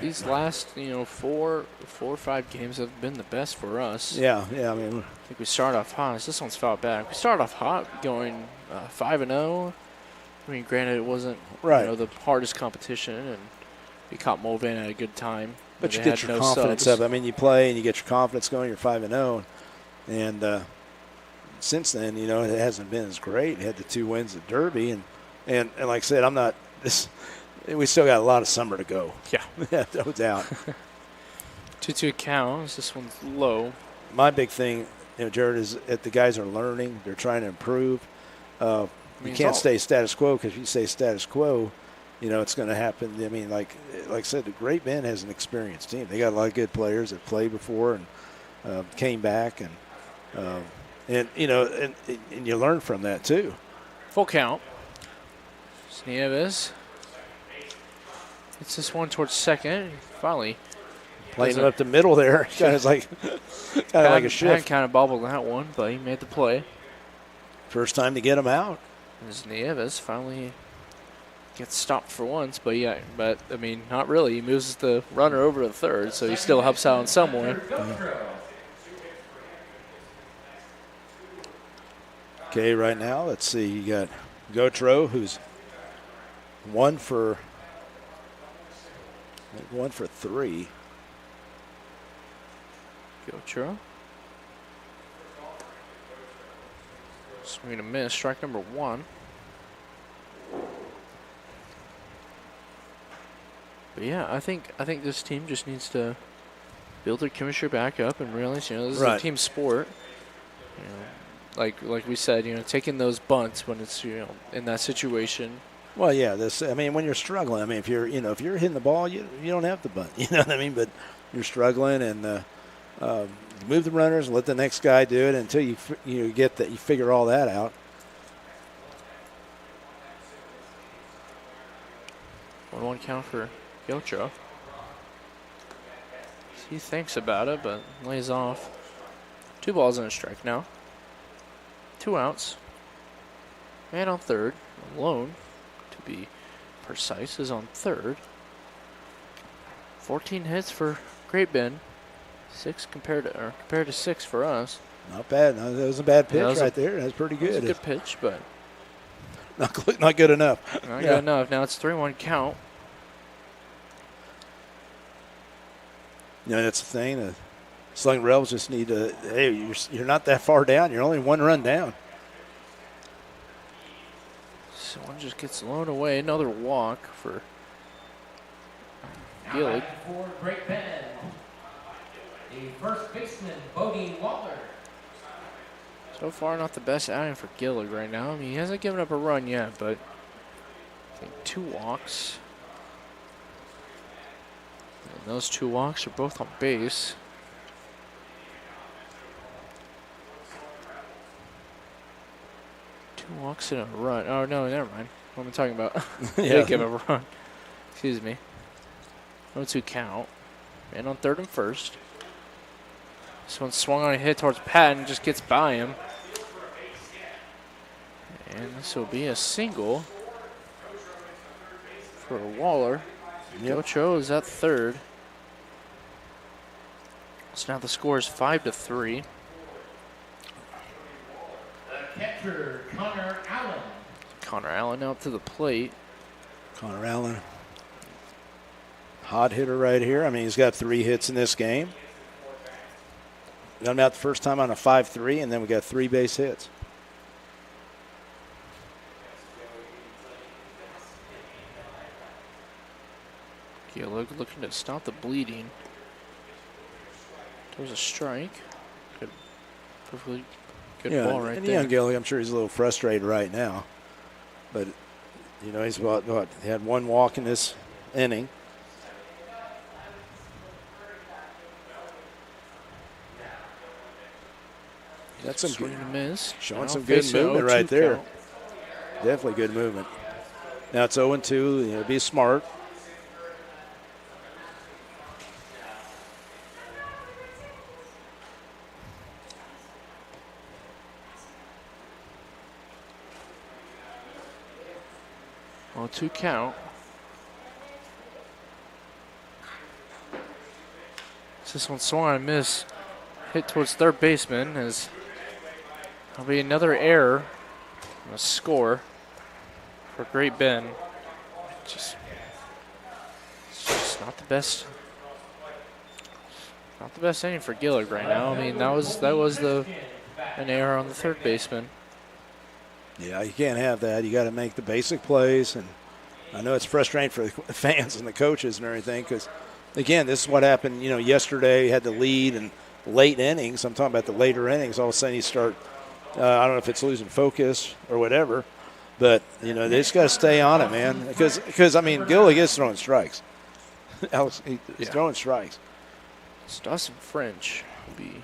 These last 4 or 5 games have been the best for us.
Yeah. I mean,
I think we start off hot. This one's fouled back. We started off hot, going 5-0. I mean, granted, it wasn't the hardest competition, and we caught Mulvane at a good time.
But you get your confidence up. I mean, you play and you get your confidence going. You're 5-0, and since then, it hasn't been as great. Had the 2 wins at Derby, and like I said, I'm not this. We still got a lot of summer to go.
Yeah,
no doubt.
2-2 count. This one's low.
My big thing, Jared, is that the guys are learning. They're trying to improve. You can't stay status quo, because if you stay status quo, it's going to happen. I mean, like I said, the Great Bend has an experienced team. They got a lot of good players that played before and came back, and you learn from that too.
Full count. Nieves. It's this one towards second. Finally.
Playing it up the middle there. kind of like a shift.
Kind of bobbled that one, but he made the play.
First time to get him out.
As Nieves finally gets stopped for once, but I mean, not really. He moves the runner over to third, so he still helps out in some way.
Okay, right now, let's see. You got Gautreaux, who's 1 for 3.
Gautreaux. Swing and a miss. Strike number 1. But yeah, I think this team just needs to build their chemistry back up and realize, this is a team sport. Like we said, taking those bunts when it's, in that situation.
Well, yeah, when you're struggling, if you're hitting the ball, you don't have to bunt, you know what I mean? But you're struggling and move the runners and let the next guy do it until you figure all that out.
1-1 count for Gilcho. He thinks about it, but lays off. 2 balls and a strike now. 2 outs. Man on third. Alone, to be precise, is on third. 14 hits for Great Bend. 6 compared to 6 for us.
Not bad. No, that was a bad pitch right there. That's pretty good.
It was a good pitch, but
not good enough.
Not good enough. Now it's 3-1 count.
That's the thing. The Sluggin Rebels just need to. Hey, you're not that far down. You're only 1 run down.
So one just gets blown away. Another walk for Gillig.
For Great Bend, the first baseman, Bodie Waller.
So far, not the best outing for Gillig right now. He hasn't given up a run yet, but I think 2 walks. And those 2 walks are both on base. Two walks in a run. Oh, no, never mind. What am I talking about? He didn't give up a run. Excuse me. 0-2 count. Man on third and first. This one swung on a hit towards Patton, just gets by him. And this will be a single for Waller. Gilcho is at third. So now the score is 5-3.
Catcher, Connor Allen.
Connor Allen out to the plate.
Connor Allen, hot hitter right here. He's got 3 hits in this game. Got him out the first time on a 5-3, and then we got 3 base hits.
Gillig looking to stop the bleeding. There's a strike. Good, perfectly good ball right there.
Young Gillig, I'm sure he's a little frustrated right now. But, he's he had 1 walk in this inning. That's some
swing and a miss.
Showing some good movement right there. Count. Definitely good movement. Now it's 0-2. Be smart.
Well, 2 count. This one swung on a miss. Hit towards third baseman as there'll be another error on a score for Great Bend. It's just not the best. Not the best inning for Gillig right now. That was an error on the third baseman.
Yeah, you can't have that. You got to make the basic plays, and I know it's frustrating for the fans and the coaches and everything because, again, this is what happened. Yesterday you had the lead and late innings. I'm talking about the later innings. All of a sudden you start. I don't know if it's losing focus or whatever, but they just got to stay on it, man. Because Gillig is throwing strikes. Alex, he's throwing strikes.
It's Dawson French will be.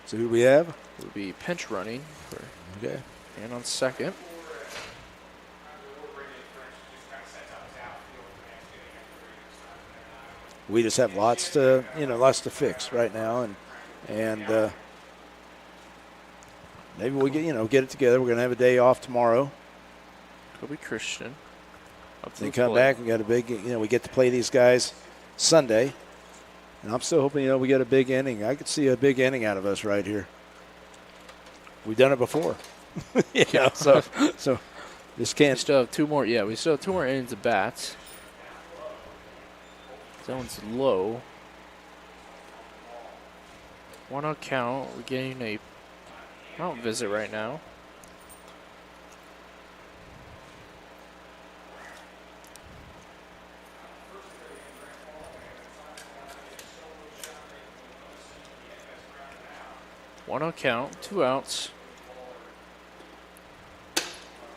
So who do we have?
Will be pinch running for.
Okay.
And on second.
We just have lots to fix right now, and maybe we get it together. We're gonna have a day off tomorrow.
Kobe Christian.
They come back and got a big. We get to play these guys Sunday, and I'm still hoping we get a big inning. I could see a big inning out of us right here. We've done it before. So this can't.
We still have 2 more. Yeah, we still have 2 more innings of bats. That one's low. 1-0 count. We're getting a mount visit right now. 1-0 count, 2 outs.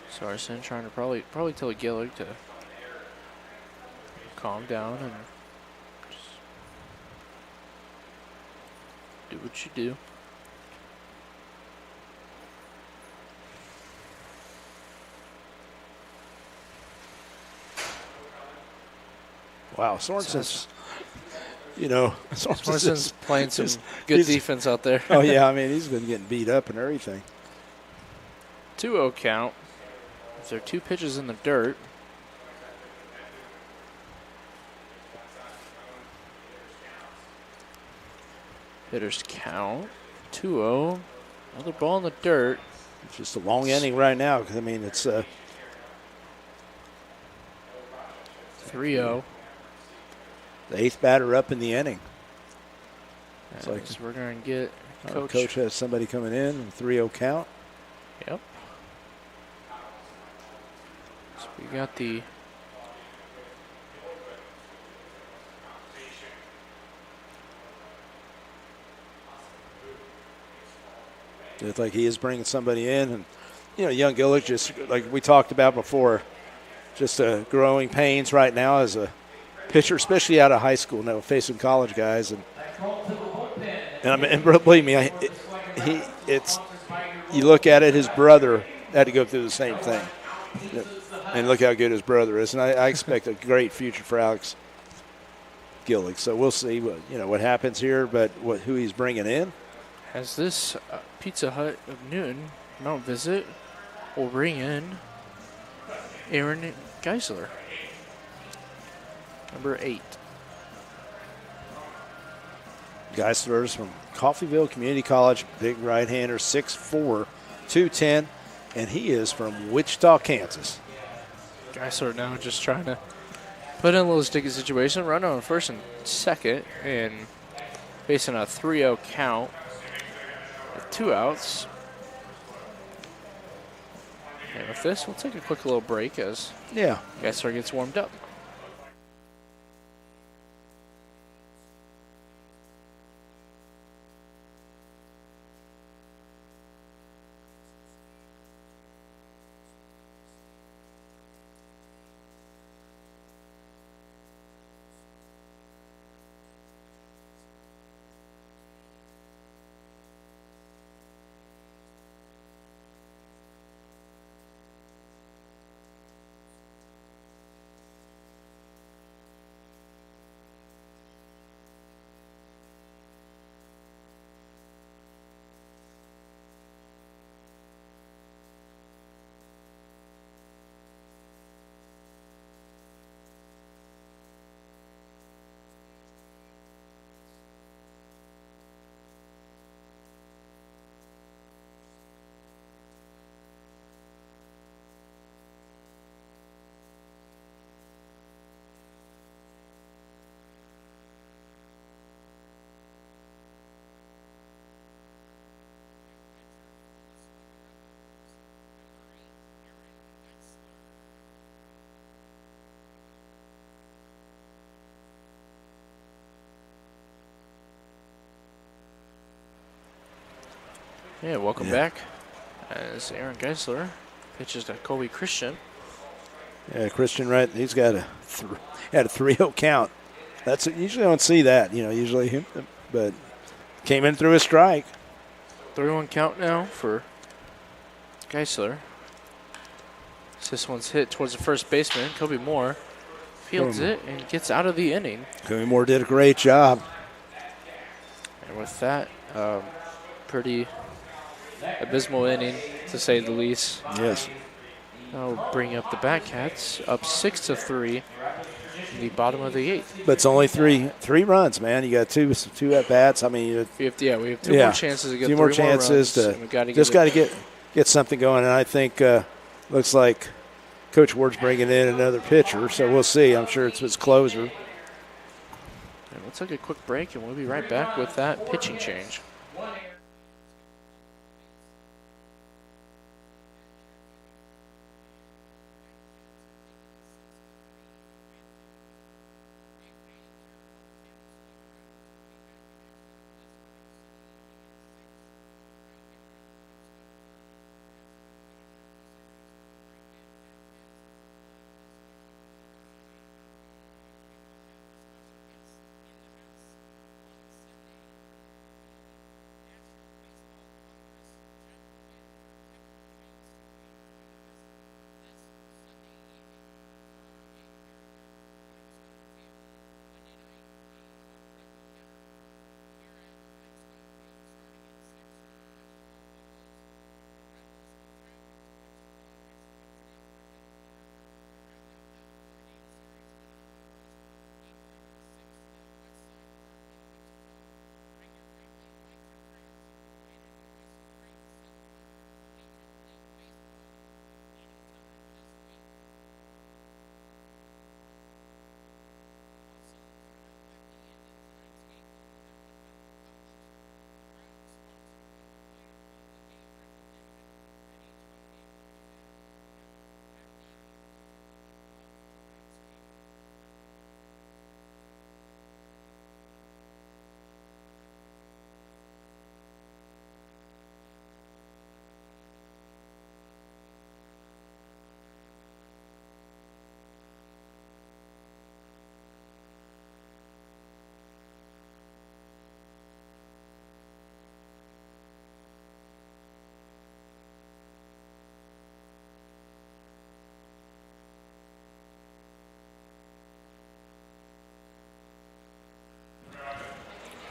Sarson trying to probably tell Gillick to calm down and just do what you do.
Wow, Sorensen's,
Sorensen's playing some good defense out there.
Oh, yeah, I mean, he's been getting beat up and everything.
2-0 count. There are 2 pitches in the dirt. Hitters count. 2-0. Another ball in the dirt.
It's just a long inning right now because, I mean, it's
3-0.
the 8th batter up in the inning.
It's like we're going to get
Coach has somebody coming in, 3-0 count.
Yep. So we got the
It's like he is bringing somebody in. And, young Gillick, just like we talked about before, just growing pains right now as a pitcher, especially out of high school now, facing college guys. And believe me, you look at it, his brother had to go through the same thing. And look how good his brother is. And I expect a great future for Alex Gillick. So we'll see what happens here, but who he's bringing in.
As this Pizza Hut of Newton Mount Visit will bring in Aaron Geisler, number 8.
Geisler's from Coffeyville Community College, big right-hander, 6'4", 210, and he is from Wichita, Kansas.
Geisler now just trying to put in a little sticky situation, run on first and second, and facing a 3-0 count with 2 outs. And with this, we'll take a quick little break as Geisler gets warmed up. Yeah, welcome back. As Aaron Geisler pitches to Colby Christian.
Yeah, Christian, right? He's got had a 3-0 count. That's usually don't see that, usually, but came in through a strike.
3-1 count now for Geisler. This one's hit towards the first baseman, Kobe Moore. Fields it and gets out of the inning.
Kobe Moore did a great job.
And with that, pretty abysmal inning, to say the least.
Yes.
That'll bring up the Batcats up 6-3 in the bottom of the 8th.
But it's only three runs, man. You got two at bats. I mean,
we have two more chances to get 3
more chances
runs,
to got to get something going. And I think looks like Coach Ward's bringing in another pitcher, so we'll see. I'm sure it's his closer.
And we'll take a quick break, and we'll be right back with that pitching change.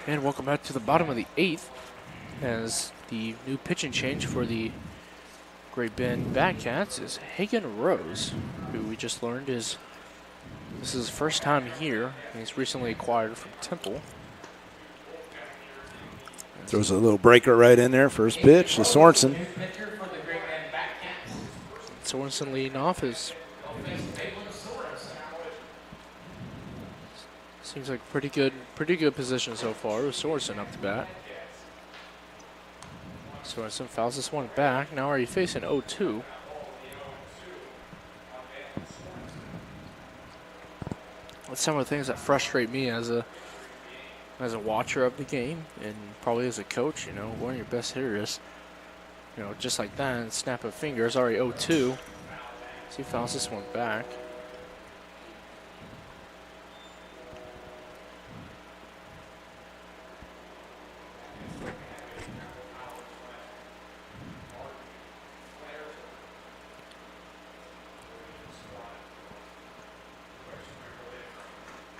And welcome back to the bottom of the 8th as the new pitching change for the Great Bend Batcats is Hagen Rose, who we just learned this is his first time here. He's recently acquired from Temple.
Throws a little breaker right in there. First pitch to Sorensen.
Sorensen leading off is seems like pretty good position so far with Sorensen up to bat. Sorensen fouls this one back. Now are you facing 0-2? That's some of the things that frustrate me as a watcher of the game and probably as a coach. You know, one of your best hitters, you know, just like that, and snap of fingers, already 0-2. So he fouls this one back.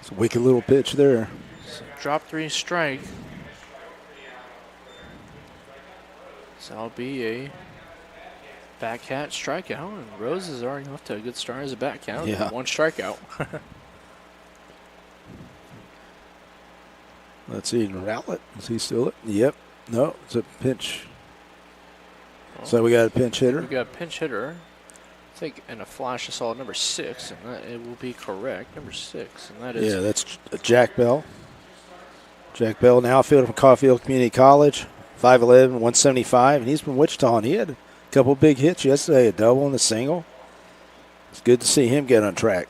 It's a wicked little pitch there.
So drop 3 strike. So that'll be a Batcat strikeout, and Rose is already off to a good start as a Batcat.
Yeah.
1 strikeout.
Let's see, Rowlett. Is he still it? Yep. No, it's a pinch. So we got a pinch hitter.
We got a pinch hitter. I think in a flash I saw number 6, and that it will be correct. Number 6, and that is.
Yeah, that's Jack Bell. Jack Bell, now outfielder from Caulfield Community College, 5'11", 175, and he's from Wichita, and he had a couple big hits yesterday, a double and a single. It's good to see him get on track.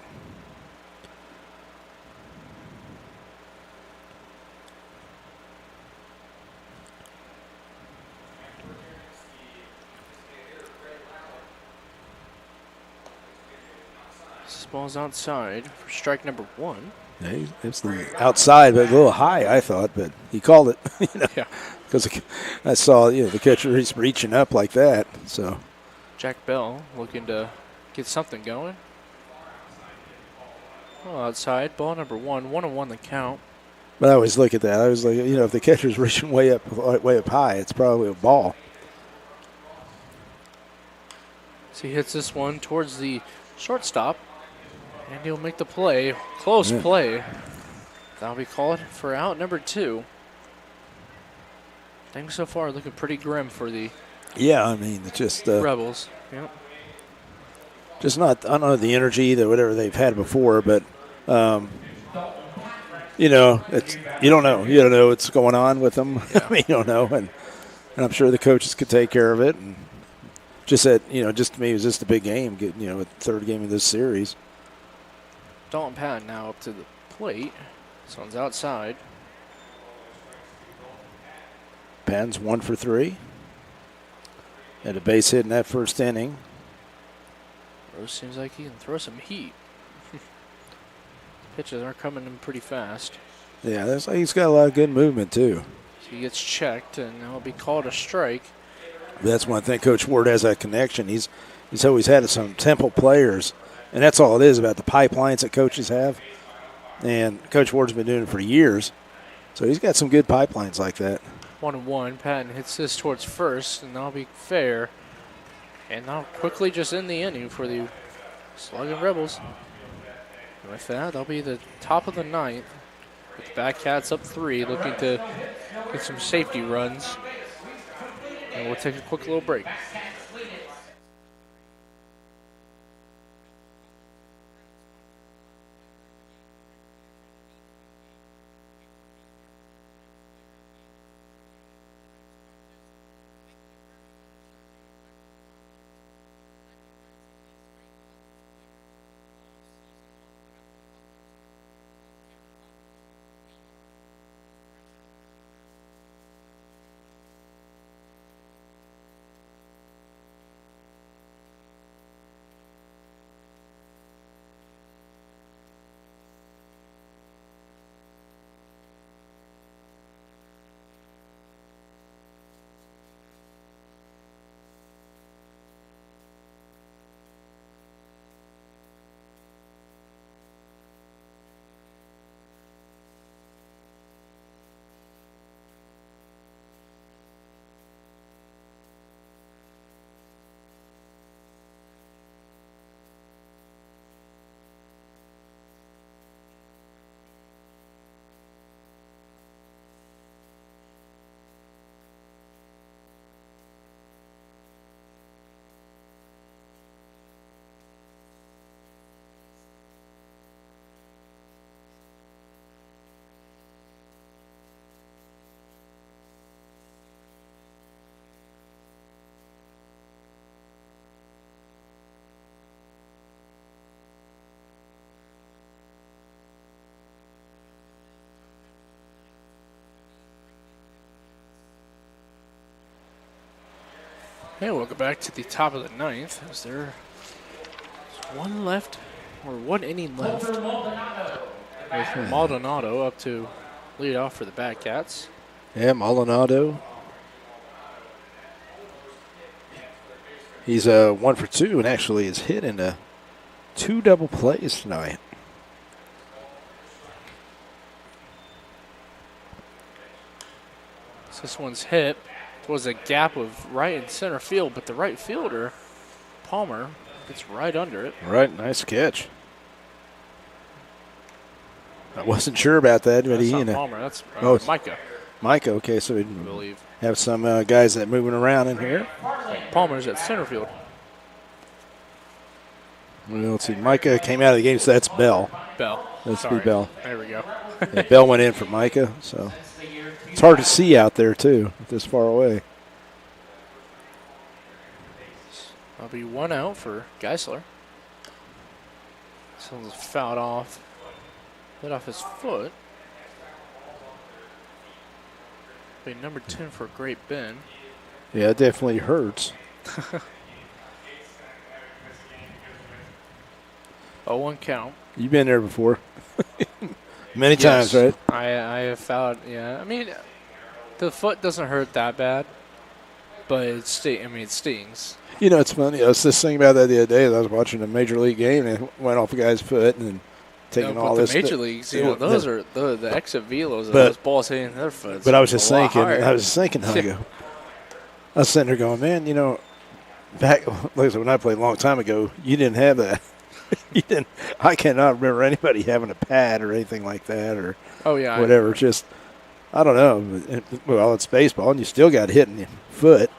This ball's outside for strike number 1.
Yeah, it's the outside, but a little high, I thought, but he called it. You know,
Yeah.
because I saw the catcher, he's reaching up like that. So
Jack Bell looking to get something going. Oh, outside, ball number 1, 1-1 the count.
But I always look at that. I was like, if the catcher's reaching way up high, it's probably a ball.
So he hits this one towards the shortstop, and he'll make the play. Close play. That'll be called for out number 2. Things so far looking pretty grim for the
It's just
Rebels. Yep.
just not, I don't know, the energy that whatever they've had before, but it's you don't know what's going on with them.
Yeah.
I mean, you don't know, and I'm sure the coaches could take care of it. And just that, just to me, it was just a big game. A third game of this series.
Dalton Patton now up to the plate. This one's outside.
Patton's 1 for 3. Had a base hit in that first inning.
Rose seems like he can throw some heat. Pitches are coming in pretty fast.
Yeah, that's like he's got a lot of good movement too.
So he gets checked, and it'll be called a strike.
That's one thing Coach Ward has that connection. He's always had some Temple players, and that's all it is about the pipelines that coaches have. And Coach Ward's been doing it for years, so he's got some good pipelines like that.
1-1. Patton hits this towards first, and that'll be fair. And now quickly just end the inning for the Sluggin Rebels. And with that, that'll be the top of the 9th. With the Batcats up 3, looking to get some safety runs. And we'll take a quick little break. Hey, welcome back to the top of the ninth. Is there one left, or one inning left? With Maldonado up to lead off for the Batcats.
Yeah, Maldonado. He's 1 for 2 and actually is hit into 2 double plays tonight.
So this one's hit towards a gap of right and center field, but the right fielder, Palmer, gets right under it.
Right, nice catch. I wasn't sure about that, but
That's not Palmer, that's Micah.
Micah, okay, so we
believe.
have some guys that moving around in here.
Palmer's at center field.
Well, let's see, Micah came out of the game, so that's Bell.
Bell.
That's be Bell.
There we go.
Yeah, Bell went in for Micah, so it's hard to see out there, too, this far away.
That'll be 1 out for Geisler. Someone's fouled off. Hit off his foot. Be number 10 for Great Bend.
Yeah, it definitely hurts.
0-1 count.
You've been there before. Many times, right?
I have fouled, yeah. I mean, the foot doesn't hurt that bad, but it stings.
You know, it's funny. I was just thinking about that the other day. I was watching a major league game and it went off a guy's foot and taking all this.
The major leagues, those are the exit velos. Those balls hitting their foot.
But I was just thinking. I was sitting there going, man, you know, back like I said, when I played a long time ago, you didn't have that. You didn't. I cannot remember anybody having a pad or anything like that, or whatever. Just I don't know. Well, it's baseball, and you still got hit in the foot.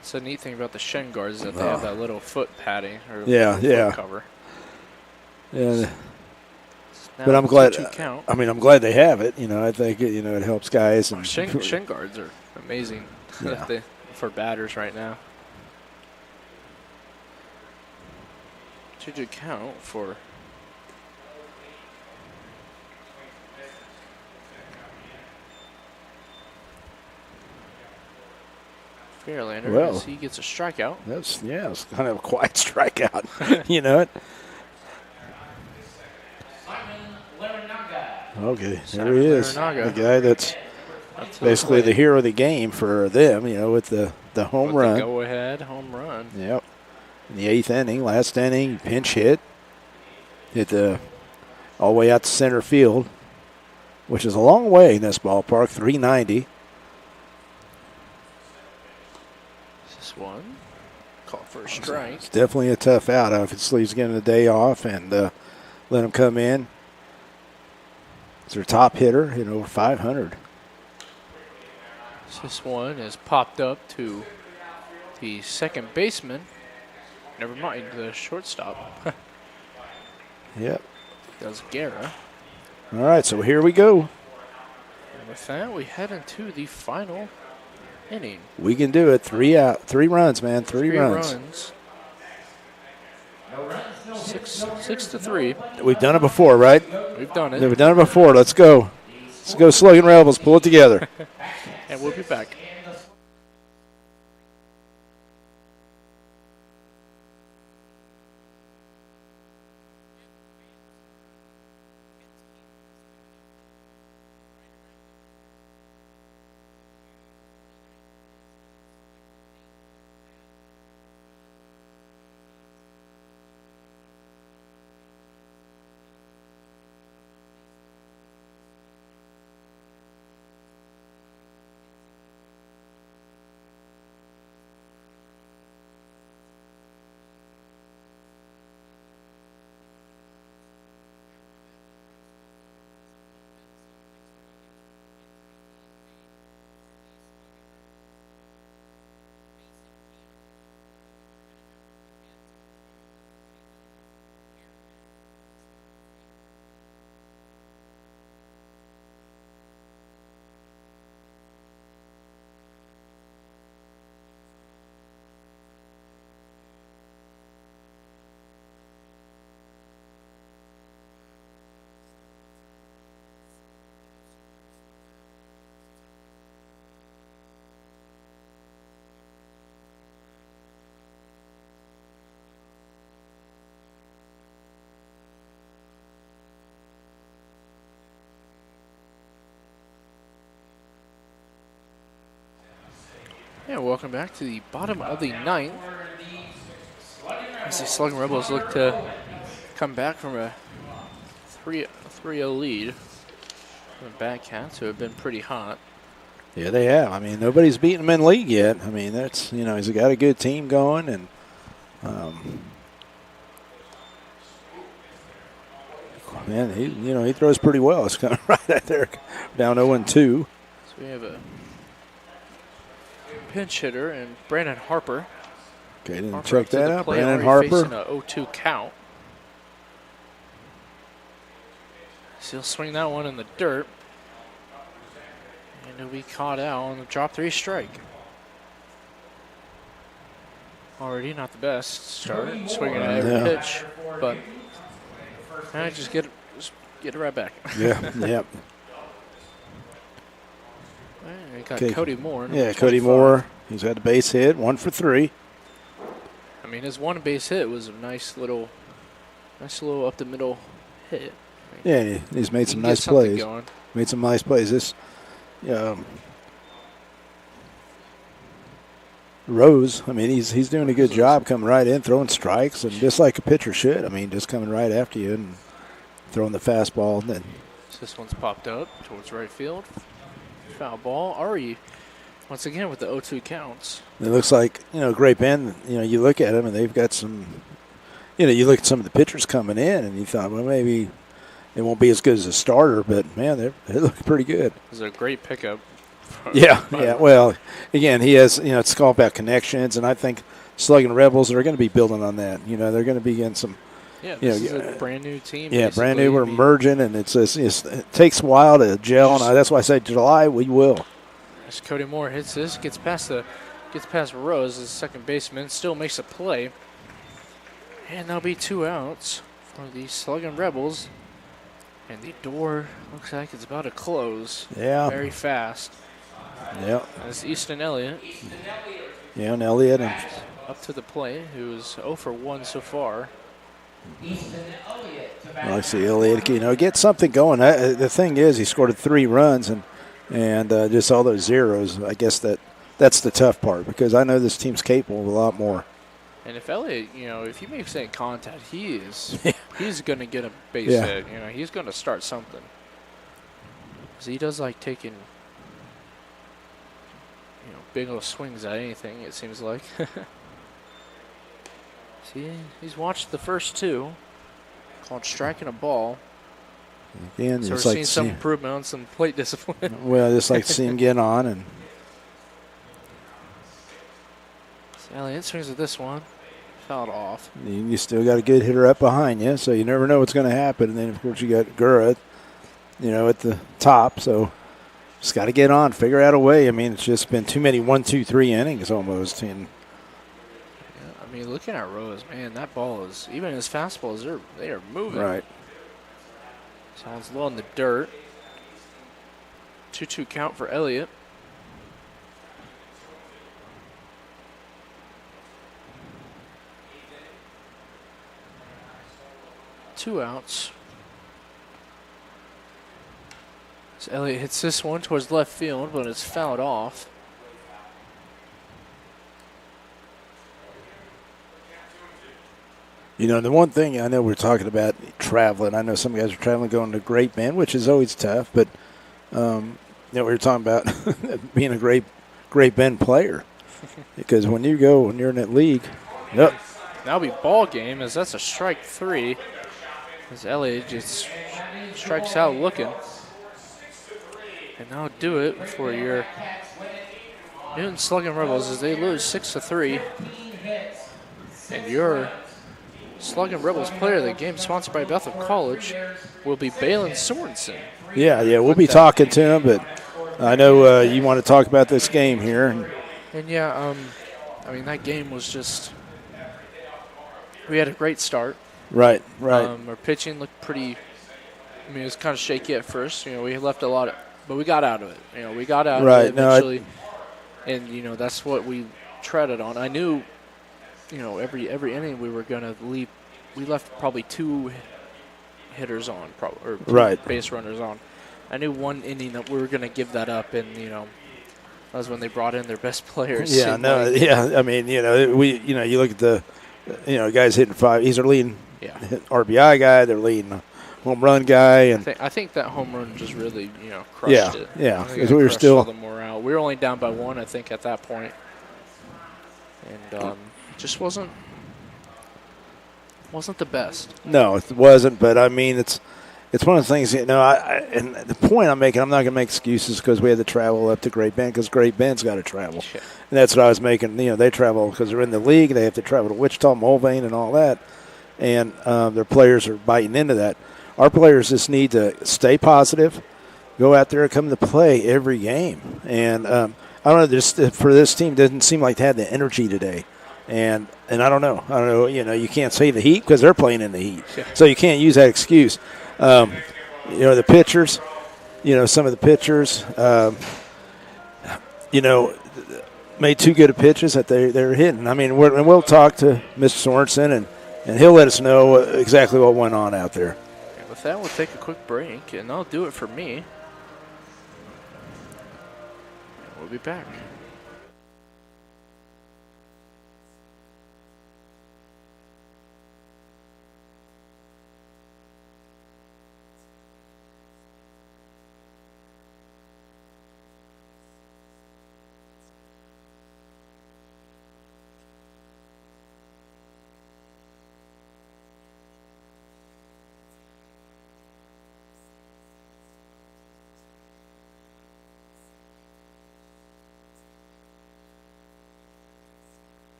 It's a neat thing about the shin guards is that they have that little foot padding or
foot
cover.
Yeah. But I'm glad.
Count.
I mean, I'm glad they have it. You know, I think it helps guys. And
shin guards are amazing for batters right now. 2-2 count for Fairlander as he gets a strikeout.
It's kind of a quiet strikeout. You know it. Okay, there he is. The guy that's basically the hero of the game for them, with the home run.
The go-ahead home run.
Yep. In the 8th inning, last inning, pinch hit all the way out to center field, which is a long way in this ballpark, 390.
This one called for a strike.
It's definitely a tough out. Obviously, he's getting a day off and let him come in. It's their top hitter, over 500.
This one is popped up to the second baseman. Never mind, the shortstop.
Yep.
Does Guerra.
All right, so here we go.
And with that, we head into the final inning.
We can do it. 3 runs, man. Three runs.
No runs, no
6-3.
We've done it before, right?
We've done it.
We've done it before. Let's go. Let's go, Sluggin Rebels. Pull it together.
And we'll be back. Yeah, welcome back to the bottom of the ninth. As the Sluggin Rebels look to come back from a 3-0 lead. The Batcats, who have been pretty hot.
Yeah, they have. I mean, nobody's beaten him in league yet. I mean, that's, he's got a good team going, and man, he throws pretty well. It's kind of right out there, down 0-2.
So we have a pinch hitter and Brandon Harper.
Okay, didn't
Harper
check that out. Brandon
Harper
Harper.
facing a 0-2 count. So he'll swing that one in the dirt. And he'll be caught out on the drop 3 strike. Already not the best start, swinging at every pitch, but just get it right back.
Yeah, yep.
We got Cody Moore.
Yeah, Cody Moore. He's had a base hit, 1 for 3.
I mean, his one base hit was a nice little up the middle hit. I mean,
yeah, he's made some nice plays.
Going.
Made some nice plays. This Rose, I mean, he's doing a good job coming right in, throwing strikes, and just like a pitcher should. I mean, just coming right after you and throwing the fastball. And then
this one's popped up towards right field. Foul ball. Ari, once again, with the 0-2 counts.
It looks like, Great Bend, you look at them and they've got some, you look at some of the pitchers coming in and you thought, well, maybe it won't be as good as a starter, but, man, they look pretty good.
It was a great pickup.
Yeah. Well, again, he has, it's all about connections, and I think Sluggin Rebels are going to be building on that. They're going to be getting some.
Yeah, this is a brand new team.
Yeah, brand new. We're merging, and it takes a while to gel, and that's why I say July we will.
As Cody Moore hits this, gets past Rose, as second baseman, still makes a play, and there'll be 2 outs for the Sluggin Rebels, and the door looks like it's about to close.
Yeah,
very fast.
Yeah.
As Easton Elliott.
Yeah, and Elliott.
Up to the plate, who's 0 for 1 so far.
I see Elliott, get something going. The thing is, he scored 3 runs and just all those zeros. I guess that's the tough part because I know this team's capable of a lot more.
And if Elliott, if he makes any contact, he's going to get a base hit. He's going to start something. Because he does like taking big old swings at anything, it seems like. See, he's watched the first 2, called striking a ball.
Again,
so we're seeing some improvement on some plate discipline.
Well, just like to see him get on. And
so Elliott swings at this one, fouled off.
You still got a good hitter up behind you, so you never know what's going to happen. And then, of course, you got Gura, at the top, so just got to get on, figure out a way. I mean, it's just been too many 1, 2, 3 innings almost. And
I mean, looking at Rose, man, that ball is, even his fastballs, they are moving.
Right.
Sounds low in the dirt. 2-2 count for Elliott. Two outs. So Elliott hits this one towards left field, but it's fouled off.
The one thing I know we're talking about traveling. I know some guys are traveling, going to Great Bend, which is always tough. But we were talking about being a Great Bend player because when you're in that league, yep.
That'll be ball game as that's a strike 3. As Elliott just strikes out looking. And that'll do it for your Newton Sluggin Rebels as they lose 6-3. And your Sluggin Rebels player of the game, sponsored by Bethel College, will be Balin Sorensen.
Yeah, we'll be talking to him, but I know you want to talk about this game here.
And yeah, I mean, that game was just, we had a great start.
Right.
Our pitching looked pretty, I mean, it was kind of shaky at first. We left a lot, but we got out of it. We got out of it eventually. And, that's what we treaded on. I knew, every inning we were going to leave. We left probably 2 hitters on, or 2 base runners on. I knew one inning that we were going to give that up, and That was when they brought in their best players.
Yeah, no, yeah. I mean, you look at the, guys hitting 5. He's their leading RBI guy. They're leading home run guy, and
I think that home run just really, crushed it.
Yeah, because we were still
the morale. We were only down by 1, I think, at that point, and just wasn't the best.
No, it wasn't. But I mean, it's one of the things. And the point I'm making, I'm not going to make excuses because we had to travel up to Great Bend because Great Bend's got to travel.
Yeah.
And that's what I was making. They travel because they're in the league. They have to travel to Wichita, Mulvane, and all that. And their players are biting into that. Our players just need to stay positive, go out there and come to play every game. And I don't know, just for this team, it doesn't seem like they had the energy today. And I don't know. You can't say the heat because they're playing in the heat.
Yeah.
So you can't use that excuse. The pitchers, some of the pitchers, made too good of pitches that they're hitting. I mean, we'll talk to Mr. Sorensen, and he'll let us know exactly what went on out there.
And with that, we'll take a quick break, and that'll do it for me. And we'll be back.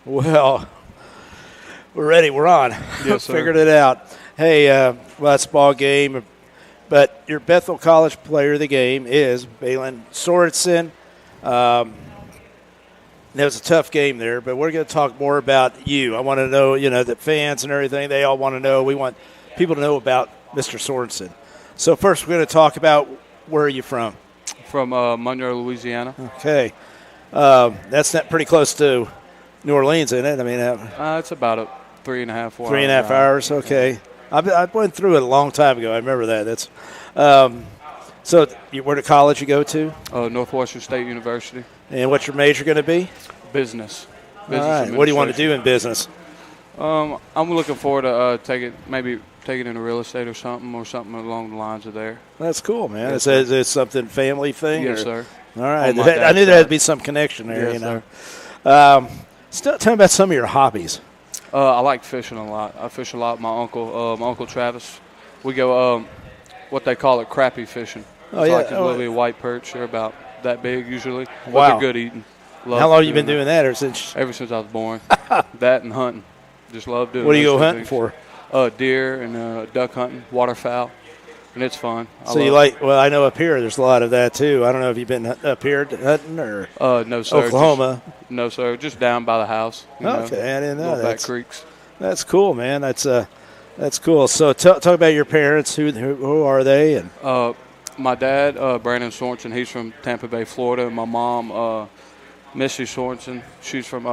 Well, we're ready. We're on.
Yes, sir.
Figured it out. Hey, last ball game, but your Bethel College player of the game is Balin Sorensen. That was a tough game there, but we're going to talk more about you. I want to know, the fans and everything, they all want to know. We want people to know about Mr. Sorensen. So first we're going to talk about where are you from?
From Monroe, Louisiana.
Okay. That's not pretty close to New Orleans, isn't it? I mean,
It's about a 3.5, 4
3.5 hours. Okay. I went through it a long time ago. I remember that. That's so where to college you go to?
Northwestern State University.
And what's your major going to be?
Business.
All right. What do you want to do in business?
I'm looking forward to taking maybe take it into real estate or something along the lines of there.
That's cool, man.
Yes,
Is it something family thing?
Yes,
or?
sir.
All right.
On my
I knew
dad's
there had to
side.
be some connection there,
Yes,
you know. Tell me about some of your hobbies.
I like fishing a lot. I fish a lot with my uncle Travis. We go what they call it crappie fishing.
Oh,
It's
yeah.
like a little bit of white perch. They're about that big usually. But
Wow.
they're good eating. Love
How long have you been
that.
doing that? Or since?
Ever since I was born. That and hunting. Just love doing
What do you
those
go
two
hunting
things.
for?
Deer and duck hunting, waterfowl, and it's fun.
So you like? Well, I know up here there's a lot of that too. I don't know if you've been up here hunting or
no, sir.
Oklahoma.
No, sir. Just down by the house. You know,
Okay, I didn't know
little back
that.
creeks.
That's cool, man. That's cool. So talk about your parents. Who are they? And
My dad, Brandon Sorensen, he's from Tampa Bay, Florida. And my mom, Missy Sorensen, she's from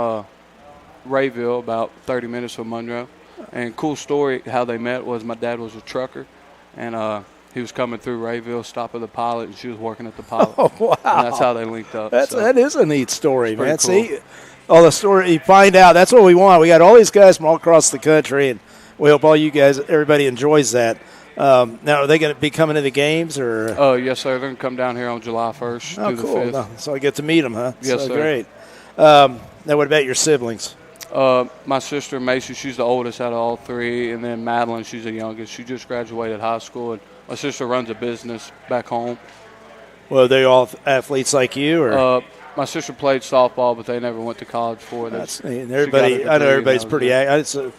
Rayville, about 30 minutes from Monroe. And cool story, how they met was my dad was a trucker, and he was coming through Rayville, stopped at the Pilot, and she was working at the Pilot.
oh wow,
And that's how they linked up.
that is a neat story, man.
pretty cool.
See, all the story you find out. That's what we want. We got all these guys from all across the country, and we hope all you guys, everybody enjoys that. Now, are they going to be coming to the games or?
Yes, sir. They're going to come down here on July 1st
Oh,
through the
cool.
5th.
No, so I get to meet them, huh?
Yes,
so
sir.
Great. Now, what about your siblings?
My sister Macy, she's the oldest out of all three, and then Madeline, she's the youngest. She just graduated high school, and my sister runs a business back home.
Well, are they all athletes like you, or?
My sister played softball, but they never went to college for it.
That's neat.
She
Everybody,
got a
I know
degree,
everybody's
and
pretty.
that was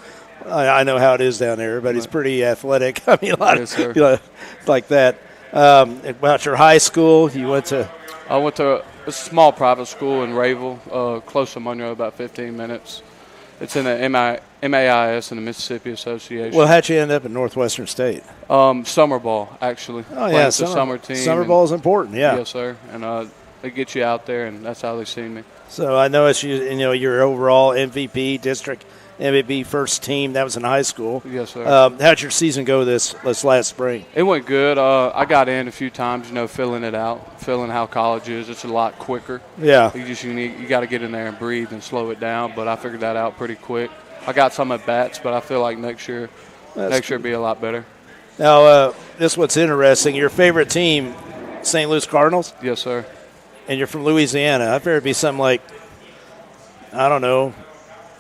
I know how it is down there. Everybody's
Right.
pretty athletic. I mean, a lot
Yes,
of
sir.
you know, like that. About your high school, you went to.
I went to a small private school in Rayville, close to Monroe, about 15 minutes. It's in the MAIS in the Mississippi Association.
Well, how'd you end up at Northwestern State?
Summer ball, actually.
Oh
Playing
yeah,
with the summer team.
Summer
and-
ball is important. Yeah.
Yes, sir. And they get you out there, and that's how they see me.
So I know it's your overall MVP, district MVP, first team. That was in high school.
Yes, sir.
How'd your season go this last spring?
It went good. I got in a few times, filling it out, feeling how college is. It's a lot quicker.
Yeah.
You got to get in there and breathe and slow it down. But I figured that out pretty quick. I got some at bats, but I feel like next year will be a lot better.
Now, this what's interesting. Your favorite team, St. Louis Cardinals,
Yes, sir.
and you're from Louisiana. I figured it'd be something like, I don't know,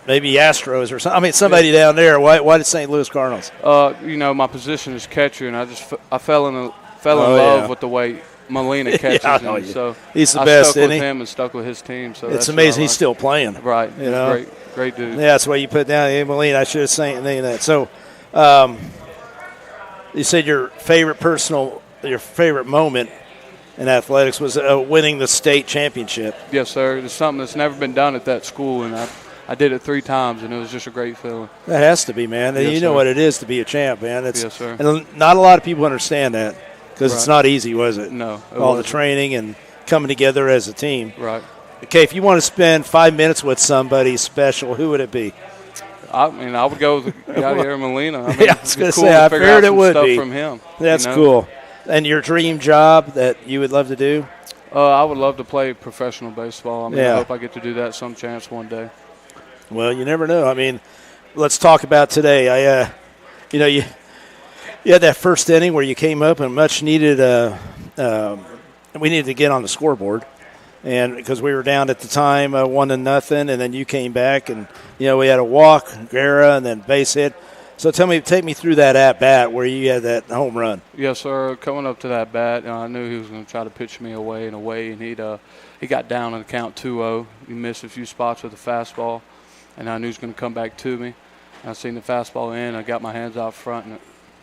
maybe Astros or something. I mean, somebody down there. Why did St. Louis Cardinals?
My position is catcher, and I fell in love with the way Molina catches
I know
him.
you.
So
He's the
I
best,
stuck with
isn't he?
him and stuck with his team. So
It's
that's what
amazing
I
he's
like.
still playing.
Right.
You
He's
know?
great dude.
Yeah, that's why you put down Molina. I should have said that. So, you said your favorite moment in athletics was winning the state championship.
Yes, sir. It's something that's never been done at that school, and I did it 3 times, and it was just a great feeling.
That has to be, man.
Yes,
You know
sir.
what it is to be a champ, man.
Yes, sir.
And not a lot of people understand that because it's
Right.
not easy, was it?
No, it
All the
wasn't.
training and coming together as a team.
Right.
Okay, if you want to spend 5 minutes with somebody special, who would it be?
I would go with Yadier Molina. I mean,
Yeah, I was
it'd be
gonna
cool
say,
to
I
figure
figured
out
it
some
would
stuff
be.
from him.
That's cool. And your dream job that you would love to do?
I would love to play professional baseball. I mean,
Yeah.
I hope I get to do that some chance one day.
Well, you never know. I mean, let's talk about today. You had that first inning where you came up and much needed. We needed to get on the scoreboard, and because we were down at the time 1-0, and then you came back, and we had a walk, Guerra, and then base hit. So take me through that at bat where you had that home run.
Yes, sir. Coming up to that bat, I knew he was going to try to pitch me away, and he got down on the count 2-0. He missed a few spots with the fastball, and I knew he was going to come back to me. I seen the fastball in. I got my hands out front, and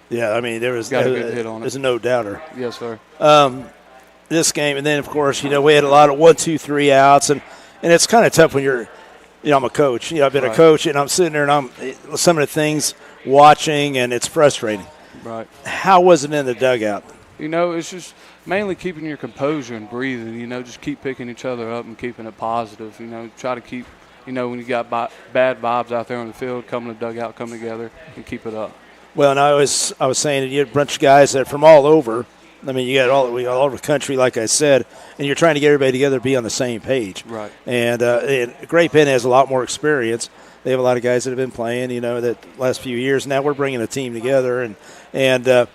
Yeah, I mean there was
Got a good hit on it.
There's no doubter.
yes, sir.
This game, and then of course we had a lot of 1, 2, 3 outs, and it's kind of tough when you're, I'm a coach. I've been a
Right.
coach, and I'm sitting there, and I'm some of the things watching, and it's frustrating.
Right.
How was it in the dugout?
It's just mainly keeping your composure and breathing. Just keep picking each other up and keeping it positive. Try to keep, when you got bad vibes out there on the field, come in the dugout, come together, and keep it up.
Well, and I was saying that you had a bunch of guys that from all over. I mean, you got all over the country, like I said, and you're trying to get everybody together to be on the same page.
Right.
And Great Bend has a lot more experience. they have a lot of guys that have been playing, you know, that last few years. Now we're bringing a team together. And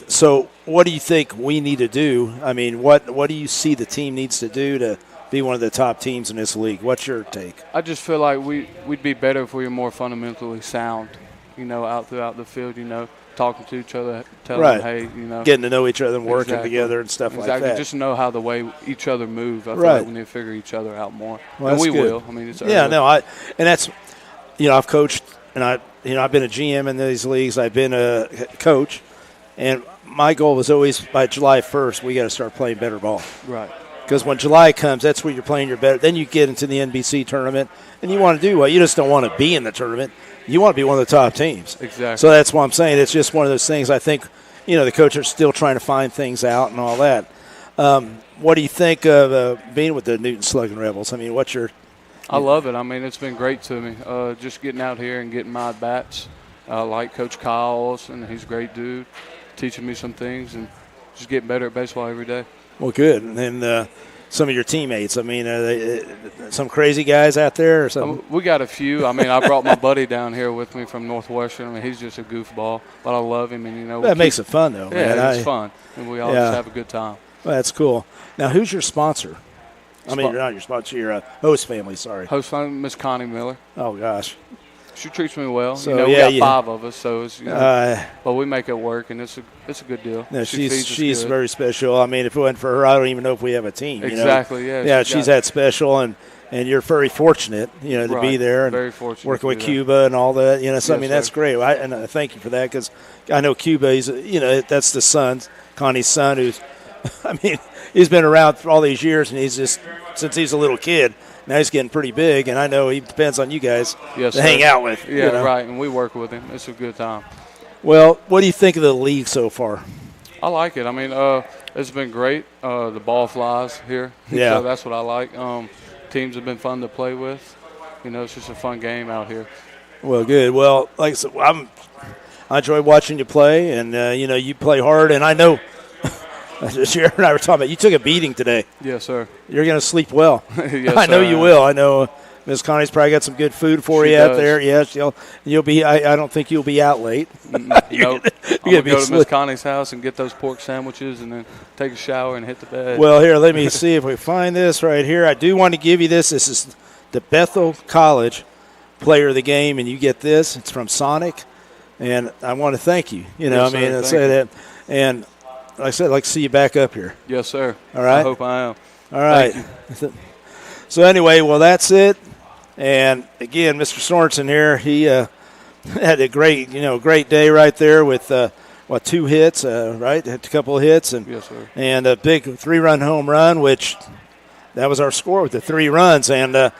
so what do you think we need to do? I mean, what do you see the team needs to do to be one of the top teams in this league? What's your take?
I just feel like we'd be better if we were more fundamentally sound, you know, out throughout the field, you know, talking to each other, telling them, hey, you know.
Getting to know each other and working together and stuff like that.
Just know how the way each other move. I feel like we need to figure each other out more.
Well,
and we
good.
will. I mean, it's
yeah,
early.
no, and that's, you know, I've coached and I've been a GM in these leagues. I've been a coach, and my goal was always by July 1st we got to start playing better ball.
Right.
Because when July comes, that's where you're playing your better. Then you get into the NBC tournament, and you want to do well. You just don't want to be in the tournament. You want to be one of the top teams.
Exactly.
So that's what I'm saying. It's just one of those things. I think, you know, the coaches are still trying to find things out and all that. What do you think of being with the Newton Sluggin Rebels? I mean, what's your –
I love it. I mean, it's been great to me. Just getting out here and getting my at-bats. I like Coach Kyle Olson. He's a great dude, teaching me some things and just getting better at baseball every day.
Well, good. And then some of your teammates, I mean, some crazy guys out there or something?
We got a few. I mean, I brought my buddy down here with me from Northwestern. I mean, he's just a goofball, but I love him. And, you know,
that makes it fun, though, man.
Yeah, it's fun. And we all just have a good time.
Well, that's cool. Now, who's your sponsor? I mean, you're not your sponsor. You're a host family, sorry.
Host family, Miss Connie Miller.
Oh, gosh.
She treats me well.
So,
you know, we got 5 of us, so it's, you know, but we make it work, and it's a good deal.
No, she's very special. I mean, if it wasn't for her, I don't even know if we have a team.
Exactly,
you know? Yeah, she's that special, and you're very fortunate, you know, to be there and
very fortunate
working with Cuba and all that. You know, so
yes,
I mean, that's great. And I thank you for that because I know Cuba. He's, you know, that's the son, Connie's son, who's, I mean, he's been around for all these years, and he's just since he's a little kid. Now he's getting pretty big, and I know he depends on you guys to hang out with.
Yeah,
you know?
right, and we work with him. It's a good time.
Well, what do you think of the league so far?
I like it. I mean, it's been great. The ball flies here.
Yeah.
So that's what I like. Teams have been fun to play with. You know, it's just a fun game out here.
Well, good. Well, like I said, I enjoy watching you play, and, you know, you play hard, and I know – Jared and I were talking about you took a beating today.
Yes, sir.
You're going to sleep well.
Yes,
I know
sir.
you will. I know Miss Connie's probably got some good food for you out there. Yes, you'll be. I don't think you'll be out late.
Nope. I'm going to go to Miss Connie's house and get those pork sandwiches and then take a shower and hit the bed.
Well, here, let me see if we find this right here. I do want to give you this. This is the Bethel College Player of the Game, and you get this. It's from Sonic, and I want to thank you. You know,
yes,
I mean,
sir,
I say that, and like I said, I'd like to see you back up here.
Yes, sir.
All right.
I hope I am.
All right. So anyway, well, that's it. And again, Mr. Sorensen here, he had a great day right there with 2 hits, right? Had a couple of hits, and
yes, sir.
And a big 3-run home run, which that was our score with the 3 runs. And like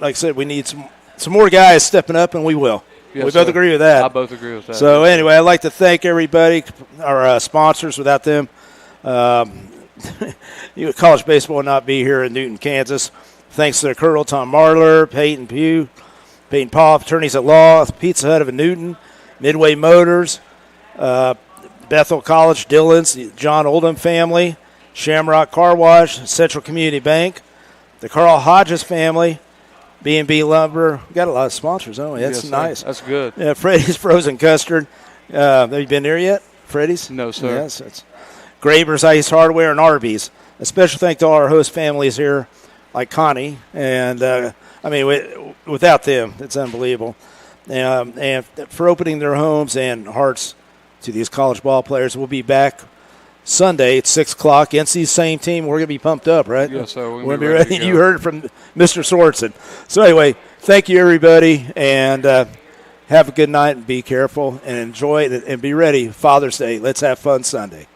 I said, we need some more guys stepping up, and we will.
Yes,
we both agree with that.
I both agree with that.
So anyway, I'd like to thank everybody, our sponsors. Without them, college baseball would not be here in Newton, Kansas. Thanks to Colonel Tom Marler, Peyton Pugh, Peyton Paul, attorneys at law, Pizza Hut of Newton, Midway Motors, Bethel College, Dillon's, the John Oldham family, Shamrock Car Wash, Central Community Bank, the Carl Hodges family, B&B Lumber. We got a lot of sponsors, don't we? That's nice.
That's good.
Yeah, Freddy's Frozen Custard. Have you been there yet, Freddy's?
No, sir.
Yes, it's Graber's Ice Hardware and Arby's. A special thank to all our host families here, like Connie. And, I mean, without them, it's unbelievable. And for opening their homes and hearts to these college ball players. We'll be back Sunday at 6 o'clock. NC's same team. We're going to be pumped up, right?
Yes, sir.
We're going to be ready. You heard it from Mr. Sorensen. So, anyway, thank you, everybody, and have a good night and be careful and enjoy it and be ready. Father's Day. Let's have fun Sunday.